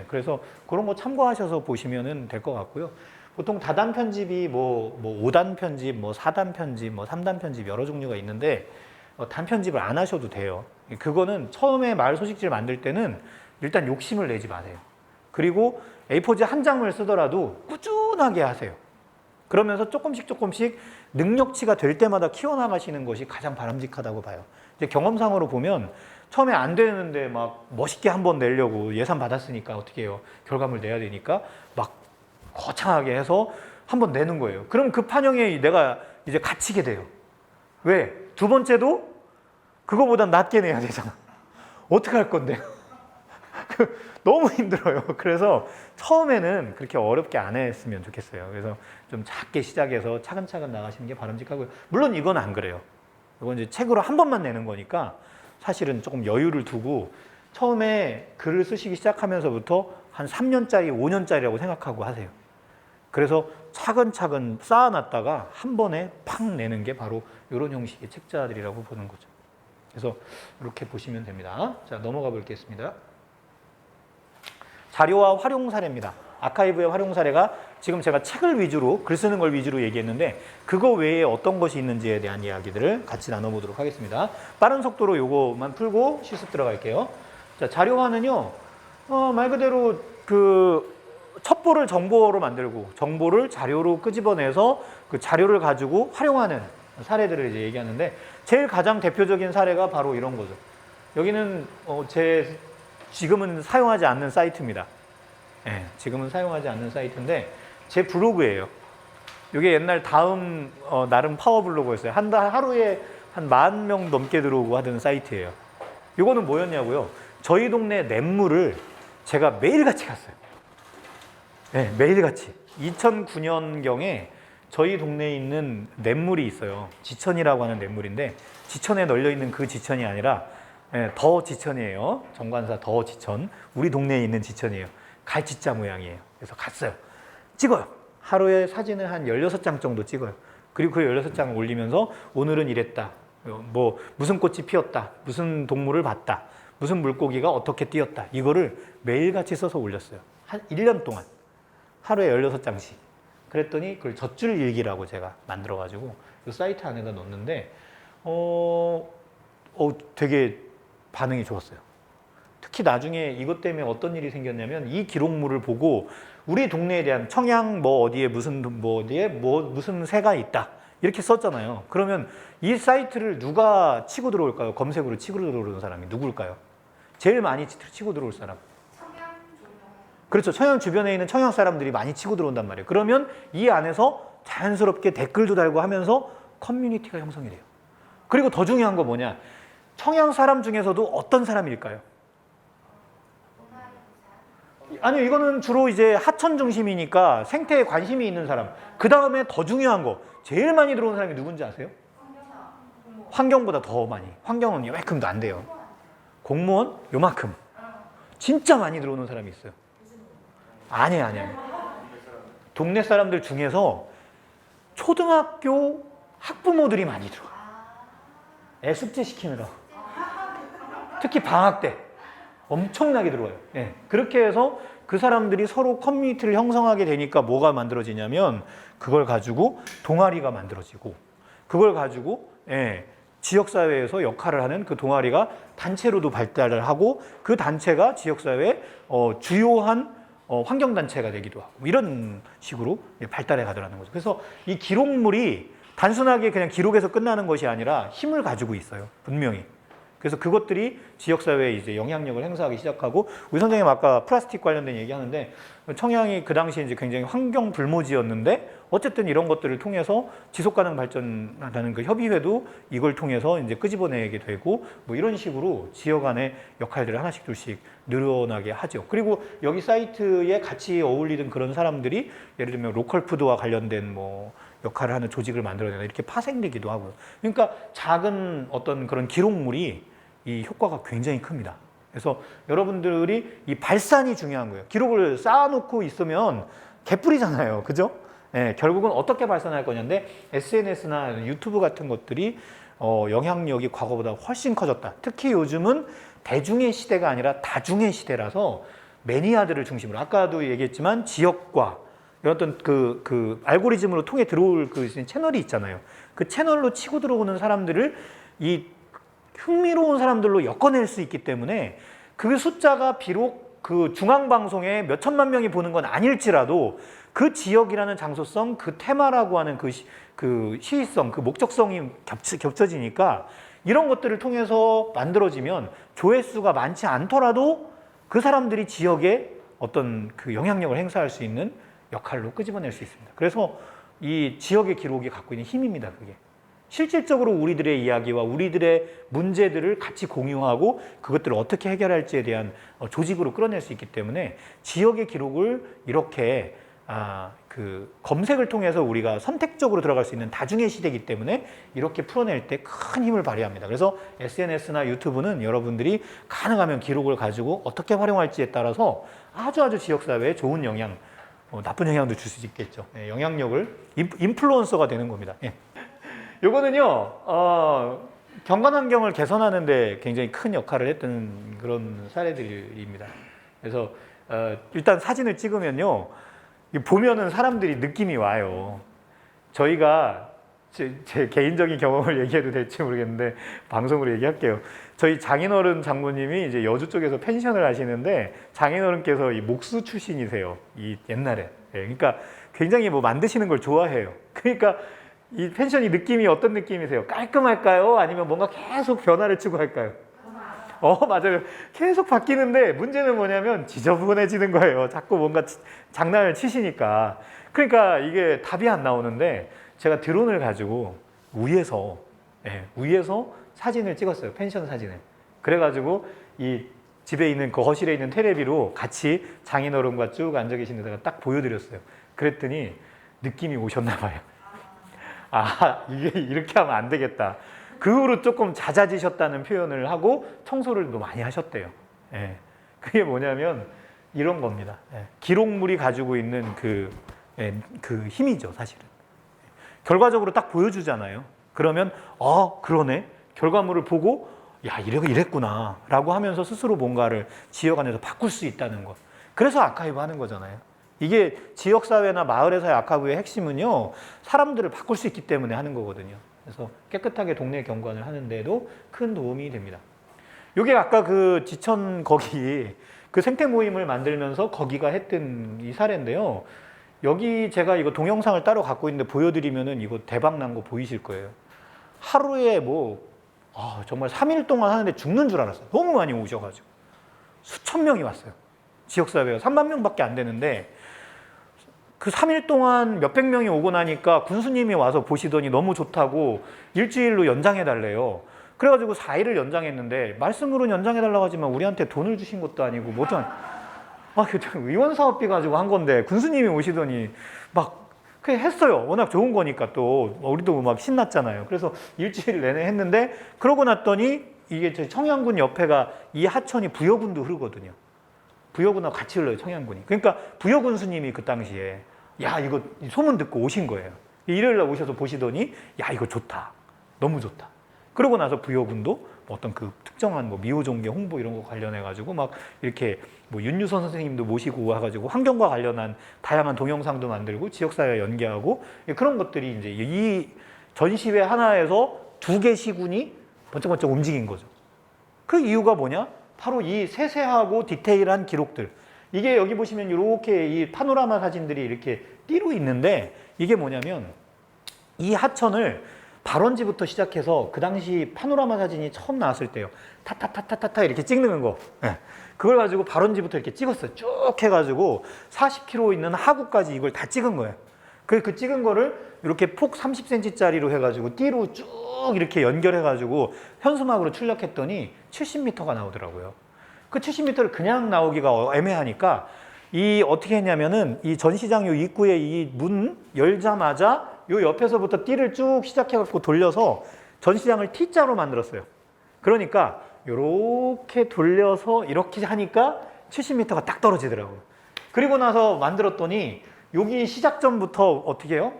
그래서 그런 거 참고하셔서 보시면 될 것 같고요. 보통 다단 편집이 뭐 5단 편집, 뭐 4단 편집, 뭐 3단 편집 여러 종류가 있는데 단편집을 안 하셔도 돼요. 그거는 처음에 마을 소식지를 만들 때는 일단 욕심을 내지 마세요. 그리고 A4지 한 장을 쓰더라도 꾸준하게 하세요. 그러면서 조금씩 능력치가 될 때마다 키워나가시는 것이 가장 바람직하다고 봐요. 이제 경험상으로 보면 처음에 안 되는데 막 멋있게 한번 내려고 예산 받았으니까 어떻게 해요? 결과물 내야 되니까 막 거창하게 해서 한번 내는 거예요. 그럼 그 판형에 내가 이제 갇히게 돼요. 왜? 두 번째도 그거보단 낮게 내야 되잖아. 어떻게 할 건데? 너무 힘들어요. 그래서 처음에는 그렇게 어렵게 안 했으면 좋겠어요. 그래서 좀 작게 시작해서 차근차근 나가시는 게 바람직하고요. 물론 이건 안 그래요. 이건 이제 책으로 한 번만 내는 거니까 사실은 조금 여유를 두고 처음에 글을 쓰시기 시작하면서부터 한 3년짜리, 5년짜리라고 생각하고 하세요. 그래서 차근차근 쌓아놨다가 한 번에 팍 내는 게 바로 이런 형식의 책자들이라고 보는 거죠. 그래서 이렇게 보시면 됩니다. 자, 넘어가 보겠습니다. 자료와 활용 사례입니다. 아카이브의 활용 사례가 지금 제가 책을 위주로, 글 쓰는 걸 위주로 얘기했는데 그거 외에 어떤 것이 있는지에 대한 이야기들을 같이 나눠보도록 하겠습니다. 빠른 속도로 요거만 풀고 실습 들어갈게요. 자, 자료화는요, 말 그대로 그 첩보를 정보로 만들고 정보를 자료로 끄집어내서 그 자료를 가지고 활용하는 사례들을 이제 얘기하는데 제일 가장 대표적인 사례가 바로 이런 거죠. 여기는 지금은 사용하지 않는 사이트입니다. 네, 지금은 사용하지 않는 사이트인데 제 블로그예요. 이게 옛날 다음 나름 파워블로그였어요. 하루에 한 10,000명 넘게 들어오고 하던 사이트예요. 이거는 뭐였냐고요? 저희 동네 냇물을 제가 매일같이 갔어요. 네, 매일같이. 2009년경에 저희 동네에 있는 냇물이 있어요. 지천이라고 하는 냇물인데 지천에 널려있는 그 지천이 아니라 더 지천이에요. 정관사 더 지천. 우리 동네에 있는 지천이에요. 갈치자 모양이에요. 그래서 갔어요. 찍어요. 하루에 사진을 한 16장 정도 찍어요. 그리고 그 16장을 올리면서 오늘은 이랬다. 뭐 무슨 꽃이 피었다. 무슨 동물을 봤다. 무슨 물고기가 어떻게 뛰었다. 이거를 매일같이 써서 올렸어요. 한 1년 동안. 하루에 16장씩. 그랬더니 그걸 젖줄 일기라고 제가 만들어가지고 이 사이트 안에다 넣었는데 되게 반응이 좋았어요. 특히 나중에 이것 때문에 어떤 일이 생겼냐면 이 기록물을 보고 우리 동네에 대한 청양 뭐 어디에 무슨 뭐 어디에 뭐 무슨 새가 있다 이렇게 썼잖아요. 그러면 이 사이트를 누가 치고 들어올까요? 검색으로 치고 들어오는 사람이 누굴까요? 제일 많이 치고 들어올 사람. 그렇죠. 청양 주변에 있는 청양 사람들이 많이 치고 들어온단 말이에요. 그러면 이 안에서 자연스럽게 댓글도 달고 하면서 커뮤니티가 형성이 돼요. 그리고 더 중요한 거 뭐냐? 청양 사람 중에서도 어떤 사람일까요? 아니요, 이거는 주로 이제 하천 중심이니까 생태에 관심이 있는 사람. 그 다음에 더 중요한 거, 제일 많이 들어오는 사람이 누군지 아세요? 환경보다 더 많이. 환경은 요만큼도 안 돼요. 공무원 요만큼. 진짜 많이 들어오는 사람이 있어요. 아니에요. 동네 사람들 중에서 초등학교 학부모들이 많이 들어와요. 애 숙제 시키느라고. 특히 방학 때 엄청나게 들어와요. 네. 그렇게 해서 그 사람들이 서로 커뮤니티를 형성하게 되니까 뭐가 만들어지냐면 그걸 가지고 동아리가 만들어지고 그걸 가지고 지역사회에서 역할을 하는 그 동아리가 단체로도 발달을 하고 그 단체가 지역사회의 주요한 환경단체가 되기도 하고 이런 식으로 발달해 가더라는 거죠. 그래서 이 기록물이 단순하게 그냥 기록에서 끝나는 것이 아니라 힘을 가지고 있어요. 분명히. 그래서 그것들이 지역사회에 이제 영향력을 행사하기 시작하고 우리 선생님 아까 플라스틱 관련된 얘기하는데 청양이 그 당시에 이제 굉장히 환경 불모지였는데 어쨌든 이런 것들을 통해서 지속가능 발전하는 그 협의회도 이걸 통해서 이제 끄집어내게 되고 뭐 이런 식으로 지역 안에 역할들을 하나씩 둘씩 늘어나게 하죠. 그리고 여기 사이트에 같이 어울리는 그런 사람들이 예를 들면 로컬 푸드와 관련된 뭐 역할을 하는 조직을 만들어내나 이렇게 파생되기도 하고요. 그러니까 작은 어떤 그런 기록물이 이 효과가 굉장히 큽니다. 그래서 여러분들이 이 발산이 중요한 거예요. 기록을 쌓아놓고 있으면 개뿔이잖아요. 그죠? 결국은 어떻게 발산할 거냐인데 SNS나 유튜브 같은 것들이 영향력이 과거보다 훨씬 커졌다. 특히 요즘은 대중의 시대가 아니라 다중의 시대라서 매니아들을 중심으로 아까도 얘기했지만 지역과 어떤 그 알고리즘으로 통해 들어올 그 채널이 있잖아요. 그 채널로 치고 들어오는 사람들을 이 흥미로운 사람들로 엮어낼 수 있기 때문에 그 숫자가 비록 그 중앙방송에 몇 천만 명이 보는 건 아닐지라도 그 지역이라는 장소성, 그 테마라고 하는 그 시의성, 그 목적성이 겹쳐지니까 이런 것들을 통해서 만들어지면 조회수가 많지 않더라도 그 사람들이 지역에 어떤 그 영향력을 행사할 수 있는 역할로 끄집어낼 수 있습니다. 그래서 이 지역의 기록이 갖고 있는 힘입니다, 그게. 실질적으로 우리들의 이야기와 우리들의 문제들을 같이 공유하고 그것들을 어떻게 해결할지에 대한 조직으로 끌어낼 수 있기 때문에 지역의 기록을 이렇게 그 검색을 통해서 우리가 선택적으로 들어갈 수 있는 다중의 시대이기 때문에 이렇게 풀어낼 때 큰 힘을 발휘합니다. 그래서 SNS나 유튜브는 여러분들이 가능하면 기록을 가지고 어떻게 활용할지에 따라서 아주 지역사회에 좋은 영향, 나쁜 영향도 줄 수 있겠죠. 예, 영향력을 인플루언서가 되는 겁니다. 예. 요거는요, 경관 환경을 개선하는 데 굉장히 큰 역할을 했던 그런 사례들입니다. 그래서 일단 사진을 찍으면요, 보면은 사람들이 느낌이 와요. 저희가 제 개인적인 경험을 얘기해도 될지 모르겠는데 방송으로 얘기할게요. 저희 장인어른 장모님이 이제 여주 쪽에서 펜션을 하시는데 장인어른께서 이 목수 출신이세요. 이 옛날에. 예, 그러니까 굉장히 뭐 만드시는 걸 좋아해요. 그러니까 이 펜션이 느낌이 어떤 느낌이세요? 깔끔할까요? 아니면 뭔가 계속 변화를 추구할까요? 맞아요. 계속 바뀌는데 문제는 뭐냐면 지저분해지는 거예요. 자꾸 뭔가 장난을 치시니까. 그러니까 이게 답이 안 나오는데 제가 드론을 가지고 위에서 사진을 찍었어요. 펜션 사진을. 그래가지고 이 집에 있는 그 거실에 있는 테레비로 같이 장인어른과 쭉 앉아 계신 데다가 딱 보여드렸어요. 그랬더니 느낌이 오셨나 봐요. 이게 이렇게 하면 안 되겠다. 그 후로 조금 잦아지셨다는 표현을 하고 청소를 또 많이 하셨대요. 예. 그게 뭐냐면 이런 겁니다. 예. 기록물이 가지고 있는 그 힘이죠, 사실은. 결과적으로 딱 보여주잖아요. 그러면 그러네. 결과물을 보고 야, 이랬구나 라고 하면서 스스로 뭔가를 지역 안에서 바꿀 수 있다는 것. 그래서 아카이브 하는 거잖아요. 이게 지역사회나 마을에서의 아카이브의 핵심은요, 사람들을 바꿀 수 있기 때문에 하는 거거든요. 그래서 깨끗하게 동네 경관을 하는데도 큰 도움이 됩니다. 이게 아까 그 지천 거기 그 생태 모임을 만들면서 거기가 했던 이 사례인데요. 여기 제가 이거 동영상을 따로 갖고 있는데 보여드리면은 이거 대박 난 거 보이실 거예요. 하루에 정말 3일 동안 하는데 죽는 줄 알았어요. 너무 많이 오셔가지고. 수천 명이 왔어요. 지역사회가 3만 명밖에 안 되는데 그 3일 동안 몇백 명이 오고 나니까 군수님이 와서 보시더니 너무 좋다고 일주일로 연장해 달래요. 그래가지고 4일을 연장했는데 말씀으로는 연장해 달라고 하지만 우리한테 돈을 주신 것도 아니고 의원 사업비 가지고 한 건데 군수님이 오시더니 막 그냥 했어요. 워낙 좋은 거니까 또 우리도 막 신났잖아요. 그래서 일주일 내내 했는데 그러고 났더니 이게 저 청양군 옆에가 이 하천이 부여군도 흐르거든요. 부여군하고 같이 흘러요, 청양군이. 그러니까 부여군수님이 그 당시에 이거 소문 듣고 오신 거예요. 일요일날 오셔서 보시더니 이거 좋다. 너무 좋다. 그러고 나서 부여군도 어떤 그 특정한 미호종계 홍보 이런 거 관련해가지고 막 이렇게 윤유선 선생님도 모시고 와가지고 환경과 관련한 다양한 동영상도 만들고 지역사회 연계하고 그런 것들이 이제 이 전시회 하나에서 2개 시군이 번쩍번쩍 움직인 거죠. 그 이유가 뭐냐? 바로 이 세세하고 디테일한 기록들. 이게 여기 보시면 이렇게 이 파노라마 사진들이 이렇게 띠로 있는데 이게 뭐냐면 이 하천을 발원지부터 시작해서 그 당시 파노라마 사진이 처음 나왔을 때요. 타타타타타타 이렇게 찍는 거. 그걸 가지고 발원지부터 이렇게 찍었어요. 쭉 해가지고 40km 있는 하구까지 이걸 다 찍은 거예요. 그 찍은 거를 이렇게 폭 30cm짜리로 해가지고 띠로 쭉 이렇게 연결해가지고 현수막으로 출력했더니 70m가 나오더라고요. 그 70m를 그냥 나오기가 애매하니까 어떻게 했냐면은 이 전시장 입구에 이 문 열자마자 요 옆에서부터 띠를 쭉 시작해갖고 돌려서 전시장을 T자로 만들었어요. 그러니까 요렇게 돌려서 이렇게 하니까 70m가 딱 떨어지더라고요. 그리고 나서 만들었더니 여기 시작점부터 어떻게 해요?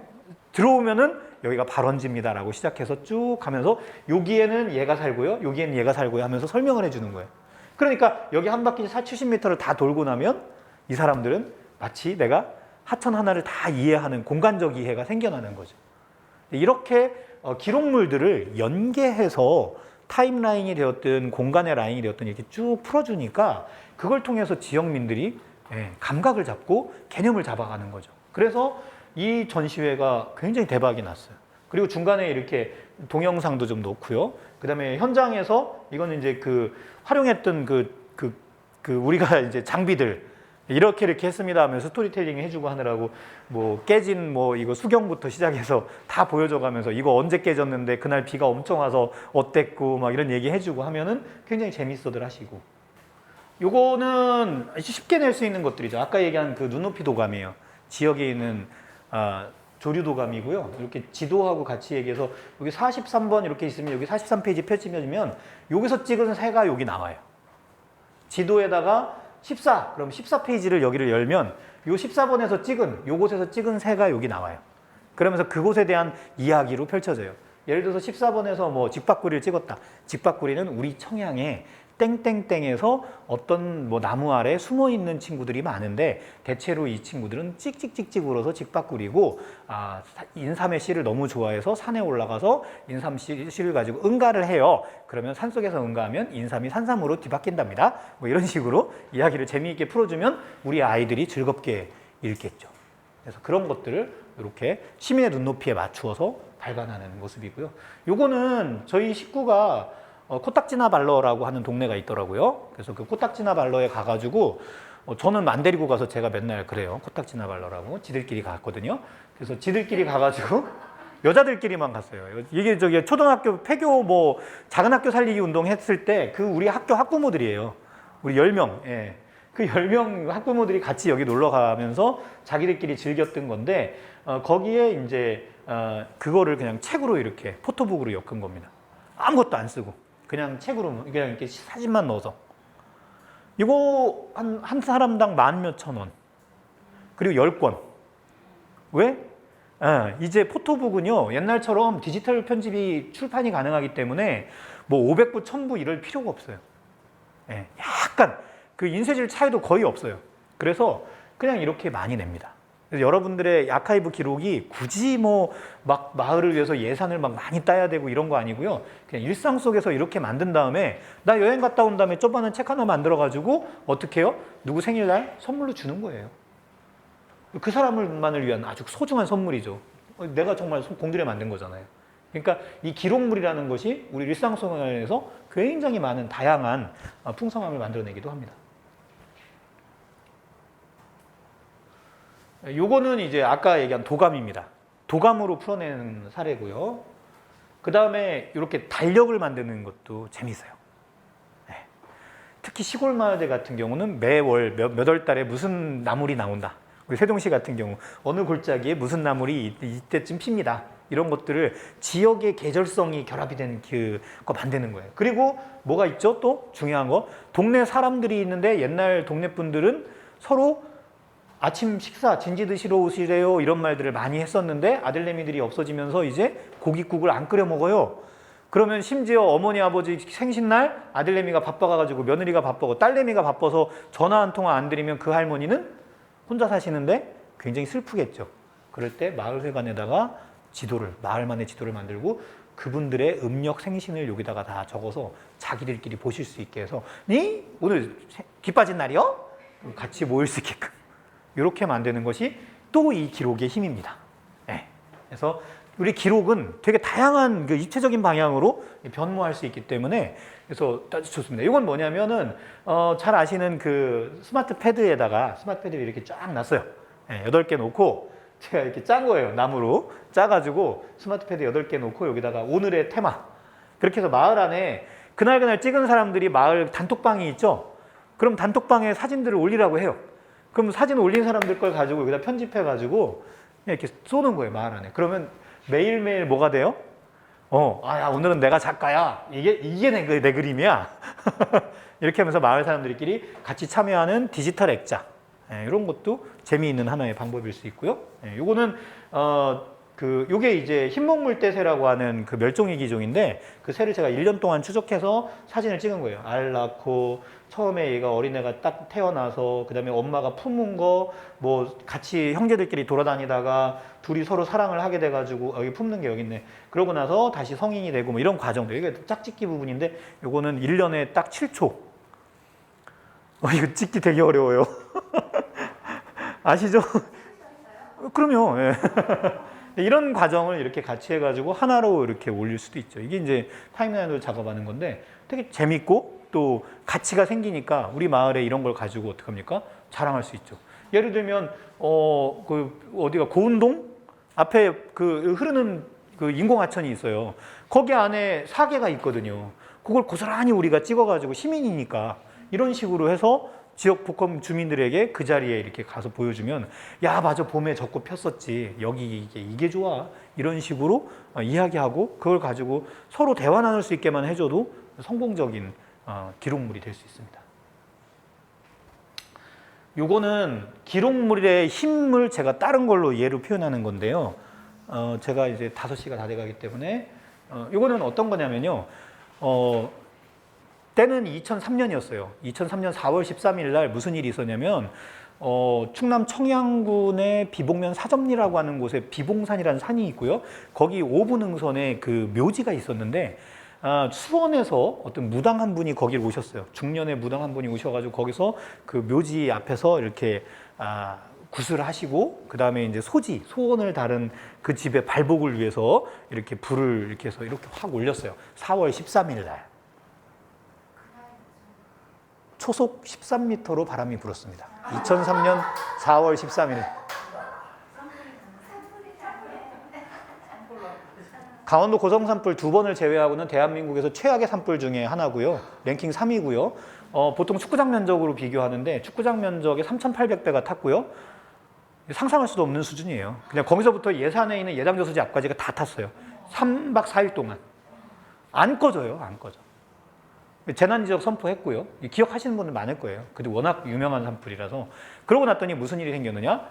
들어오면은 여기가 발원지입니다라고 시작해서 쭉 가면서 여기에는 얘가 살고요, 여기에는 얘가 살고요 하면서 설명을 해주는 거예요. 그러니까 여기 한 바퀴 70m를 다 돌고 나면 이 사람들은 마치 내가 하천 하나를 다 이해하는 공간적 이해가 생겨나는 거죠. 이렇게 기록물들을 연계해서 타임라인이 되었든 공간의 라인이 되었든 이렇게 쭉 풀어주니까 그걸 통해서 지역민들이 감각을 잡고 개념을 잡아가는 거죠. 그래서 이 전시회가 굉장히 대박이 났어요. 그리고 중간에 이렇게 동영상도 좀 놓고요. 그다음에 현장에서 이거는 이제 그 활용했던 우리가 이제 장비들 이렇게 했습니다 하면서 스토리텔링 해주고 하느라고 뭐 깨진 뭐 이거 수경부터 시작해서 다 보여줘가면서 이거 언제 깨졌는데 그날 비가 엄청 와서 어땠고 막 이런 얘기 해주고 하면은 굉장히 재밌어들 하시고. 요거는 쉽게 낼 수 있는 것들이죠. 아까 얘기한 그 눈높이 도감이에요. 지역에 있는 조류 도감이고요. 이렇게 지도하고 같이 얘기해서 여기 43번 이렇게 있으면 여기 43페이지 펼치면 여기서 찍은 새가 여기 나와요. 지도에다가 14, 그럼 14페이지를 여기를 열면 요 14번에서 찍은, 요곳에서 찍은 새가 여기 나와요. 그러면서 그곳에 대한 이야기로 펼쳐져요. 예를 들어서 14번에서 뭐 직박구리를 찍었다. 직박구리는 우리 청양에 땡땡땡에서 어떤 뭐 나무 아래 숨어 있는 친구들이 많은데 대체로 이 친구들은 찍찍찍찍 울어서 직박구리고 인삼의 씨를 너무 좋아해서 산에 올라가서 인삼 씨를 가지고 응가를 해요. 그러면 산속에서 응가하면 인삼이 산삼으로 뒤바뀐답니다. 뭐 이런 식으로 이야기를 재미있게 풀어주면 우리 아이들이 즐겁게 읽겠죠. 그래서 그런 것들을 이렇게 시민의 눈높이에 맞추어서 발간하는 모습이고요. 요거는 저희 식구가 코딱지나 발러라고 하는 동네가 있더라고요. 그래서 그 코딱지나 발러에 가가지고 저는 안 데리고 가서 제가 맨날 그래요. 코딱지나 발러라고 지들끼리 갔거든요. 그래서 지들끼리 가가지고 여자들끼리만 갔어요. 이게 저기 초등학교 폐교 뭐 작은 학교 살리기 운동 했을 때 그 우리 학교 학부모들이에요. 우리 10명. 예. 그 10명 학부모들이 같이 여기 놀러 가면서 자기들끼리 즐겼던 건데 거기에 이제 그거를 그냥 책으로 이렇게 포토북으로 엮은 겁니다. 아무것도 안 쓰고. 그냥 책으로 그냥 이렇게 사진만 넣어서 이거 한 사람당 10,000원 그리고 10권 왜? 이제 포토북은요 옛날처럼 디지털 편집이 출판이 가능하기 때문에 뭐 500부 1000부 이럴 필요가 없어요. 약간 그 인쇄질 차이도 거의 없어요. 그래서 그냥 이렇게 많이 냅니다. 그래서 여러분들의 아카이브 기록이 굳이 뭐 막 마을을 위해서 예산을 막 많이 따야 되고 이런 거 아니고요. 그냥 일상 속에서 이렇게 만든 다음에 나 여행 갔다 온 다음에 저번에 책 하나 만들어 가지고 어떻게 해요? 누구 생일날 선물로 주는 거예요. 그 사람만을 위한 아주 소중한 선물이죠. 내가 정말 공들여 만든 거잖아요. 그러니까 이 기록물이라는 것이 우리 일상 속에서 굉장히 많은 다양한 풍성함을 만들어내기도 합니다. 요거는 이제 아까 얘기한 도감입니다. 도감으로 풀어내는 사례고요. 그 다음에 이렇게 달력을 만드는 것도 재밌어요. 특히 시골 마을들 같은 경우는 매월 몇 월 달에 무슨 나물이 나온다. 우리 세종시 같은 경우 어느 골짜기에 무슨 나물이 이때쯤 핍니다. 이런 것들을 지역의 계절성이 결합이 된 거 만드는 거예요. 그리고 뭐가 있죠? 또 중요한 거 동네 사람들이 있는데 옛날 동네 분들은 서로 아침 식사 진지 드시러 오시래요 이런 말들을 많이 했었는데 아들내미들이 없어지면서 이제 고깃국을 안 끓여 먹어요. 그러면 심지어 어머니 아버지 생신날 아들내미가 바빠가지고 며느리가 바빠고 딸내미가 바빠서 전화 한 통화 안 드리면 그 할머니는 혼자 사시는데 굉장히 슬프겠죠. 그럴 때 마을회관에다가 마을만의 지도를 만들고 그분들의 음력 생신을 여기다가 다 적어서 자기들끼리 보실 수 있게 해서 오늘 기 빠진 날이요? 같이 모일 수 있게끔 이렇게 만드는 것이 또 이 기록의 힘입니다. 그래서 우리 기록은 되게 다양한 그 입체적인 방향으로 변모할 수 있기 때문에 그래서 아주 좋습니다. 이건 뭐냐면은 잘 아시는 그 스마트 패드에다가 스마트 패드를 이렇게 쫙 놨어요. 8개 놓고 제가 이렇게 짠 거예요. 나무로 짜가지고 스마트 패드 8개 놓고 여기다가 오늘의 테마 그렇게 해서 마을 안에 그날 찍은 사람들이 마을 단톡방이 있죠. 그럼 단톡방에 사진들을 올리라고 해요. 그럼 사진 올린 사람들 걸 가지고 여기다 편집해가지고 이렇게 쏘는 거예요, 마을 안에. 그러면 매일매일 뭐가 돼요? 야, 오늘은 내가 작가야. 이게 내 그림이야. 이렇게 하면서 마을 사람들끼리 같이 참여하는 디지털 액자. 이런 것도 재미있는 하나의 방법일 수 있고요. 요거는 요게 이제 흰목물대새라고 하는 그 멸종위 기종인데 그 새를 제가 1년 동안 추적해서 사진을 찍은 거예요. 알 낳고 처음에 얘가 어린애가 딱 태어나서 그다음에 엄마가 품은 거 뭐 같이 형제들끼리 돌아다니다가 둘이 서로 사랑을 하게 돼가지고 여기 품는 게 여기 있네. 그러고 나서 다시 성인이 되고 뭐 이런 과정들. 이게 짝짓기 부분인데 요거는 1년에 딱 7초. 이거 찍기 되게 어려워요. 아시죠? 그럼요. 예. 이런 과정을 이렇게 같이 해가지고 하나로 이렇게 올릴 수도 있죠. 이게 이제 타임라인으로 작업하는 건데 되게 재밌고 또 가치가 생기니까 우리 마을에 이런 걸 가지고 어떡합니까? 자랑할 수 있죠. 예를 들면 어디가 고운동 앞에 그 흐르는 그 인공하천이 있어요. 거기 안에 사계가 있거든요. 그걸 고스란히 우리가 찍어가지고 시민이니까 이런 식으로 해서 지역 복합 주민들에게 그 자리에 이렇게 가서 보여주면 야 맞아 봄에 젖꽃 폈었지 여기 이게 좋아 이런 식으로 이야기하고 그걸 가지고 서로 대화 나눌 수 있게만 해줘도 성공적인 기록물이 될 수 있습니다. 요거는 기록물의 힘을 제가 다른 걸로 예로 표현하는 건데요. 제가 이제 5시가 다 돼가기 때문에 요거는 어떤 거냐면요. 때는 2003년이었어요. 2003년 4월 13일 날 무슨 일이 있었냐면 충남 청양군의 비봉면 사점리라고 하는 곳에 비봉산이라는 산이 있고요. 거기 오분흥선에 그 묘지가 있었는데 수원에서 어떤 무당 한 분이 거기를 오셨어요. 중년의 무당 한 분이 오셔가지고 거기서 그 묘지 앞에서 이렇게 구슬을 하시고 그 다음에 이제 소원을 다른 그 집의 발복을 위해서 이렇게 불을 이렇게 해서 이렇게 확 올렸어요. 4월 13일 날. 초속 13m로 바람이 불었습니다. 2003년 4월 13일. 강원도 고성산불 2번을 제외하고는 대한민국에서 최악의 산불 중에 하나고요. 랭킹 3위고요. 보통 축구장 면적으로 비교하는데 축구장 면적의 3,800배가 탔고요. 상상할 수도 없는 수준이에요. 그냥 거기서부터 예산에 있는 예당저수지 앞까지가 다 탔어요. 3박 4일 동안. 안 꺼져요. 안 꺼져. 재난지역 선포했고요. 기억하시는 분들 많을 거예요. 근데 워낙 유명한 산불이라서. 그러고 났더니 무슨 일이 생겼느냐?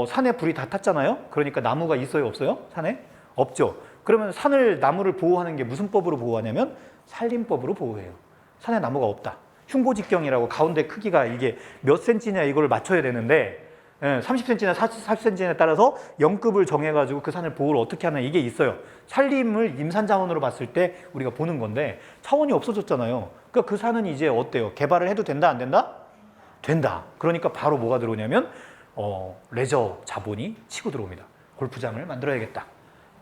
산에 불이 다 탔잖아요. 그러니까 나무가 있어요, 없어요? 산에? 없죠. 그러면 나무를 보호하는 게 무슨 법으로 보호하냐면 산림법으로 보호해요. 산에 나무가 없다. 흉고직경이라고 가운데 크기가 이게 몇 센치냐 이걸 맞춰야 되는데 30cm나 40cm에 따라서 0급을 정해가지고 그 산을 보호를 어떻게 하나 이게 있어요. 산림을 임산자원으로 봤을 때 우리가 보는 건데 차원이 없어졌잖아요. 그러니까 그 산은 이제 어때요? 개발을 해도 된다 안 된다? 된다. 그러니까 바로 뭐가 들어오냐면 레저 자본이 치고 들어옵니다. 골프장을 만들어야겠다.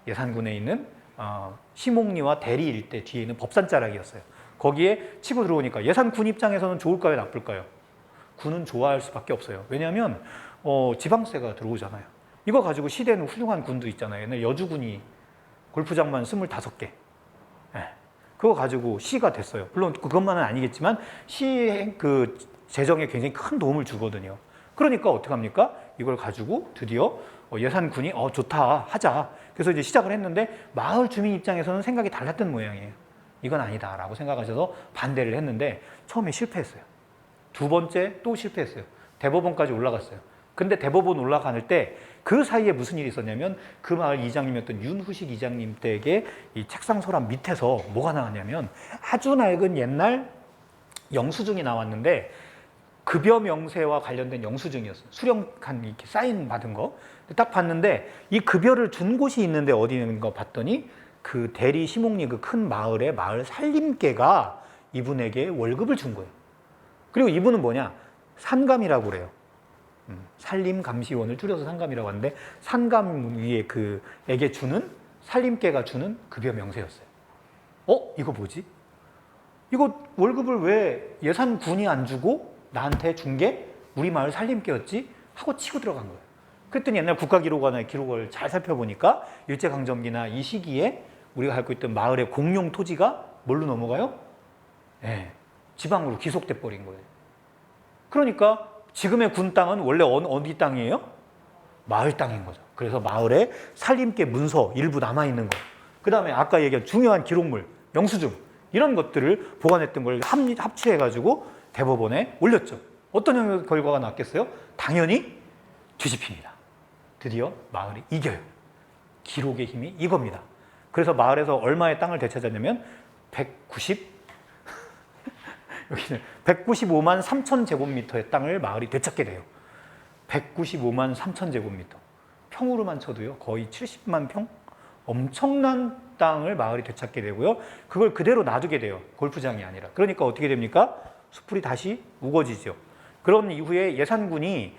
예산군에 있는 시목리와 대리 일대 뒤에 있는 법산자락이었어요. 거기에 치고 들어오니까 예산군 입장에서는 좋을까요? 나쁠까요? 군은 좋아할 수밖에 없어요. 왜냐하면 지방세가 들어오잖아요. 이거 가지고 시대는 훌륭한 군도 있잖아요. 옛날 여주군이 골프장만 25개. 네. 그거 가지고 시가 됐어요. 물론 그것만은 아니겠지만 시 그 재정에 굉장히 큰 도움을 주거든요. 그러니까 어떡합니까? 이걸 가지고 드디어 예산군이 좋다 하자. 그래서 이제 시작을 했는데 마을 주민 입장에서는 생각이 달랐던 모양이에요. 이건 아니다라고 생각하셔서 반대를 했는데 처음에 실패했어요. 두 번째 또 실패했어요. 대법원까지 올라갔어요. 근데 대법원 올라갈 때 그 사이에 무슨 일이 있었냐면 그 마을 이장님이었던 윤후식 이장님 댁에 이 책상 서랍 밑에서 뭐가 나왔냐면 아주 낡은 옛날 영수증이 나왔는데 급여 명세와 관련된 영수증이었어요. 수령한 이렇게 사인 받은 거. 딱 봤는데 이 급여를 준 곳이 있는데 어디 있는 거 봤더니 그 대리 시목리 그 큰 마을의 마을 살림계가 이분에게 월급을 준 거예요. 그리고 이분은 뭐냐? 산감이라고 그래요. 산림감시원을 줄여서 산감이라고 하는데 산감 위에 그에게 주는 산림계가 주는 급여 명세였어요. 이거 뭐지? 이거 월급을 왜 예산군이 안 주고 나한테 준 게 우리 마을 산림계였지? 하고 치고 들어간 거예요. 그랬더니 옛날 국가기록원의 기록을 잘 살펴보니까 일제강점기나 이 시기에 우리가 갖고 있던 마을의 공용 토지가 뭘로 넘어가요? 네, 지방으로 귀속돼 버린 거예요. 그러니까 지금의 군 땅은 원래 어디 땅이에요? 마을 땅인 거죠. 그래서 마을에 산림계 문서 일부 남아있는 거. 그 다음에 아까 얘기한 중요한 기록물, 영수증 이런 것들을 보관했던 걸 합치해가지고 대법원에 올렸죠. 어떤 결과가 났겠어요? 당연히 뒤집힙니다. 드디어 마을이 이겨요. 기록의 힘이 이겁니다. 그래서 마을에서 얼마의 땅을 되찾았냐면 여기는 195만 3천 제곱미터의 땅을 마을이 되찾게 돼요. 195만 3천 제곱미터. 평으로만 쳐도요. 거의 70만 평? 엄청난 땅을 마을이 되찾게 되고요. 그걸 그대로 놔두게 돼요. 골프장이 아니라. 그러니까 어떻게 됩니까? 숲풀이 다시 우거지죠. 그런 이후에 예산군이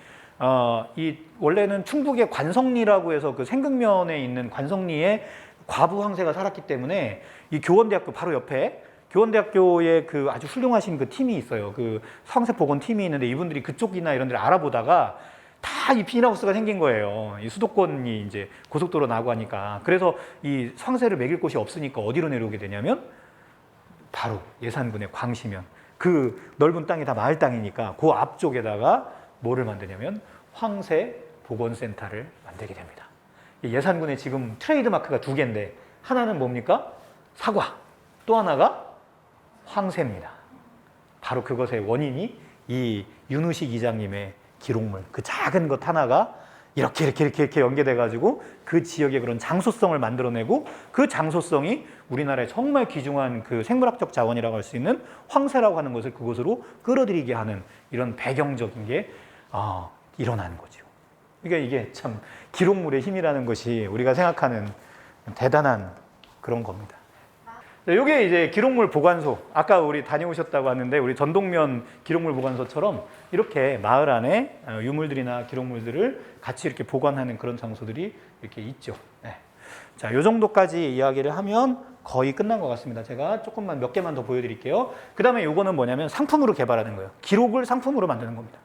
원래는 충북의 관성리라고 해서 그 생극면에 있는 관성리에 과부 황새가 살았기 때문에 이 교원대학교 바로 옆에 교원대학교에 그 아주 훌륭하신 그 팀이 있어요. 그 황새 복원 팀이 있는데 이분들이 그쪽이나 이런 데를 알아보다가 다 이 비닐하우스가 생긴 거예요. 이 수도권이 이제 고속도로 나고 하니까. 그래서 이 황새를 먹일 곳이 없으니까 어디로 내려오게 되냐면 바로 예산군의 광시면. 그 넓은 땅이 다 마을 땅이니까 그 앞쪽에다가 뭐를 만드냐면 황새 복원센터를 만들게 됩니다. 예산군의 지금 트레이드 마크가 두 개인데 하나는 뭡니까? 사과. 또 하나가 황새입니다. 바로 그것의 원인이 이 윤우식 이장님의 기록물, 그 작은 것 하나가 이렇게 연계돼 가지고 그 지역의 그런 장소성을 만들어내고 그 장소성이 우리나라의 정말 귀중한 그 생물학적 자원이라고 할 수 있는 황새라고 하는 것을 그곳으로 끌어들이게 하는 이런 배경적인 게 일어나는 거죠. 그러니까 이게 참 기록물의 힘이라는 것이 우리가 생각하는 대단한 그런 겁니다. 이게 이제 기록물 보관소. 아까 우리 다녀오셨다고 하는데 우리 전동면 기록물 보관소처럼 이렇게 마을 안에 유물들이나 기록물들을 같이 이렇게 보관하는 그런 장소들이 이렇게 있죠. 네. 자, 요 정도까지 이야기를 하면 거의 끝난 것 같습니다. 제가 조금만 몇 개만 더 보여드릴게요. 그 다음에 요거는 뭐냐면 상품으로 개발하는 거예요. 기록을 상품으로 만드는 겁니다.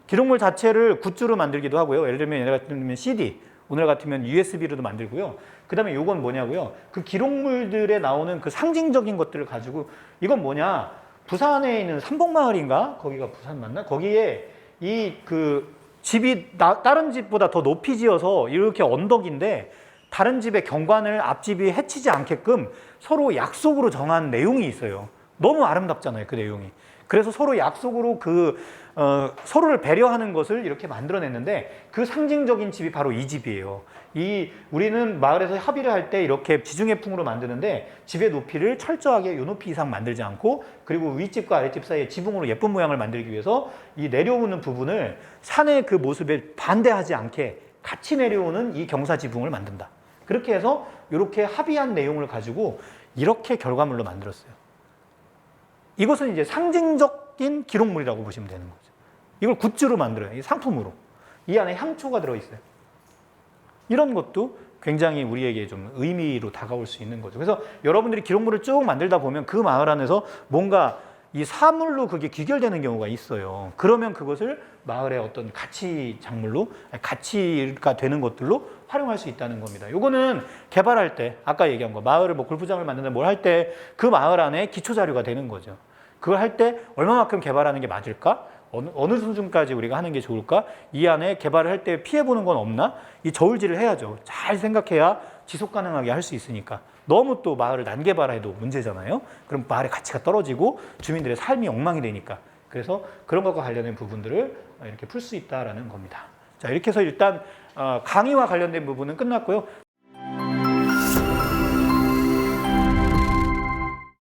기록물 자체를 굿즈로 만들기도 하고요. 예를 들면 얘네 같으면 CD, 오늘 같으면 USB로도 만들고요. 그 다음에 요건 뭐냐고요. 그 기록물들에 나오는 그 상징적인 것들을 가지고 이건 뭐냐. 부산에 있는 삼복마을인가? 거기가 부산 맞나? 거기에 이 그 집이 다른 집보다 더 높이 지어서 이렇게 언덕인데 다른 집의 경관을 앞집이 해치지 않게끔 서로 약속으로 정한 내용이 있어요. 너무 아름답잖아요, 그 내용이. 그래서 서로 약속으로 서로를 배려하는 것을 이렇게 만들어냈는데 그 상징적인 집이 바로 이 집이에요. 우리는 마을에서 합의를 할 때 이렇게 지중해풍으로 만드는데 집의 높이를 철저하게 요 높이 이상 만들지 않고 그리고 윗집과 아랫집 사이에 지붕으로 예쁜 모양을 만들기 위해서 이 내려오는 부분을 산의 그 모습에 반대하지 않게 같이 내려오는 이 경사 지붕을 만든다. 그렇게 해서 이렇게 합의한 내용을 가지고 이렇게 결과물로 만들었어요. 이것은 이제 상징적인 기록물이라고 보시면 되는 거죠. 이걸 굿즈로 만들어요. 상품으로. 이 안에 향초가 들어있어요. 이런 것도 굉장히 우리에게 좀 의미로 다가올 수 있는 거죠. 그래서 여러분들이 기록물을 쭉 만들다 보면 그 마을 안에서 뭔가 이 사물로 그게 귀결되는 경우가 있어요. 그러면 그것을 마을의 어떤 가치 작물로, 가치가 되는 것들로 활용할 수 있다는 겁니다. 요거는 개발할 때, 아까 얘기한 거, 마을을 뭐 골프장을 만든다 뭘 할 때 그 마을 안에 기초 자료가 되는 거죠. 그걸 할 때 얼마만큼 개발하는 게 맞을까? 어느 수준까지 우리가 하는 게 좋을까? 이 안에 개발을 할 때 피해보는 건 없나? 이 저울질을 해야죠. 잘 생각해야 지속 가능하게 할 수 있으니까. 너무 또 마을을 난개발해도 문제잖아요. 그럼 마을의 가치가 떨어지고 주민들의 삶이 엉망이 되니까. 그래서 그런 것과 관련된 부분들을 이렇게 풀 수 있다라는 겁니다. 자, 이렇게 해서 일단 강의와 관련된 부분은 끝났고요.